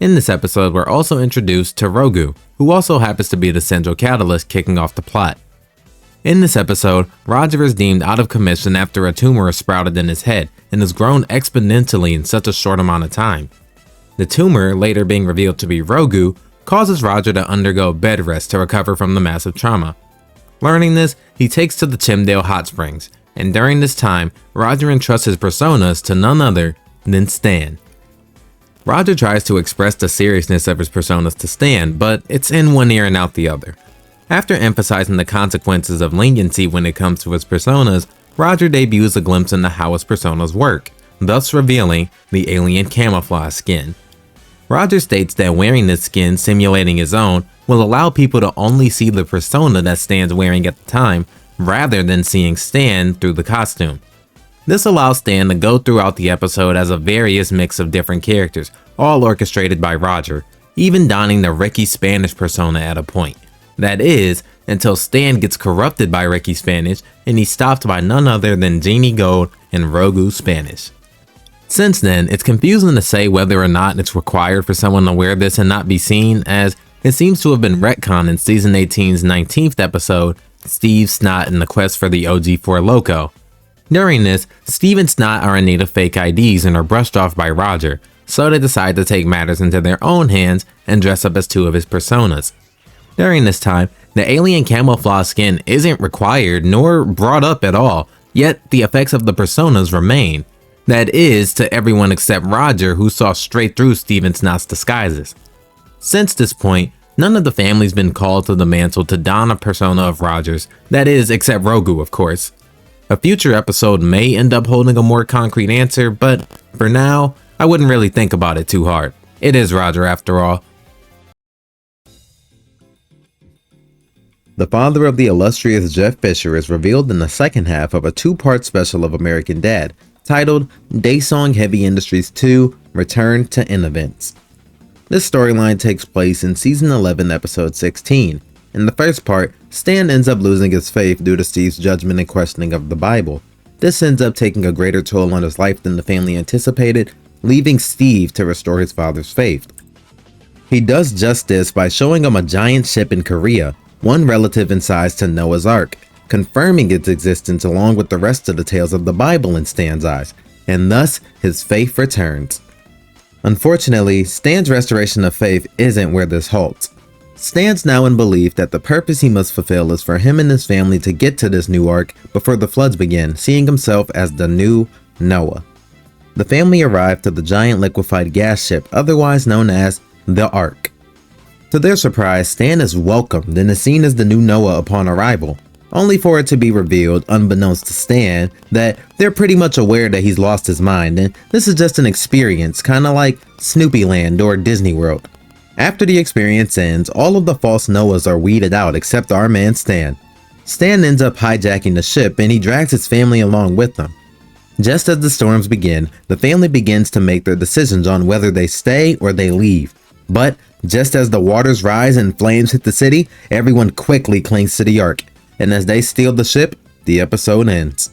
S2: In this episode, we're also introduced to Rogu, who also happens to be the central catalyst kicking off the plot. In this episode, Roger is deemed out of commission after a tumor is sprouted in his head and has grown exponentially in such a short amount of time. The tumor, later being revealed to be Rogu, causes Roger to undergo bed rest to recover from the massive trauma. Learning this, he takes to the Chimdale Hot Springs, and during this time, Roger entrusts his personas to none other than Stan. Roger tries to express the seriousness of his personas to Stan, but it's in one ear and out the other. After emphasizing the consequences of leniency when it comes to his personas, Roger debuts a glimpse into how his personas work, thus revealing the alien camouflage skin. Roger states that wearing this skin simulating his own will allow people to only see the persona that Stan's wearing at the time, rather than seeing Stan through the costume. This allows Stan to go throughout the episode as a various mix of different characters, all orchestrated by Roger, even donning the Ricky Spanish persona at a point. That is, until Stan gets corrupted by Ricky Spanish and he's stopped by none other than Jeannie Gold and Rogu Spanish. Since then, it's confusing to say whether or not it's required for someone to wear this and not be seen, as it seems to have been retconned in Season 18's 19th episode, Steve, Snot, and the Quest for the OG4 Loco. During this, Steve and Snot are in need of fake IDs and are brushed off by Roger, so they decide to take matters into their own hands and dress up as two of his personas. During this time, the alien camouflage skin isn't required nor brought up at all, yet the effects of the personas remain. That is, to everyone except Roger, who saw straight through Steve and Snot's disguises. Since this point, none of the family's been called to the mantle to don a persona of Roger's, that is, except Rogu, of course. A future episode may end up holding a more concrete answer, but for now, I wouldn't really think about it too hard. It is Roger after all. The father of the illustrious Jeff Fisher is revealed in the second half of a two-part special of American Dad, titled Daysong Heavy Industries 2 Return to End Events. This storyline takes place in Season 11, Episode 16. In the first part, Stan ends up losing his faith due to Steve's judgment and questioning of the Bible.
S1: this ends up taking a greater toll on his life than the family anticipated, leaving Steve to restore his father's faith. He does just this by showing him a giant ship in Korea, one relative in size to Noah's Ark, confirming its existence along with the rest of the tales of the Bible in Stan's eyes, and thus his faith returns. Unfortunately, Stan's restoration of faith isn't where this halts. Stan's now in belief that the purpose he must fulfill is for him and his family to get to this new ark before the floods begin, seeing himself as the new Noah. The family arrived to the giant liquefied gas ship, otherwise known as the Ark. To their surprise, Stan is welcomed and is seen as the new Noah upon arrival, only for it to be revealed, unbeknownst to Stan, that they're pretty much aware that he's lost his mind and this is just an experience, kinda like Snoopy Land or Disney World. After the experience ends, all of the false Noahs are weeded out except our man Stan. Stan ends up hijacking the ship and he drags his family along with him. Just as the storms begin, the family begins to make their decisions on whether they stay or they leave. But just as the waters rise and flames hit the city, everyone quickly clings to the Ark. And as they steal the ship, the episode ends.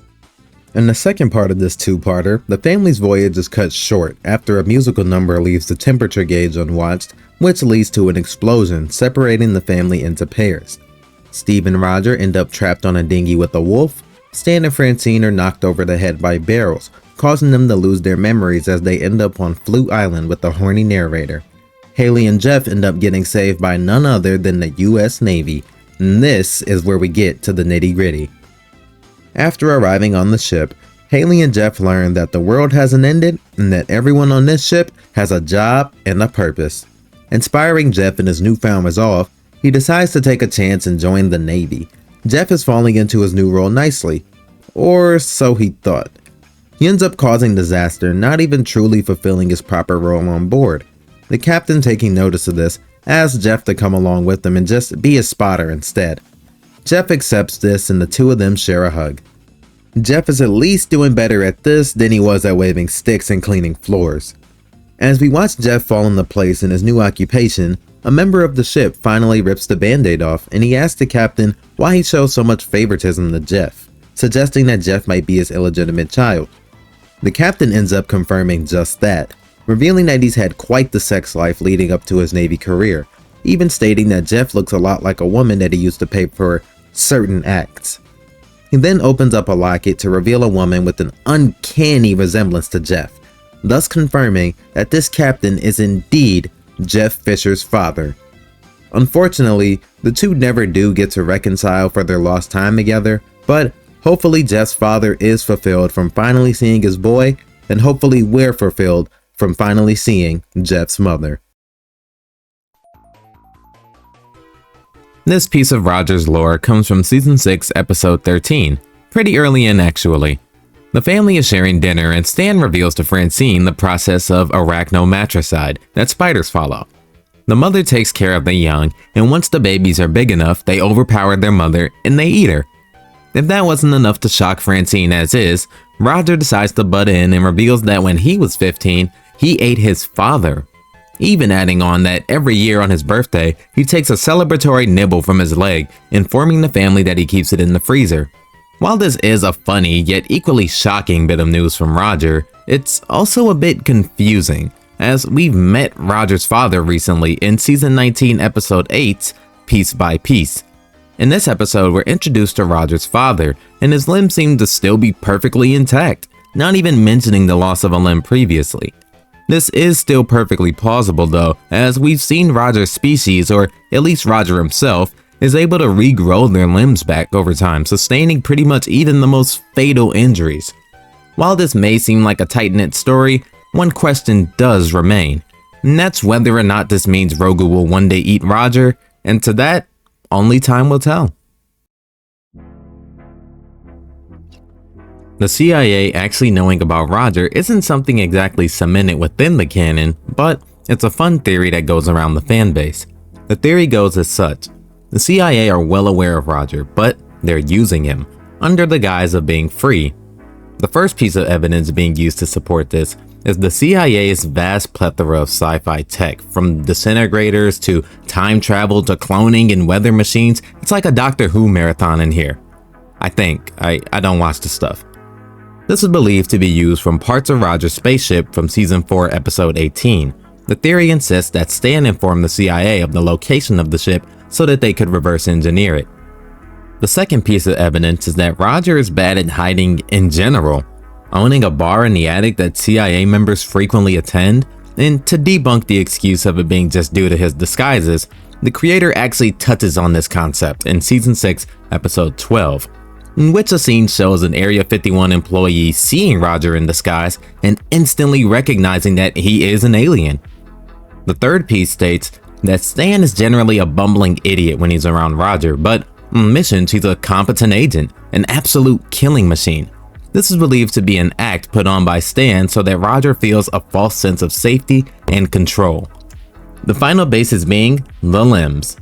S1: In the second part of this two-parter, the family's voyage is cut short after a musical number leaves the temperature gauge unwatched, which leads to an explosion separating the family into pairs. Steve and Roger end up trapped on a dinghy with a wolf. Stan and Francine are knocked over the head by barrels, causing them to lose their memories as they end up on Flute Island with a horny narrator. Haley and Jeff end up getting saved by none other than the US Navy, and this is where we get to the nitty-gritty. After arriving on the ship, Haley and Jeff learn that the world hasn't ended and that everyone on this ship has a job and a purpose. Inspiring Jeff in his newfound resolve, he decides to take a chance and join the Navy. Jeff is falling into his new role nicely, or so he thought. He ends up causing disaster, not even truly fulfilling his proper role on board. The captain, taking notice of this, asks Jeff to come along with him and just be a spotter instead. Jeff accepts this and the two of them share a hug. Jeff is at least doing better at this than he was at waving sticks and cleaning floors. As we watch Jeff fall into place in his new occupation, a member of the ship finally rips the band-aid off and he asks the captain why he shows so much favoritism to Jeff, suggesting that Jeff might be his illegitimate child. The captain ends up confirming just that, revealing that he's had quite the sex life leading up to his Navy career, even stating that Jeff looks a lot like a woman that he used to pay for certain acts. He then opens up a locket to reveal a woman with an uncanny resemblance to Jeff, thus confirming that this captain is indeed Jeff Fisher's father. Unfortunately, the two never do get to reconcile for their lost time together, but hopefully Jeff's father is fulfilled from finally seeing his boy, and hopefully we're fulfilled from finally seeing Jeff's mother.
S2: This piece of Roger's lore comes from Season 6, Episode 13, pretty early in actually. The family is sharing dinner and Stan reveals to Francine the process of arachnomatricide that spiders follow. The mother takes care of the young, and once the babies are big enough, they overpower their mother and they eat her. If that wasn't enough to shock Francine as is, Roger decides to butt in and reveals that when he was 15, he ate his father. Even adding on that every year on his birthday, he takes a celebratory nibble from his leg, informing the family that he keeps it in the freezer. While this is a funny yet equally shocking bit of news from Roger, it's also a bit confusing, as we've met Roger's father recently in Season 19, Episode 8, Piece by Piece. In this episode, we're introduced to Roger's father, and his limbs seem to still be perfectly intact, not even mentioning the loss of a limb previously. This is still perfectly plausible though, as we've seen Roger's species, or at least Roger himself, is able to regrow their limbs back over time, sustaining pretty much even the most fatal injuries. While this may seem like a tight-knit story, one question does remain, and that's whether or not this means Rogu will one day eat Roger, and to that, only time will tell. The CIA actually knowing about Roger isn't something exactly cemented within the canon, but it's a fun theory that goes around the fanbase. The theory goes as such: the CIA are well aware of Roger, but they're using him, under the guise of being free. The first piece of evidence being used to support this is the CIA's vast plethora of sci-fi tech, from disintegrators to time travel to cloning and weather machines. It's like a Doctor Who marathon in here. I think. I don't watch the stuff. This is believed to be used from parts of Roger's spaceship from Season 4, Episode 18. The theory insists that Stan informed the CIA of the location of the ship so that they could reverse engineer it. The second piece of evidence is that Roger is bad at hiding in general, owning a bar in the attic that CIA members frequently attend, and to debunk the excuse of it being just due to his disguises, the creator actually touches on this concept in Season 6, Episode 12, in which a scene shows an Area 51 employee seeing Roger in disguise and instantly recognizing that he is an alien. The third piece states that Stan is generally a bumbling idiot when he's around Roger, but on missions he's a competent agent, an absolute killing machine. This is believed to be an act put on by Stan so that Roger feels a false sense of safety and control. The final basis being the limbs.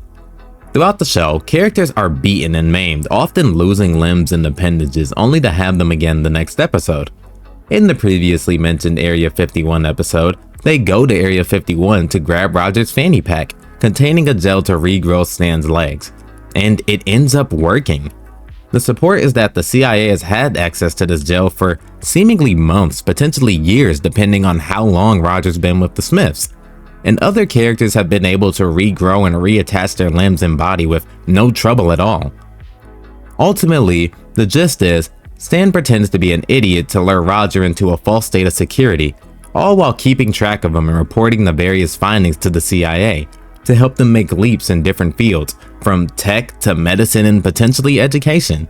S2: Throughout the show, characters are beaten and maimed, often losing limbs and appendages only to have them again the next episode. In the previously mentioned Area 51 episode, they go to Area 51 to grab Roger's fanny pack, containing a gel to regrow Stan's legs. And it ends up working. The support is that the CIA has had access to this gel for seemingly months, potentially years, depending on how long Roger's been with the Smiths. And other characters have been able to regrow and reattach their limbs and body with no trouble at all. Ultimately, the gist is, Stan pretends to be an idiot to lure Roger into a false state of security, all while keeping track of him and reporting the various findings to the CIA to help them make leaps in different fields, from tech to medicine and potentially education.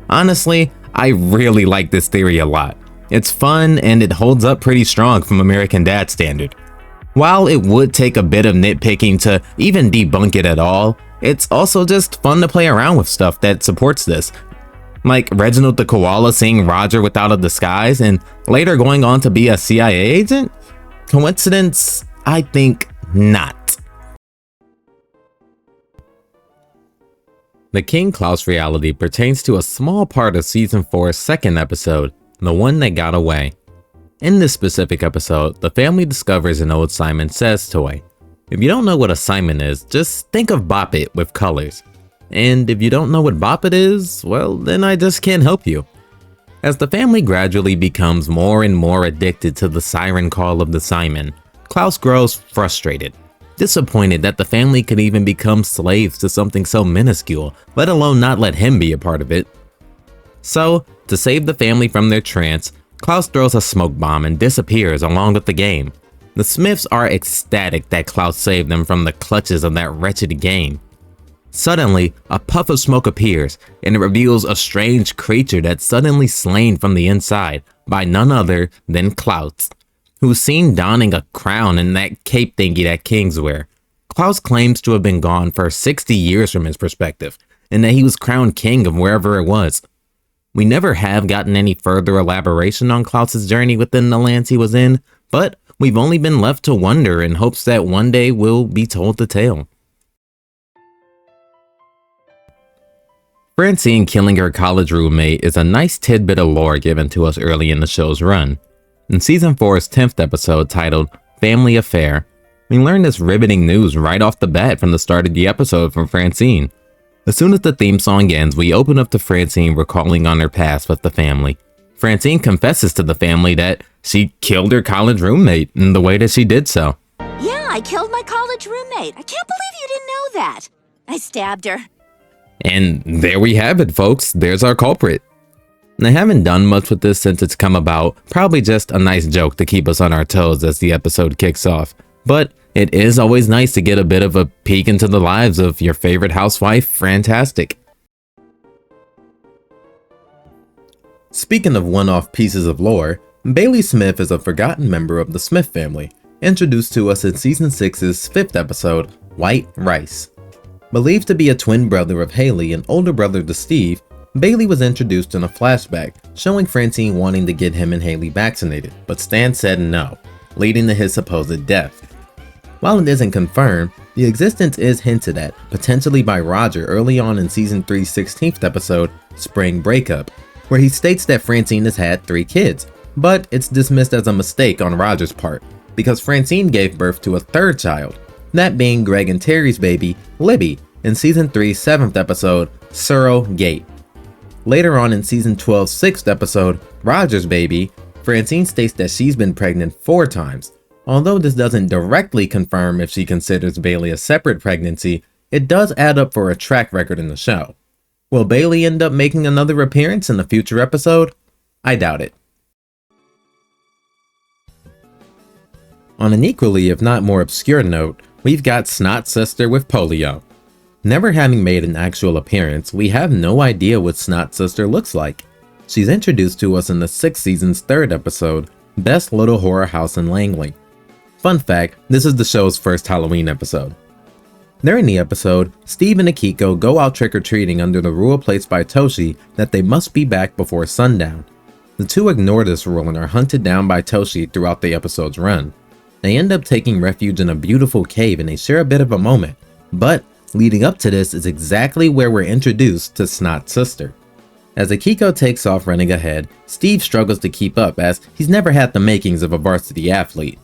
S2: Honestly, I really like this theory a lot. It's fun and it holds up pretty strong from American Dad standard. While it would take a bit of nitpicking to even debunk it at all, it's also just fun to play around with stuff that supports this. Like Reginald the Koala seeing Roger without a disguise and later going on to be a CIA agent? Coincidence? I think not. The King Klaus reality pertains to a small part of Season 4's second episode, The One That Got Away. In this specific episode, the family discovers an old Simon Says toy. If you don't know what a Simon is, just think of Bop It with colors. And if you don't know what Bop It is, well, then I just can't help you. As the family gradually becomes more and more addicted to the siren call of the Simon, Klaus grows frustrated, disappointed that the family could even become slaves to something so minuscule, let alone not let him be a part of it. So, to save the family from their trance, Klaus throws a smoke bomb and disappears along with the game. The Smiths are ecstatic that Klaus saved them from the clutches of that wretched game. Suddenly, a puff of smoke appears, and it reveals a strange creature that's suddenly slain from the inside by none other than Klaus, who's seen donning a crown and that cape thingy that kings wear. Klaus claims to have been gone for 60 years from his perspective, and that he was crowned king of wherever it was. We never have gotten any further elaboration on Klaus's journey within the lands he was in, but we've only been left to wonder in hopes that one day we'll be told the tale. Francine killing her college roommate is a nice tidbit of lore given to us early in the show's run. In Season 4's 10th episode titled Family Affair, we learn this riveting news right off the bat from the start of the episode from Francine. As soon as the theme song ends, we open up to Francine recalling on her past with the family. Francine confesses to the family that she killed her college roommate in the way that she did so.
S5: Yeah, I killed my college roommate. I can't believe you didn't know that. I stabbed her.
S2: And there we have it, folks. There's our culprit. I haven't done much with this since it's come about, probably just a nice joke to keep us on our toes as the episode kicks off. But it is always nice to get a bit of a peek into the lives of your favorite housewife, Fantastic. Speaking of one-off pieces of lore, Bailey Smith is a forgotten member of the Smith family, introduced to us in Season 6's 5th episode, White Rice. Believed to be a twin brother of Haley and older brother to Steve, Bailey was introduced in a flashback showing Francine wanting to get him and Haley vaccinated, but Stan said no, leading to his supposed death. While it isn't confirmed, the existence is hinted at, potentially by Roger early on in Season 3's 16th episode, Spring Breakup, where he states that Francine has had 3 kids, but it's dismissed as a mistake on Roger's part, because Francine gave birth to a 3rd child, that being Greg and Terry's baby, Libby, in Season 3's 7th episode, Surrogate.
S1: Later on in season 12's 6th episode, Roger's Baby, Francine states that she's been pregnant 4 times. Although this doesn't directly confirm if she considers Bailey a separate pregnancy, it does add up for a track record in the show. Will Bailey end up making another appearance in a future episode? I doubt it. On an equally, if not more obscure note, we've got Snot Sister with polio. Never having made an actual appearance, we have no idea what Snot Sister looks like. She's introduced to us in the 6th season's 3rd episode, Best Little Horror House in Langley. Fun fact, this is the show's first Halloween episode. During the episode, Steve and Akiko go out trick-or-treating under the rule placed by Toshi that they must be back before sundown. The two ignore this rule and are hunted down by Toshi throughout the episode's run. They end up taking refuge in a beautiful cave and they share a bit of a moment, but leading up to this is exactly where we're introduced to Snot Sister. As Akiko takes off running ahead, Steve struggles to keep up as he's never had the makings of a varsity athlete.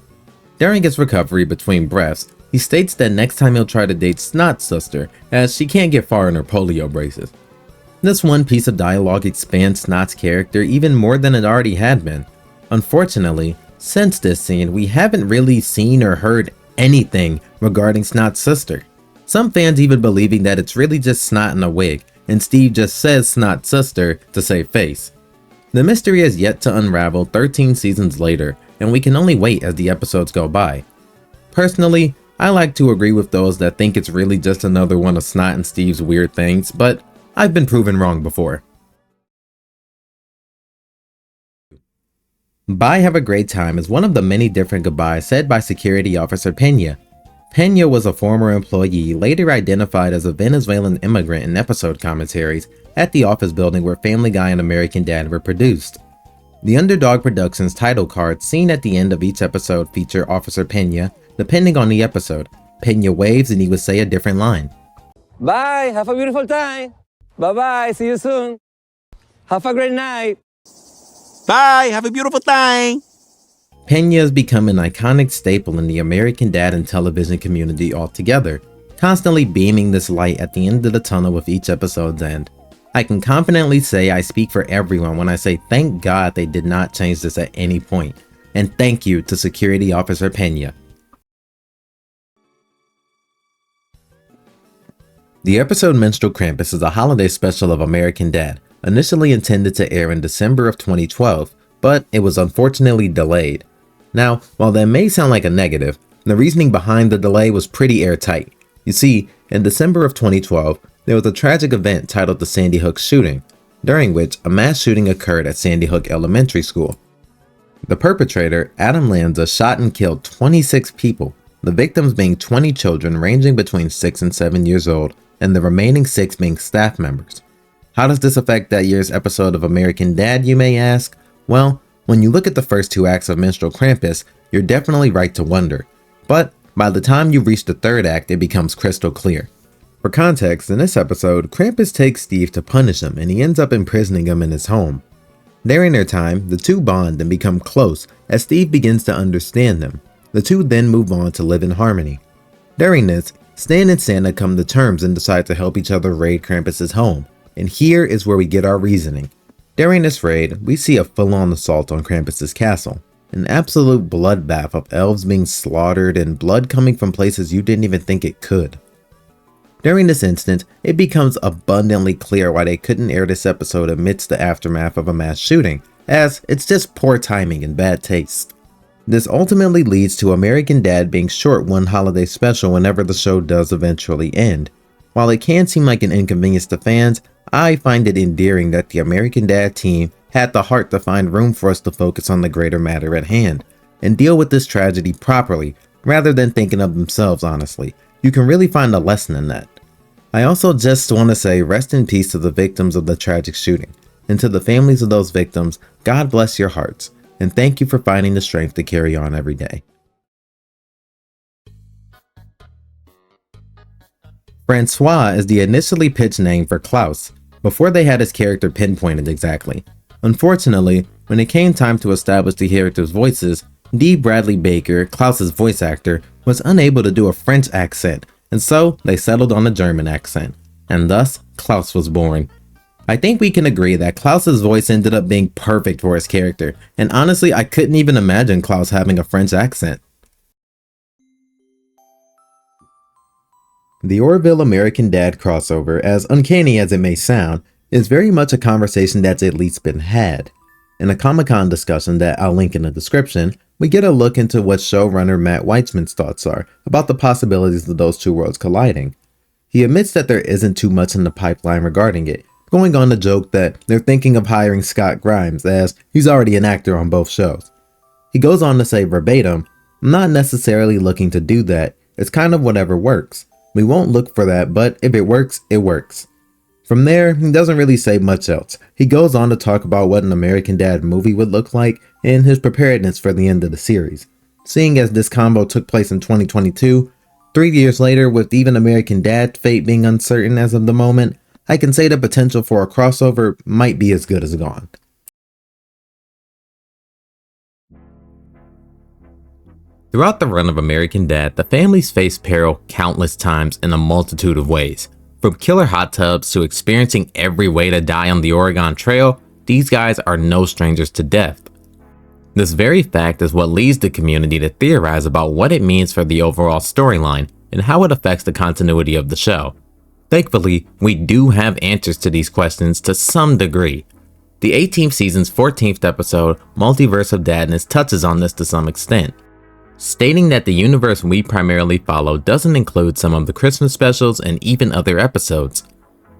S1: During his recovery between breaths, he states that next time he'll try to date Snot Sister as she can't get far in her polio braces. This one piece of dialogue expands Snot's character even more than it already had been. Unfortunately, since this scene, we haven't really seen or heard anything regarding Snot's sister. Some fans even believing that it's really just Snot in a wig, and Steve just says Snot Sister to save face. The mystery is yet to unravel 13 seasons later, and we can only wait as the episodes go by. Personally, I like to agree with those that think it's really just another one of Snot and Steve's weird things, but I've been proven wrong before. Bye, have a great time is one of the many different goodbyes said by Security Officer Pena. Pena was a former employee later identified as a Venezuelan immigrant in episode commentaries at the office building where Family Guy and American Dad were produced. The Underdog Productions title cards seen at the end of each episode feature Officer Pena. Depending on the episode, Pena waves and he would say a different line.
S6: Bye, have a beautiful time. Bye-bye, see you soon. Have a great night.
S14: Bye, have a beautiful time.
S1: Pena has become an iconic staple in the American Dad and television community altogether, constantly beaming this light at the end of the tunnel with each episode's end. I can confidently say I speak for everyone when I say thank God they did not change this at any point, and thank you to Security Officer Pena. The episode Minstrel Krampus is a holiday special of American Dad, initially intended to air in December of 2012, but it was unfortunately delayed. Now, while that may sound like a negative, the reasoning behind the delay was pretty airtight. You see, in December of 2012, there was a tragic event titled the Sandy Hook shooting, during which a mass shooting occurred at Sandy Hook Elementary School. The perpetrator, Adam Lanza, shot and killed 26 people, the victims being 20 children ranging between 6 and 7 years old, and the remaining 6 being staff members. How does this affect that year's episode of American Dad, you may ask? Well, when you look at the first 2 acts of Minstrel Krampus, you're definitely right to wonder. But by the time you reach the 3rd act, it becomes crystal clear. For context, in this episode, Krampus takes Steve to punish him and he ends up imprisoning him in his home. During their time, the two bond and become close as Steve begins to understand them. The two then move on to live in harmony. During this, Stan and Santa come to terms and decide to help each other raid Krampus's home, and here is where we get our reasoning. During this raid, we see a full-on assault on Krampus's castle, an absolute bloodbath of elves being slaughtered and blood coming from places you didn't even think it could. During this instance, it becomes abundantly clear why they couldn't air this episode amidst the aftermath of a mass shooting, as it's just poor timing and bad taste. This ultimately leads to American Dad being short one holiday special whenever the show does eventually end. While it can seem like an inconvenience to fans, I find it endearing that the American Dad team had the heart to find room for us to focus on the greater matter at hand, and deal with this tragedy properly, rather than thinking of themselves honestly. You can really find a lesson in that. I also just want to say rest in peace to the victims of the tragic shooting, and to the families of those victims, God bless your hearts. And thank you for finding the strength to carry on every day. Francois is the initially pitched name for Klaus, before they had his character pinpointed exactly. Unfortunately, when it came time to establish the character's voices, D. Bradley Baker, Klaus's voice actor, was unable to do a French accent, and so they settled on a German accent, and thus Klaus was born. I think we can agree that Klaus's voice ended up being perfect for his character, and honestly, I couldn't even imagine Klaus having a French accent. The Orville American Dad crossover, as uncanny as it may sound, is very much a conversation that's at least been had. In a Comic-Con discussion that I'll link in the description, we get a look into what showrunner Matt Weitzman's thoughts are about the possibilities of those two worlds colliding. He admits that there isn't too much in the pipeline regarding it, going on to joke that they're thinking of hiring Scott Grimes as he's already an actor on both shows. He goes on to say verbatim, "I'm not necessarily looking to do that, it's kind of whatever works. We won't look for that, but if it works, it works." From there, he doesn't really say much else. He goes on to talk about what an American Dad movie would look like and his preparedness for the end of the series. Seeing as this combo took place in 2022, 3 years later with even American Dad's fate being uncertain as of the moment, I can say the potential for a crossover might be as good as gone. Throughout the run of American Dad, the families faced peril countless times in a multitude of ways. From killer hot tubs to experiencing every way to die on the Oregon Trail, these guys are no strangers to death. This very fact is what leads the community to theorize about what it means for the overall storyline and how it affects the continuity of the show. Thankfully, we do have answers to these questions to some degree. The 18th season's 14th episode, Multiverse of Dadness, touches on this to some extent, stating that the universe we primarily follow doesn't include some of the Christmas specials and even other episodes.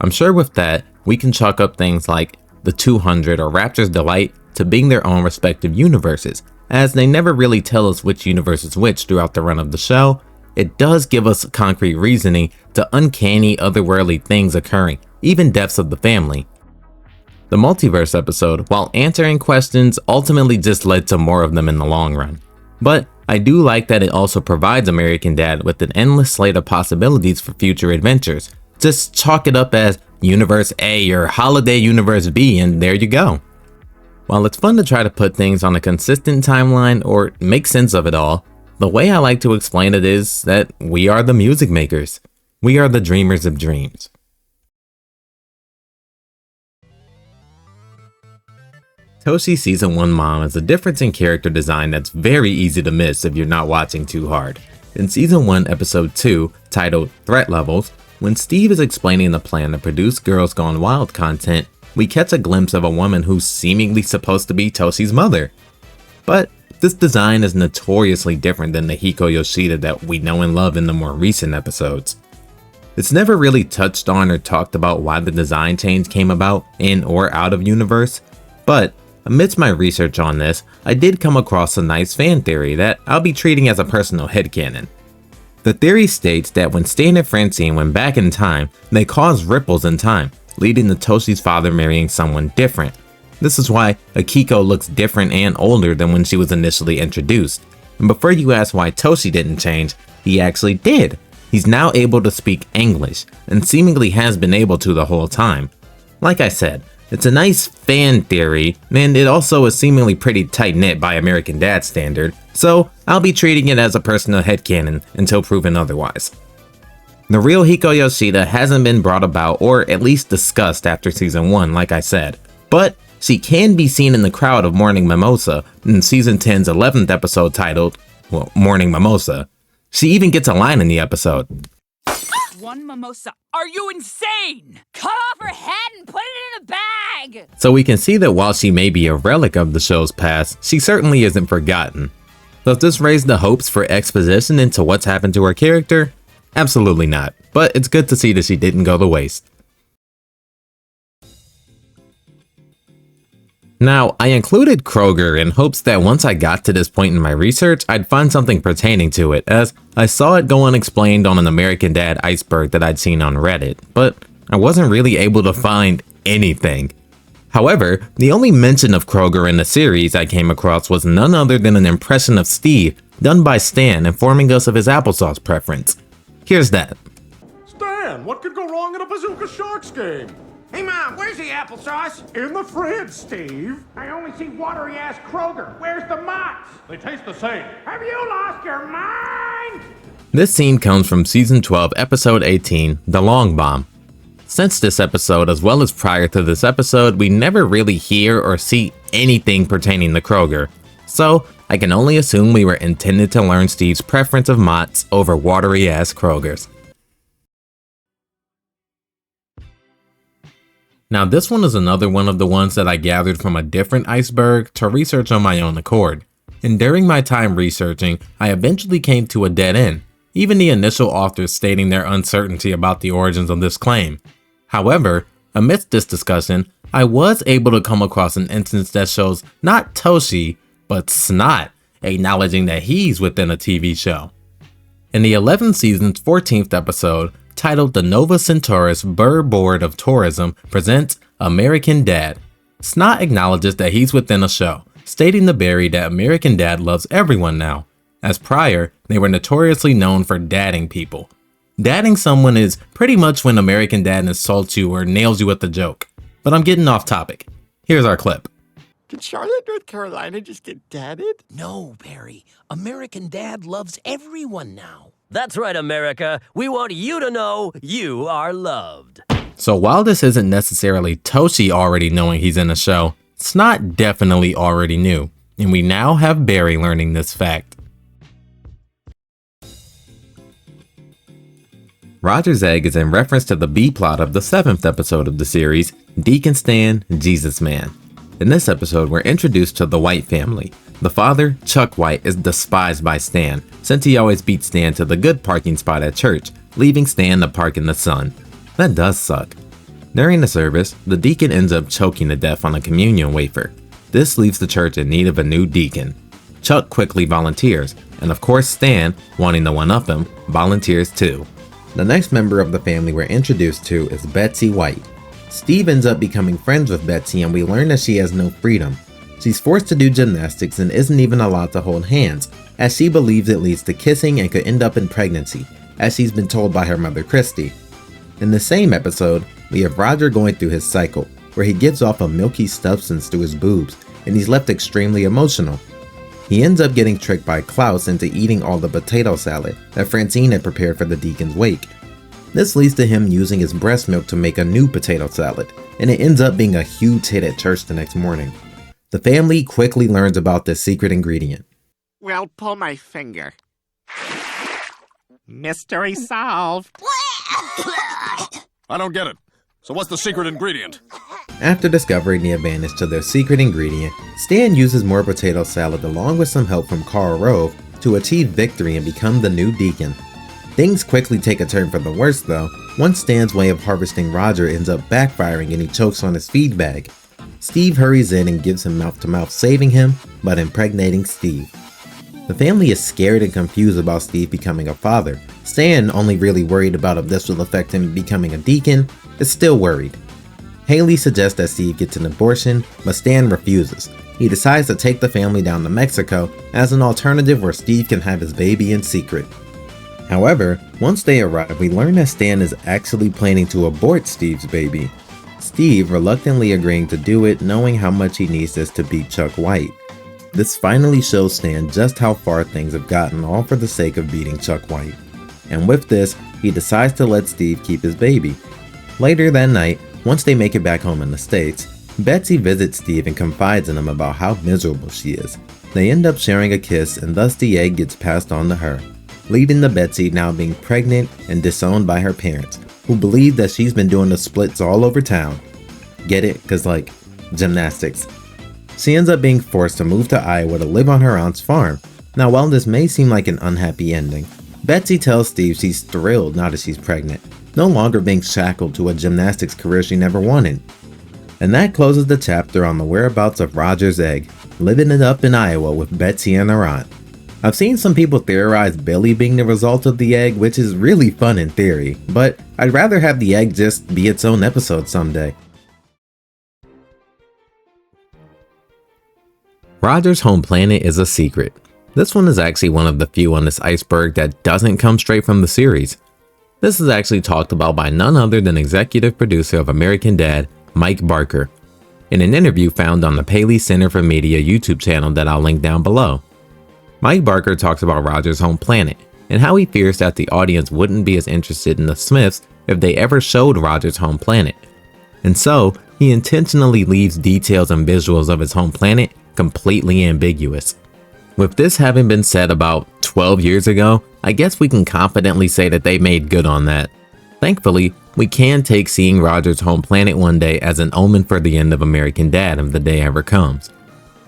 S1: I'm sure with that, we can chalk up things like the 200 or Raptor's Delight to being their own respective universes, as they never really tell us which universe is which throughout the run of the show. It does give us concrete reasoning to uncanny otherworldly things occurring, even deaths of the family. The multiverse episode, while answering questions, ultimately just led to more of them in the long run. But I do like that it also provides American Dad with an endless slate of possibilities for future adventures. Just chalk it up as Universe A or Holiday Universe B and there you go. While it's fun to try to put things on a consistent timeline or make sense of it all, the way I like to explain it is that we are the music makers. We are the dreamers of dreams. Toshi's Season 1 mom is a difference in character design that's very easy to miss if you're not watching too hard. In Season 1, Episode 2, titled Threat Levels, when Steve is explaining the plan to produce Girls Gone Wild content, we catch a glimpse of a woman who's seemingly supposed to be Toshi's mother. But this design is notoriously different than the Hiko Yoshida that we know and love in the more recent episodes. It's never really touched on or talked about why the design change came about in or out of universe, but amidst my research on this, I did come across a nice fan theory that I'll be treating as a personal headcanon. The theory states that when Stan and Francine went back in time, they caused ripples in time, leading to Toshi's father marrying someone different. This is why Akiko looks different and older than when she was initially introduced. And before you ask why Toshi didn't change, he actually did. He's now able to speak English, and seemingly has been able to the whole time. Like I said, it's a nice fan theory, and it also is seemingly pretty tight-knit by American Dad standard, so I'll be treating it as a personal headcanon until proven otherwise. The real Hiko Yoshida hasn't been brought about or at least discussed after Season 1, like I said, but she can be seen in the crowd of Morning Mimosa in Season 10's 11th episode titled, Morning Mimosa. She even gets a line in the episode.
S15: One mimosa. Are you insane? Cut off her head and put it in a bag!
S1: So we can see that while she may be a relic of the show's past, she certainly isn't forgotten. Does this raise the hopes for exposition into what's happened to her character? Absolutely not, but it's good to see that she didn't go to waste. Now, I included Kroger in hopes that once I got to this point in my research, I'd find something pertaining to it, as I saw it go unexplained on an American Dad Iceberg that I'd seen on Reddit, but I wasn't really able to find anything. However, the only mention of Kroger in the series I came across was none other than an impression of Steve done by Stan informing us of his applesauce preference. Here's that.
S3: Stan, what could go wrong in a Bazooka Sharks game?
S16: Hey, Mom, where's the applesauce?
S3: In the fridge, Steve.
S16: I only see watery-ass Kroger. Where's the Mott's?
S3: They taste the same.
S16: Have you lost your mind?
S1: This scene comes from Season 12, Episode 18, The Long Bomb.
S2: Since this episode, as well as prior to this episode, we never really hear or see anything pertaining to Kroger. So, I can only assume we were intended to learn Steve's preference of Mott's over watery-ass Kroger's. Now this one is another one of the ones that I gathered from a different Iceberg to research on my own accord. And during my time researching, I eventually came to a dead end, even the initial authors stating their uncertainty about the origins of this claim. However, amidst this discussion, I was able to come across an instance that shows not Toshi, but Snot acknowledging that he's within a TV show. In the 11th season's 14th episode, titled The Nova Centaurus Burr Board of Tourism presents American Dad, Snot acknowledges that he's within a show, stating to Barry that American Dad loves everyone now, as prior, they were notoriously known for dadding people. Dadding someone is pretty much when American Dad insults you or nails you with a joke. But I'm getting off topic. Here's our clip.
S17: Did Charlotte, North Carolina just get dadded?
S6: No, Barry. American Dad loves everyone now. That's right, America. We want you to know you are loved.
S2: So while this isn't necessarily Toshi already knowing he's in a show, Snot definitely already knew. And we now have Barry learning this fact. Roger's egg is in reference to the B-plot of the 7th episode of the series, Deacon Stan, Jesus Man. In this episode, we're introduced to the White family. The father, Chuck White, is despised by Stan, since he always beats Stan to the good parking spot at church, leaving Stan to park in the sun. That does suck. During the service, the deacon ends up choking to death on a communion wafer. This leaves the church in need of a new deacon. Chuck quickly volunteers, and of course Stan, wanting to one-up him, volunteers too. The next member of the family we're introduced to is Betsy White. Steve ends up becoming friends with Betsy and we learn that she has no freedom. She's forced to do gymnastics and isn't even allowed to hold hands, as she believes it leads to kissing and could end up in pregnancy, as she's been told by her mother Christy. In the same episode, we have Roger going through his cycle, where he gives off a milky substance through his boobs, and he's left extremely emotional. He ends up getting tricked by Klaus into eating all the potato salad that Francine had prepared for the deacon's wake. This leads to him using his breast milk to make a new potato salad, and it ends up being a huge hit at church the next morning. The family quickly learns about this secret ingredient.
S8: Well, pull my finger. Mystery solved.
S3: I don't get it. So what's the secret ingredient?
S1: After discovering the advantage to their secret ingredient, Stan uses more potato salad along with some help from Karl Rove to achieve victory and become the new deacon. Things quickly take a turn for the worse though, once Stan's way of harvesting Roger ends up backfiring and he chokes on his feed bag. Steve hurries in and gives him mouth-to-mouth, saving him, but impregnating Steve. The family is scared and confused about Steve becoming a father. Stan, only really worried about if this will affect him becoming a deacon, is still worried. Haley suggests that Steve gets an abortion, but Stan refuses. He decides to take the family down to Mexico as an alternative where Steve can have his baby in secret. However, once they arrive, we learn that Stan is actually planning to abort Steve's baby. Steve reluctantly agreeing to do it, knowing how much he needs this to beat Chuck White. This finally shows Stan just how far things have gotten, all for the sake of beating Chuck White. And with this, he decides to let Steve keep his baby. Later that night, once they make it back home in the States, Betsy visits Steve and confides in him about how miserable she is. They end up sharing a kiss and thus the egg gets passed on to her, leading to Betsy now being pregnant and disowned by her parents, who believe that she's been doing the splits all over town. Get it? Cause like, gymnastics. She ends up being forced to move to Iowa to live on her aunt's farm. Now while this may seem like an unhappy ending, Betsy tells Steve she's thrilled now that she's pregnant, no longer being shackled to a gymnastics career she never wanted. And that closes the chapter on the whereabouts of Roger's egg, living it up in Iowa with Betsy and her aunt. I've seen some people theorize Billy being the result of the egg, which is really fun in theory, but I'd rather have the egg just be its own episode someday.
S2: Roger's home planet is a secret. This one is actually one of the few on this iceberg that doesn't come straight from the series. This is actually talked about by none other than executive producer of American Dad, Mike Barker, in an interview found on the Paley Center for Media YouTube channel that I'll link down below. Mike Barker talks about Roger's home planet, and how he fears that the audience wouldn't be as interested in the Smiths if they ever showed Roger's home planet. And so, he intentionally leaves details and visuals of his home planet completely ambiguous. With this having been said about 12 years ago, I guess we can confidently say that they made good on that. Thankfully, we can take seeing Roger's home planet one day as an omen for the end of American Dad if the day ever comes.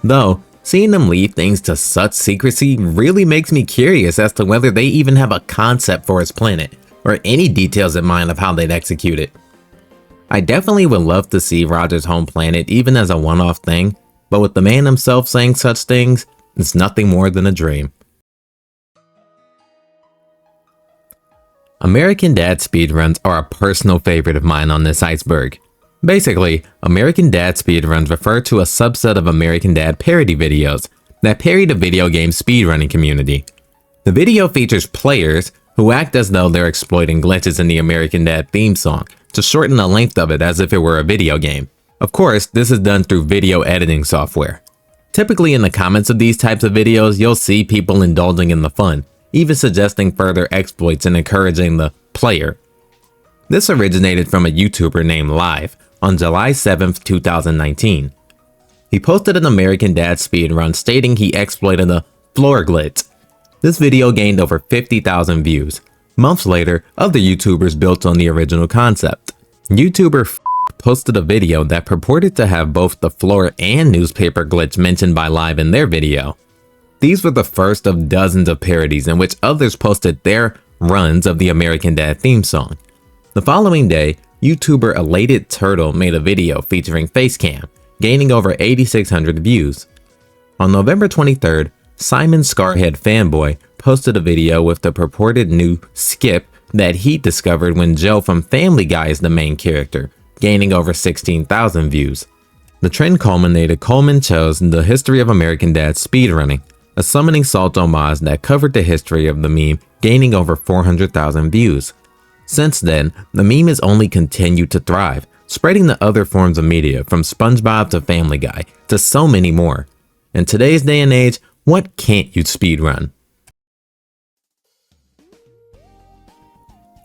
S2: Though, seeing them leave things to such secrecy really makes me curious as to whether they even have a concept for his planet, or any details in mind of how they'd execute it. I definitely would love to see Roger's home planet even as a one-off thing, but with the man himself saying such things, it's nothing more than a dream. American Dad speedruns are a personal favorite of mine on this iceberg. Basically, American Dad speedruns refer to a subset of American Dad parody videos that parody the video game speedrunning community. The video features players who act as though they're exploiting glitches in the American Dad theme song to shorten the length of it as if it were a video game. Of course, this is done through video editing software. Typically in the comments of these types of videos, you'll see people indulging in the fun, even suggesting further exploits and encouraging the player. This originated from a YouTuber named Live on July 7th, 2019. He posted an American Dad speedrun stating he exploited a floor glitch. This video gained over 50,000 views. Months later, other YouTubers built on the original concept. YouTuber posted a video that purported to have both the floor and newspaper glitch mentioned by Live in their video. These were the first of dozens of parodies in which others posted their runs of the American Dad theme song. The following day, YouTuber Elated Turtle made a video featuring Facecam, gaining over 8,600 views. On November 23rd, Simon Scarhead Fanboy posted a video with the purported new skip that he discovered when Joe from Family Guy is the main character, gaining over 16,000 views. The trend culminated Coleman Cho's The History of American Dad Speedrunning, a summoning salt homage that covered the history of the meme, gaining over 400,000 views. Since then, the meme has only continued to thrive, spreading to other forms of media from SpongeBob to Family Guy to so many more. In today's day and age, what can't you speedrun?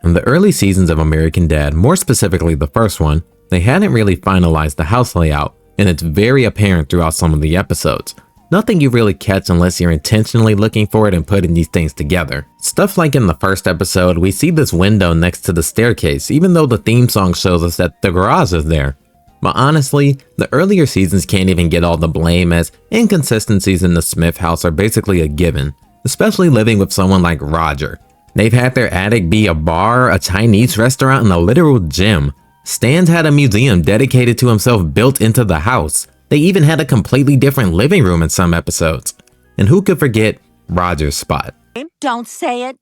S2: In the early seasons of American Dad, more specifically the first one, they hadn't really finalized the house layout, and it's very apparent throughout some of the episodes. Nothing you really catch unless you're intentionally looking for it and putting these things together. Stuff like in the first episode, we see this window next to the staircase, even though the theme song shows us that the garage is there. But honestly, the earlier seasons can't even get all the blame, as inconsistencies in the Smith house are basically a given, especially living with someone like Roger. They've had their attic be a bar, a Chinese restaurant, and a literal gym. Stan's had a museum dedicated to himself built into the house. They even had a completely different living room in some episodes. And who could forget Roger's spot?
S5: Don't say it.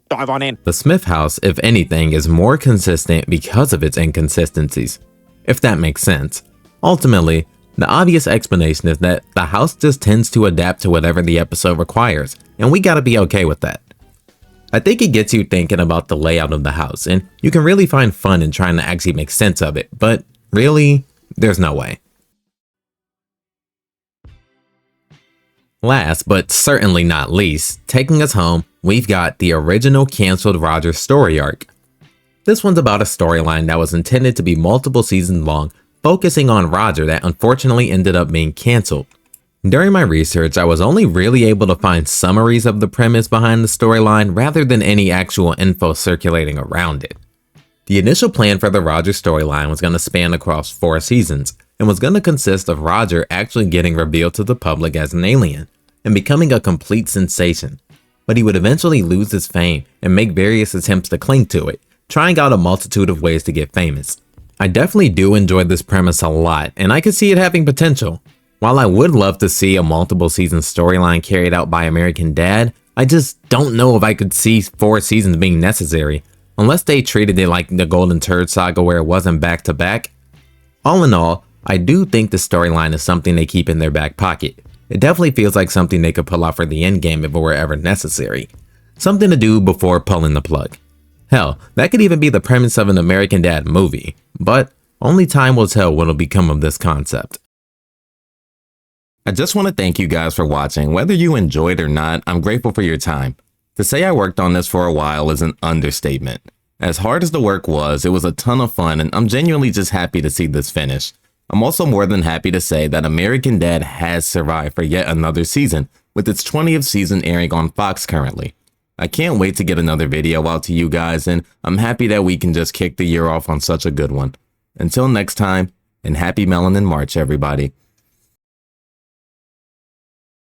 S8: Dive on in.
S2: The Smith house, if anything, is more consistent because of its inconsistencies, if that makes sense. Ultimately, the obvious explanation is that the house just tends to adapt to whatever the episode requires, and we gotta be okay with that. I think it gets you thinking about the layout of the house, and you can really find fun in trying to actually make sense of it, but really, there's no way. Last, but certainly not least, taking us home, we've got the original canceled Roger story arc. This one's about a storyline that was intended to be multiple seasons long, focusing on Roger that unfortunately ended up being canceled. During my research, I was only really able to find summaries of the premise behind the storyline rather than any actual info circulating around it. The initial plan for the Roger storyline was going to span across 4 seasons, and was going to consist of Roger actually getting revealed to the public as an alien, and becoming a complete sensation. But he would eventually lose his fame and make various attempts to cling to it, trying out a multitude of ways to get famous. I definitely do enjoy this premise a lot, and I could see it having potential. While I would love to see a multiple season storyline carried out by American Dad, I just don't know if I could see 4 seasons being necessary, unless they treated it like the Golden Turd Saga where it wasn't back to back. All in all, I do think the storyline is something they keep in their back pocket. It definitely feels like something they could pull out for the endgame if it were ever necessary. Something to do before pulling the plug. Hell, that could even be the premise of an American Dad movie, but only time will tell what will become of this concept. I just want to thank you guys for watching. Whether you enjoyed or not, I'm grateful for your time. To say I worked on this for a while is an understatement. As hard as the work was, it was a ton of fun, and I'm genuinely just happy to see this finish. I'm also more than happy to say that American Dad has survived for yet another season, with its 20th season airing on Fox currently. I can't wait to get another video out to you guys, and I'm happy that we can just kick the year off on such a good one. Until next time, and happy Melanin March, everybody.